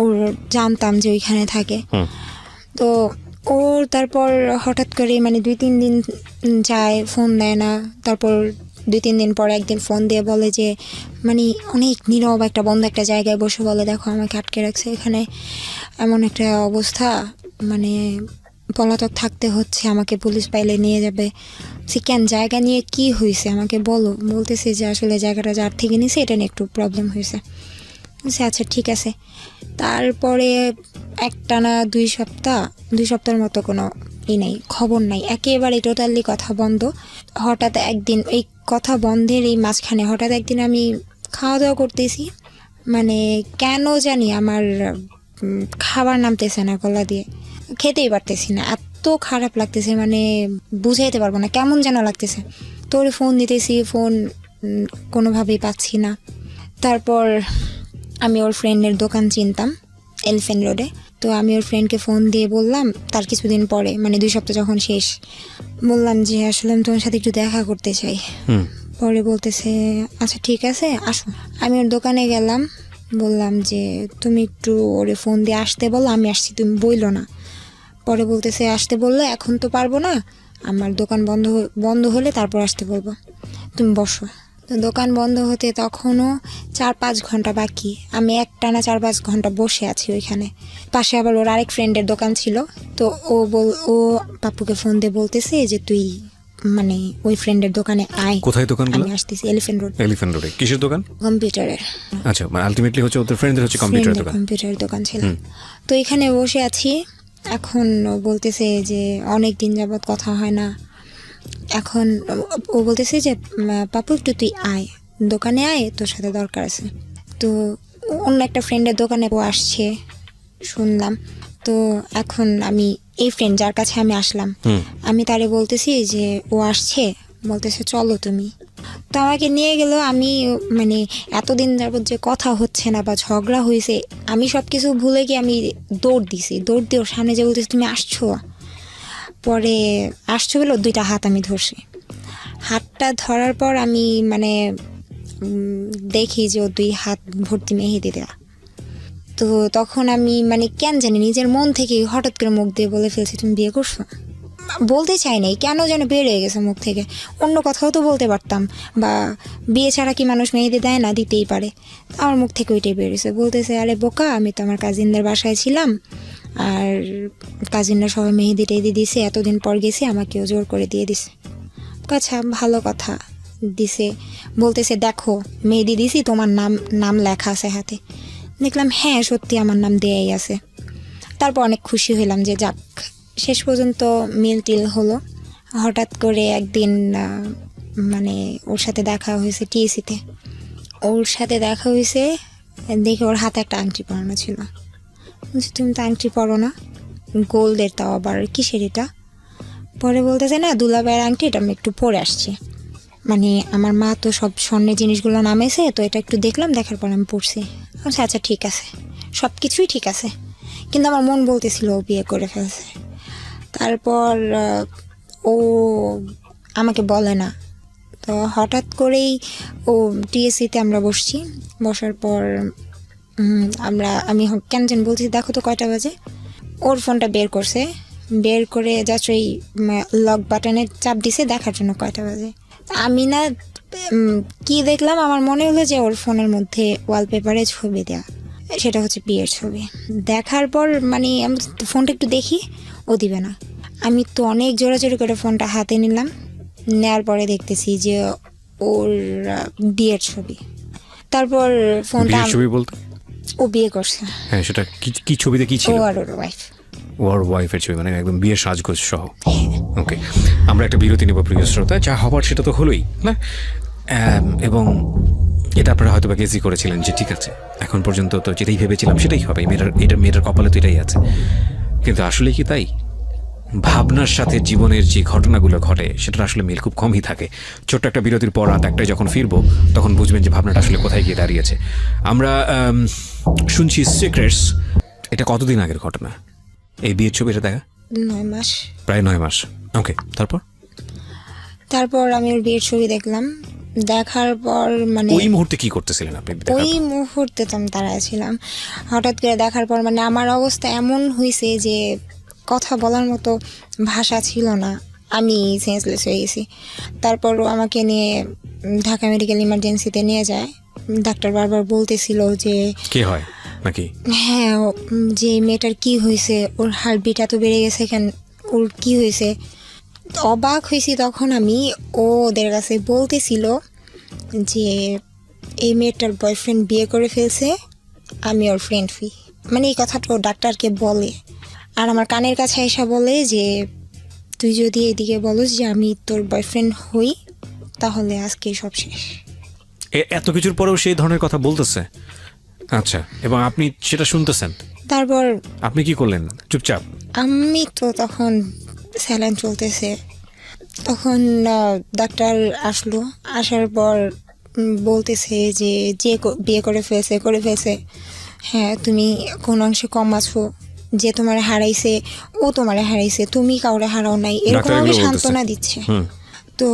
ওর জানতাম যে ওইখানে থাকে। হুম। তো ওর তারপর হঠাৎ করে মানে 2-3 দিন যায়, ফোন দেয় না। তারপর 2-3 দিন পর একদিন ফোন দিয়ে বলে যে মানে অনেক নীরব একটা বন্ধ একটা জায়গায় বসে বলে দেখো আমাকে আটকে রাখছে এখানে, এমন একটা অবস্থা, মানে পলাতক থাকতে হচ্ছে, আমাকে পুলিশ পাইলে নিয়ে যাবে। সে কেন, জায়গা নিয়ে কি হয়েছে আমাকে বলো। বলতেছে যে আসলে জায়গাটা যার থেকে নিছে এটা নিয়ে একটু প্রবলেম হয়েছে। আচ্ছা ঠিক আছে। তারপরে একটানা 2 সপ্তাহের মতো কোনো নেই, খবর নাই, একেবারে টোটালি কথা বন্ধ। হঠাৎ একদিন এই কথা বন্ধের এই মাঝখানে হঠাৎ একদিন আমি খাওয়া দাওয়া করতেছি, মানে কেন জানি আমার খাবার নামতেছে না গলা দিয়ে, খেতেই পারতেছি না, এত খারাপ লাগতেছে, মানে বুঝাইতে পারবো না, কেমন যেন লাগতেছে। তোর ফোন দিতেছি, ফোন কোনোভাবেই পাচ্ছি না। তারপর আমি ওর ফ্রেন্ডের দোকান চিনতাম এলিফ্যান্ট রোডে, তো আমি ওর ফ্রেন্ডকে ফোন দিয়ে বললাম তার কিছুদিন পরে, মানে 2 সপ্তাহ যখন শেষ, বললাম যে আসলে আমি তোমার সাথে একটু দেখা করতে চাই। পরে বলতেছে আচ্ছা ঠিক আছে আসো। আমি ওর দোকানে গেলাম, বললাম যে তুমি একটু ওরে ফোন দিয়ে আসতে বলো, আমি আসছি, তুমি বইলো না। পরে বলতেছে আসতে বললে এখন তো পারবো না, আমার দোকান বন্ধ হলে তারপর আসতে বলবো, তুমি বসো। তো দোকান বন্ধ হতে তখনও 4-5 ঘন্টা বাকি, আমি একটানা 4-5 ঘন্টা বসে আছি ওইখানে। পাশে আবার ওর আরেক ফ্রেন্ডের দোকান ছিল, তো ও পাপ্পুকে ফোন দিয়ে বলতেছে যে তুই মানে ওই ফ্রেন্ডের দোকানে আয়। কোথায় দোকানগুলো? আমি আসতেছি এলিফ্যান্ট রোডে। কিসের দোকান? কম্পিউটারের। আচ্ছা, মানে আলটিমেটলি হচ্ছে ওদের ফ্রেন্ডদের হচ্ছে কম্পিউটারের দোকান ছিল। তো এখানে বসে আছি, এখন ও বলতেছে যে অনেক দিন যাবত কথা হয় না, এখন ও বলতেছে যে পাপু একটু তুই আয়, দোকানে আয়, তোর সাথে দরকার আছে। তো অন্য একটা ফ্রেন্ডের দোকানে ও আসছে শুনলাম। তো এখন আমি এই ফ্রেন্ড যার কাছে আমি আসলাম, আমি তারে বলতেছি যে ও আসছে, বলতেছে চলো তুমি। তো আমাকে নিয়ে গেল। আমি মানে এতদিন যাবত যে কথা হচ্ছে না বা ঝগড়া হয়েছে, আমি সব কিছু ভুলে গিয়ে আমি দৌড় দিয়ে ওর সামনে যে বলতেছি তুমি আসছো। পরে আসছো বলে 2টা হাত আমি ধরছি। হাতটা ধরার পর আমি মানে দেখি যে ও 2 হাত ভর্তি মেহেদি দেওয়া। তো তখন আমি মানে কেন জানি নিজের মন থেকে হঠাৎ করে মুখ দিয়ে বলে ফেলছি তুমি বিয়ে করছো। বলতে চাই নাই, কেন যেন বের হয়ে গেছে মুখ থেকে। অন্য কথাও তো বলতে পারতাম, বা বিয়ে ছাড়া কি মানুষ মেহেদি দেয় না, দিতেই পারে। আমার মুখ থেকে ওইটাই বেরিয়েছে। বলতেছে আরে বোকা, আমি তো আমার কাজিনদের বাসায় ছিলাম, আর কাজিনরা সবাই মেহেদি টেহেদি দিছে, এতদিন পর গেছি, আমাকেও জোর করে দিয়ে দিছে। আচ্ছা ভালো কথা দিছে। বলতেছে দেখো মেহেদি দিছি, তোমার নাম লেখা আছে হাতে। দেখলাম হ্যাঁ সত্যি আমার নাম দেয়াই আছে। তারপর অনেক খুশি হইলাম যে যাক, শেষ পর্যন্ত মিল টিল হলো। হঠাৎ করে একদিন মানে ওর সাথে দেখা হয়েছে টিএসিতে। ওর সাথে দেখা হয়েছে দেখে ওর হাতে একটা আংটি পরানো ছিল। বলছি তুমি তো আংটি পরো না, গোল্ডের, তাও আবার কিসের এটা? পরে বলতেছে না দুলাভাইয়ের আংটি, এটা আমি একটু পরে আসছি, মানে আমার মা তো সব স্বর্ণের জিনিসগুলো নামেছে, তো এটা একটু দেখলাম, দেখার পর আমি পড়ছি। আচ্ছা আচ্ছা ঠিক আছে, সব কিছুই ঠিক আছে, কিন্তু আমার মন বলতেছিল ও বিয়ে করে ফেলছে। তারপর ও আমাকে বলে না। তো হঠাৎ করেই ও টিএসসিতে আমরা বসার পর আমি কেন যেন বলছি দেখো তো কয়টা বাজে। ওর ফোনটা বের করে জাস্ট ওই লক বাটনে চাপ দিছে দেখার জন্য কয়টা বাজে। আমি না কি দেখলাম, আমার মনে হলো যে ওর ফোনের মধ্যে ওয়ালপেপারে ছবি দেওয়া, সেটা হচ্ছে বিয়ের ছবি। দেখার পর মানে আমি ফোনটা একটু দেখি, ও দিবে না। আমি তো অনেক জোরাজোরি করে ফোনটা হাতে নিলাম, নেওয়ার পরে দেখতেছি যে ওর বিয়ের ছবি। তারপর ফোনটা ও বিয়ে করছে। হ্যাঁ, সেটা কি ছবিতে কি ছিল? ও আর ওর ওয়াইফ। ওর ওয়াইফের ছবি, মানে একদম বিয়ের সাজগোজ সহ। ওকে, আমরা একটা বিরতি নেব প্রিয় শ্রোতা। যা হবার সেটা তো হলোই না, এবং এটা আপনারা হয়তো বা গেসই করেছিলেন যে ঠিক আছে এখন পর্যন্ত তো যেটাই ভেবেছিলাম সেটাই হবে, মেয়েটার কপালে তো এটাই আছে। কিন্তু আসলে কি তাই? ভাবনার সাথে জীবনের যে ঘটনাগুলো ঘটে সেটার আসলে মিল খুব কমই থাকে। ছোট্ট একটা বিরতির পর রাত একটায় যখন ফিরবো তখন বুঝবেন যে ভাবনাটা আসলে কোথায় গিয়ে দাঁড়িয়েছে। আমরা শুনছি সিক্রেটস এটা কতদিন আগের ঘটনা এই বিয়ের ছবিটা দেখা? 9 মাস। প্রায় 9 মাস। ওকে, তারপর? তারপর আমি ওর বিয়ের ছবি দেখলাম, দেখার পর মানে ওই মুহূর্তে কি করতেছিলেন আপনি ওই মুহূর্তে তো আমি দাঁড়ায় ছিলাম। হঠাৎ করে দেখার পর মানে আমার অবস্থা এমন হয়েছে যে কথা বলার মতো ভাষা ছিল না, আমি সেন্সলেস হয়ে গেছি। তারপরও আমাকে নিয়ে ঢাকা মেডিকেল ইমার্জেন্সিতে নিয়ে যায়। ডাক্তার বারবার বলতেছিল যে কে হয় নাকি? হ্যাঁ, যে মেয়েটার কি হয়েছে, ওর হার্টবিট এত বেড়ে গেছে কেন, ওর কি হয়েছে। অবাক হয়েছি তখন আমি। ওদের কাছে বলতেছিল যে এই মেয়েটার বয়ফ্রেন্ড বিয়ে করে ফেলছে, আমি ওর ফ্রেন্ড হই। মানে এই কথাটা ও ডাক্তারকে বলে, আর আমার কানের কাছে এসে বলে যে তুই যদি এদিকে বলস যে আমি তোর বয়ফ্রেন্ড হই তাহলে আজকে সব শেষ। এত কিছুর পরেও সেই ধরনের কথা বলতেছে? আচ্ছা, এবং আপনি সেটা শুনতেছেন, তারপর আপনি কি করলেন? চুপচাপ? আমি তো তখন স্যালাইন চলতেছে, তখন ডাক্তার আসলো। আসার পর বলতেছে যে বিয়ে করে ফেলছে। হ্যাঁ, তুমি কোন অংশে কম আছো, যে তোমার হারাইছে ও তোমার হারাইছে, তুমি কাউরে হারাও নাই, এরকম ডাক্তার ভাবে এগুলো সান্ত্বনা দিচ্ছে। তো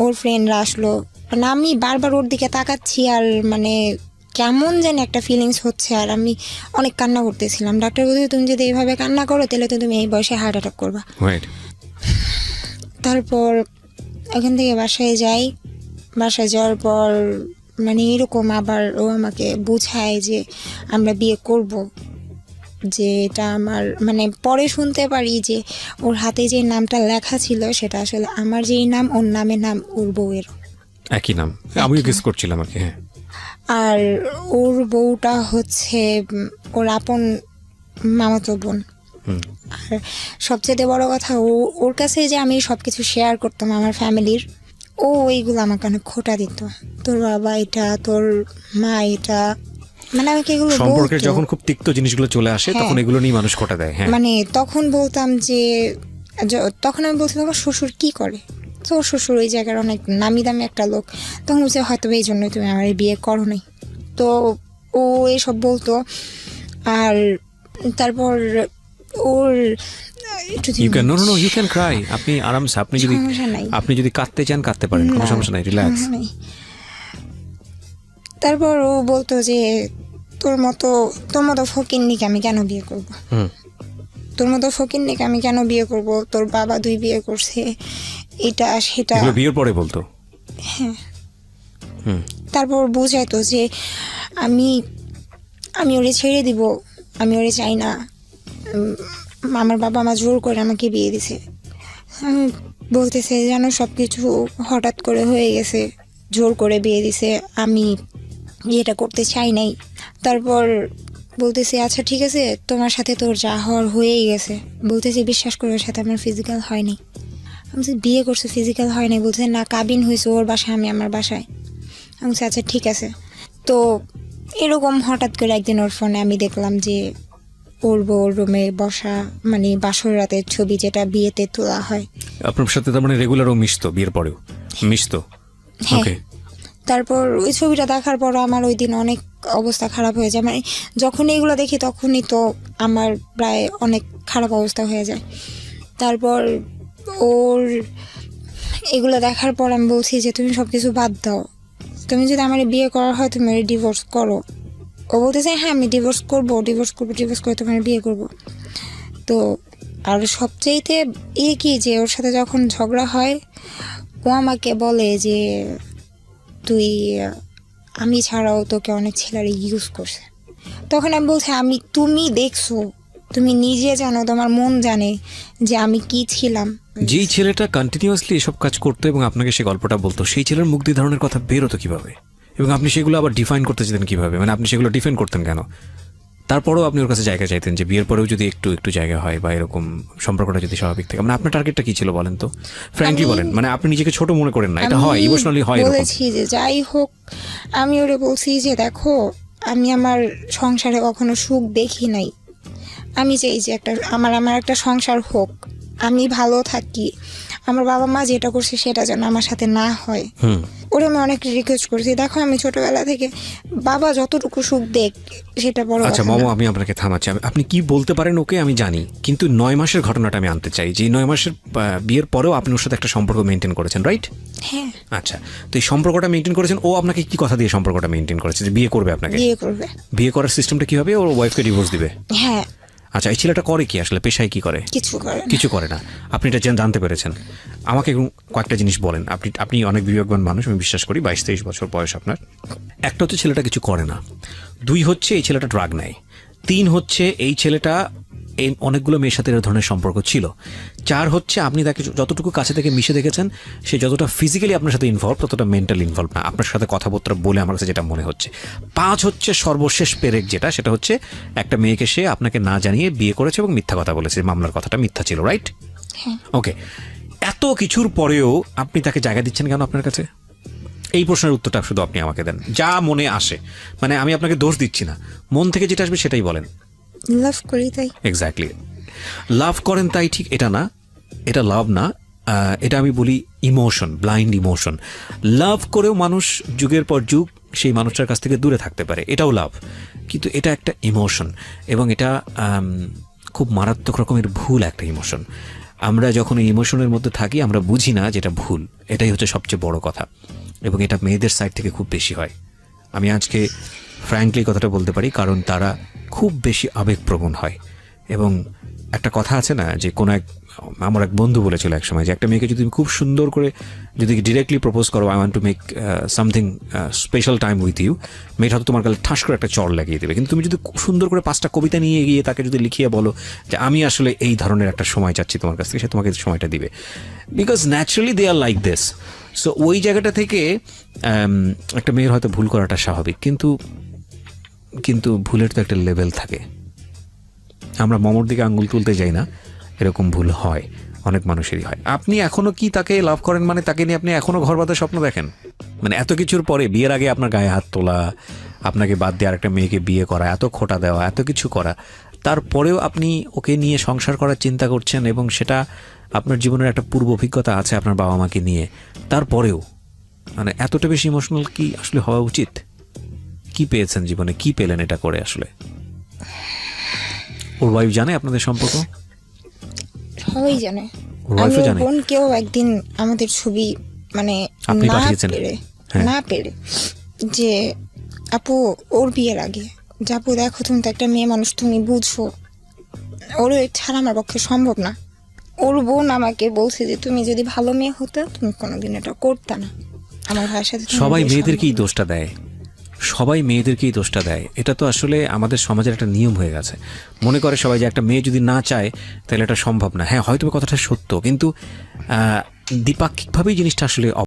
ওর ফ্রেন্ডরা আসলো, মানে আমি বারবার ওর দিকে তাকাচ্ছি আর মানে কেমন জানি একটা ফিলিংস হচ্ছে, আর আমি অনেক কান্না করতেছিলাম। ডাক্তার বলছে তুমি যদি এইভাবে কান্না করো তাহলে তো তুমি এই বয়সে হার্ট অ্যাটাক করবা। তারপর এখান থেকে বাসায় যাই। বাসায় যাওয়ার পর মানে এরকম আবার ও আমাকে বোঝায় যে আমরা বিয়ে করব, যে এটা আমার মানে পরে শুনতে পারি যে ওর হাতে যে নামটা লেখা ছিল সেটা আসলে আমার যেই নাম, ওর নামের নাম ওর বউয়ের একই নাম। আমিও গেস করছিলাম আর কি। হ্যাঁ, আর ওর বউটা হচ্ছে ওর আপন মামাতো বোন। আর সবচেয়ে বড় কথা, ওর কাছে যে আমি সবকিছু শেয়ার করতাম আমার ফ্যামিলির, ও এইগুলো আমাকে অনেক খোঁটা দিত। তোর বাবা এটা, তোর মা এটা, মানে আমাকে এগুলো সম্পর্কের বলতো। যখন খুব তিক্ত জিনিসগুলো চলে আসে তখন এগুলো নিয়ে মানুষ খোঁটা দেয়। হ্যাঁ, মানে তখন বলতাম যে তখন আমি বলছিলাম আমার শ্বশুর কি করে, তো ওর শ্বশুর ওই জায়গার অনেক নামি দামি একটা লোক। তখন বলছে হয়তো এই জন্যই তুমি আমার বিয়ে করো নাই। তো ও এসব বলতো। আর তারপর ওর you can know you can cry. আপনি আরামসে, আপনি যদি কাঁদতে চান কাঁদতে পারেন, কোনো সমস্যা নাই, রিল্যাক্স। তারপর ও বলতো যে তোর মতো ফকিন্নিকে আমি কেন বিয়ে করবো, তোর মতো ফকিন্নিকে আমি কেন বিয়ে করব, তোর বাবা 2 বিয়ে করছে, এটা সেটা। এগুলো বিয়ের পরে বলতো? হ্যাঁ। তারপর বুঝাইতো যে আমি ওরে ছেড়ে দিব, আমি ওরে চাই না, আমার বাবা মা জোর করে আমাকে বিয়ে দিছে। আমি বলতেছে যেন সব কিছু হঠাৎ করে হয়ে গেছে, জোর করে বিয়ে দিছে, আমি বিয়েটা করতে চাই নাই। তারপর বলতেছে আচ্ছা ঠিক আছে, তোমার সাথে তোর যা হওয়ার হয়েই গেছে। বলতেছে বিশ্বাস করে ওর সাথে আমার ফিজিক্যাল হয়নি। আমি বলছি বিয়ে করছে ফিজিক্যাল হয়নি। বলছে না, কাবিন হয়েছে ওর বাসায়, আমি আমার বাসায়। আমি বলছি আচ্ছা ঠিক আছে। তো এরকম হঠাৎ করে একদিন ওর ফোনে আমি দেখলাম যে ওর বউর রুমে বসা, মানে বাসর রাতের ছবি যেটা বিয়েতে তোলা হয়। আপনার সাথে তার মানে রেগুলারও মিশতো? বিয়ের পরেও মিশতো? হ্যাঁ। ওকে। তারপর ওই ছবিটা দেখার পর আমার ওই দিন অনেক অবস্থা খারাপ হয়ে যায়। মানে যখন এগুলো দেখি তখনই তো আমার প্রায় অনেক খারাপ অবস্থা হয়ে যায়। তারপর ওর এগুলো দেখার পর আমি বলছি যে তুমি সব কিছু বাদ দাও, তুমি যদি আমার বিয়ে করা হয় তুমি ডিভোর্স করো। ও বলতেছে হ্যাঁ আমি ডিভোর্স করে তোমার বিয়ে করব। তো আর সবচেয়েতে কি যে ওর সাথে যখন ঝগড়া হয় ও আমাকে বলে যে আমি ছাড়াও তোকে অনেক ছেলেরা ইউজ করছে। তখন আমি বলছি তুমি দেখছো, তুমি নিজে জানো, তোমার মন জানে যে আমি কি ছিলাম। যেই ছেলেটা কন্টিনিউয়াসলি এসব কাজ করতো এবং আপনাকে সে গল্পটা বলতো, সেই ছেলের মুখ দিয়ে ধরনের কথা বেরোতো কিভাবে, এবং আপনি সেগুলো আবার ডিফাইন করতে চাইতেন কিভাবে? মানে আপনি সেগুলো ডিফাইন করতেন কেন? তারপরেও আপনি ওর কাছে জায়গা চাইতেন যে বিয়ের পরেও যদি একটু জায়গা হয় বা এরকম সম্পর্কটা যদি স্বাভাবিক থাকে। মানে আপনার টার্গেটটা কি ছিল বলেন তো, ফ্র্যাঙ্কলি বলেন। মানে আপনি নিজেকে ছোট মনে করেন না, এটা হয়, ইমোশনালি হয়। বলেছি যে যাই হোক, আমি ওরে বলছি যে দেখো আমি আমার সংসারে কখনো সুখ দেখি নাই, আমি চাই যে আমার একটা সংসার হোক, আমি ভালো থাকি, আমার বাবা মা যেটা করছে সেটা যেন আমার সাথে না হয়। ওরে আমি অনেক রিকোয়েস্ট করছি, দেখো আমি ছোটবেলা থেকে বাবা যতটুকু সুখ দেখ সেটা বড় আচ্ছা কথা মামা, না। আমি আপনাকে থামাচ্ছি। আপনি কি বলতে পারেন ওকে আমি জানি, কিন্তু 9 মাসের ঘটনাটা আমি আনতে চাই, যে 9 মাসের বিয়ের পরেও আপনি ওর সাথে একটা সম্পর্ক মেনটেন করেছেন, রাইট? হ্যাঁ, আচ্ছা, তো এই সম্পর্কটা মেনটেন করেছেন, ও আপনাকে কি কথা দিয়ে সম্পর্কটা মেনটেন করেছে যে বিয়ে করবে আপনাকে? বিয়ে করবে। বিয়ে করার সিস্টেমটা কি হবে? ওর ওয়াইফকে ডিভোর্স দিবে? হ্যাঁ, আচ্ছা, এই ছেলেটা করে কি আসলে, পেশায় কি করে? কিছু করে না। কিছু করে না। আপনি এটা জানতে পেরেছেন। আমাকে কয়েকটা জিনিস বলেন। আপনি অনেক বিবেকবান মানুষ, আমি বিশ্বাস করি। 22-23 বছর বয়স আপনার। একটা হচ্ছে ছেলেটা কিছু করে না, 2 হচ্ছে এই ছেলেটা ড্রাগ নেয়, 3 হচ্ছে এই ছেলেটা এই অনেকগুলো মেয়ের সাথে এর ধরনের সম্পর্ক ছিল, 4 হচ্ছে আপনি তাকে যতটুকু কাছে থেকে মিশে দেখেছেন সে যতটা ফিজিক্যালি আপনার সাথে ইনভলভ ততটা মেন্টালি ইনভলভ না, আপনার সাথে কথাবার্তা বলে আমার কাছে যেটা মনে হচ্ছে। 5 হচ্ছে সর্বশেষ পেরেক যেটা, সেটা হচ্ছে একটা মেয়েকে সে আপনাকে না জানিয়ে বিয়ে করেছে এবং মিথ্যা কথা বলেছে, মামলার কথাটা মিথ্যা ছিল, রাইট? ওকে, এত কিছুর পরেও আপনি তাকে জায়গা দিচ্ছেন কেন আপনার কাছে? এই প্রশ্নের উত্তরটা শুধু আপনি আমাকে দেন, যা মনে আসে। মানে আমি আপনাকে দোষ দিচ্ছি না, মন থেকে যেটা আসবে সেটাই বলেন। লাভ করি তাই। এক্স্যাক্টলি, লাভ করেন তাই ঠিক এটা না, এটা লাভ না, এটা আমি বলি ইমোশন, ব্লাইন্ড ইমোশন। লাভ করেও মানুষ যুগের পর যুগ সেই মানুষটার কাছ থেকে দূরে থাকতে পারে, এটাও লাভ, কিন্তু এটা একটা ইমোশন এবং এটা খুব মারাত্মক রকমের ভুল একটা ইমোশন। আমরা যখন এই ইমোশনের মধ্যে থাকি আমরা বুঝি না যেটা ভুল, এটাই হচ্ছে সবচেয়ে বড় কথা, এবং এটা মেয়েদের সাইড থেকে খুব বেশি হয়। আমি আজকে ফ্র্যাঙ্কলি কথাটা বলতে পারি, কারণ তারা খুব বেশি আবেগপ্রবণ হয়। এবং একটা কথা আছে না, যে কোনো আমার এক বন্ধু বলেছিল এক সময় যে একটা মেয়েকে যদি তুমি খুব সুন্দর করে যদি ডিরেক্টলি প্রপোজ করো, I want to make something special time with you, মেয়েটা হয়তো তোমার গালে ঠাস করে একটা চড় লাগিয়ে দেবে। কিন্তু তুমি যদি খুব সুন্দর করে 5টা কবিতা নিয়ে গিয়ে তাকে যদি লিখিয়ে বলো যে আমি আসলে এই ধরনের একটা সময় চাচ্ছি তোমার কাছ থেকে, সে তোমাকে সময়টা দিবে, because naturally they are like this. So ওই জায়গাটা থেকে একটা মেয়ের হয়তো ভুল করাটা স্বাভাবিক, কিন্তু ভুলের তো একটা লেভেল থাকে। আমরা মমর দিকে আঙ্গুল তুলতে যাই না, এরকম ভুল হয়, অনেক মানুষেরই হয়। আপনি এখনো কি তাকে লাভ করেন? মানে তাকে নিয়ে আপনি এখনো ঘর বাঁধার স্বপ্ন দেখেন? মানে এত কিছুর পরে, বিয়ের আগে আপনার গায়ে হাত তোলা, আপনাকে বাদ দিয়ে আরেকটা মেয়েকে বিয়ে করা, এত খোটা দেওয়া, এত কিছু করা, তারপরেও আপনি ওকে নিয়ে সংসার করার চিন্তা করছেন এবং সেটা আপনার জীবনের একটা পূর্ব অভিজ্ঞতা আছে আপনার বাবা মাকে নিয়ে, তারপরেও মানে এতটা বেশি ইমোশনাল কি আসলে হওয়া উচিত? কি পেয়েছেন জীবনে, কি পেলেন এটা করে আসলে? ওর ওয়াইফ জানে আপনাদের সম্পর্ক? সবাই জানে। ওর ওয়াইফও আমি জানে? বোনকেও একদিন আমাদের ছবি মানে আপনি পাঠিয়েছেন? হ্যাঁ। না পেরে যে আপু ওর বিয়ের আগে যে আপু দেখো তুমি তো একটা মেয়ে মানুষ, তুমি বুঝো ওর ছাড়া আমার পক্ষে সম্ভব না। ওর বোন আমাকে বলছে যে তুমি যদি ভালো মেয়ে হতে তুমি কোনোদিন এটা করতে না, আমার ভাইয়ের সাথে তোমার সবাই বিয়ে মেয়েদেরকেই সম্ভব না। দোষটা দেয়, সবাই মেয়েদেরকেই দোষটা দেয়। এটা তো আসলে আমাদের সমাজের একটা নিয়ম হয়ে গেছে। মনে করে সবাই যে একটা মেয়ে যদি না চায় তাহলে এটা সম্ভব না। হ্যাঁ, হয়তো কথাটা সত্য, কিন্তু দ্বিপাক্ষিকভাবেই জিনিসটা আসলে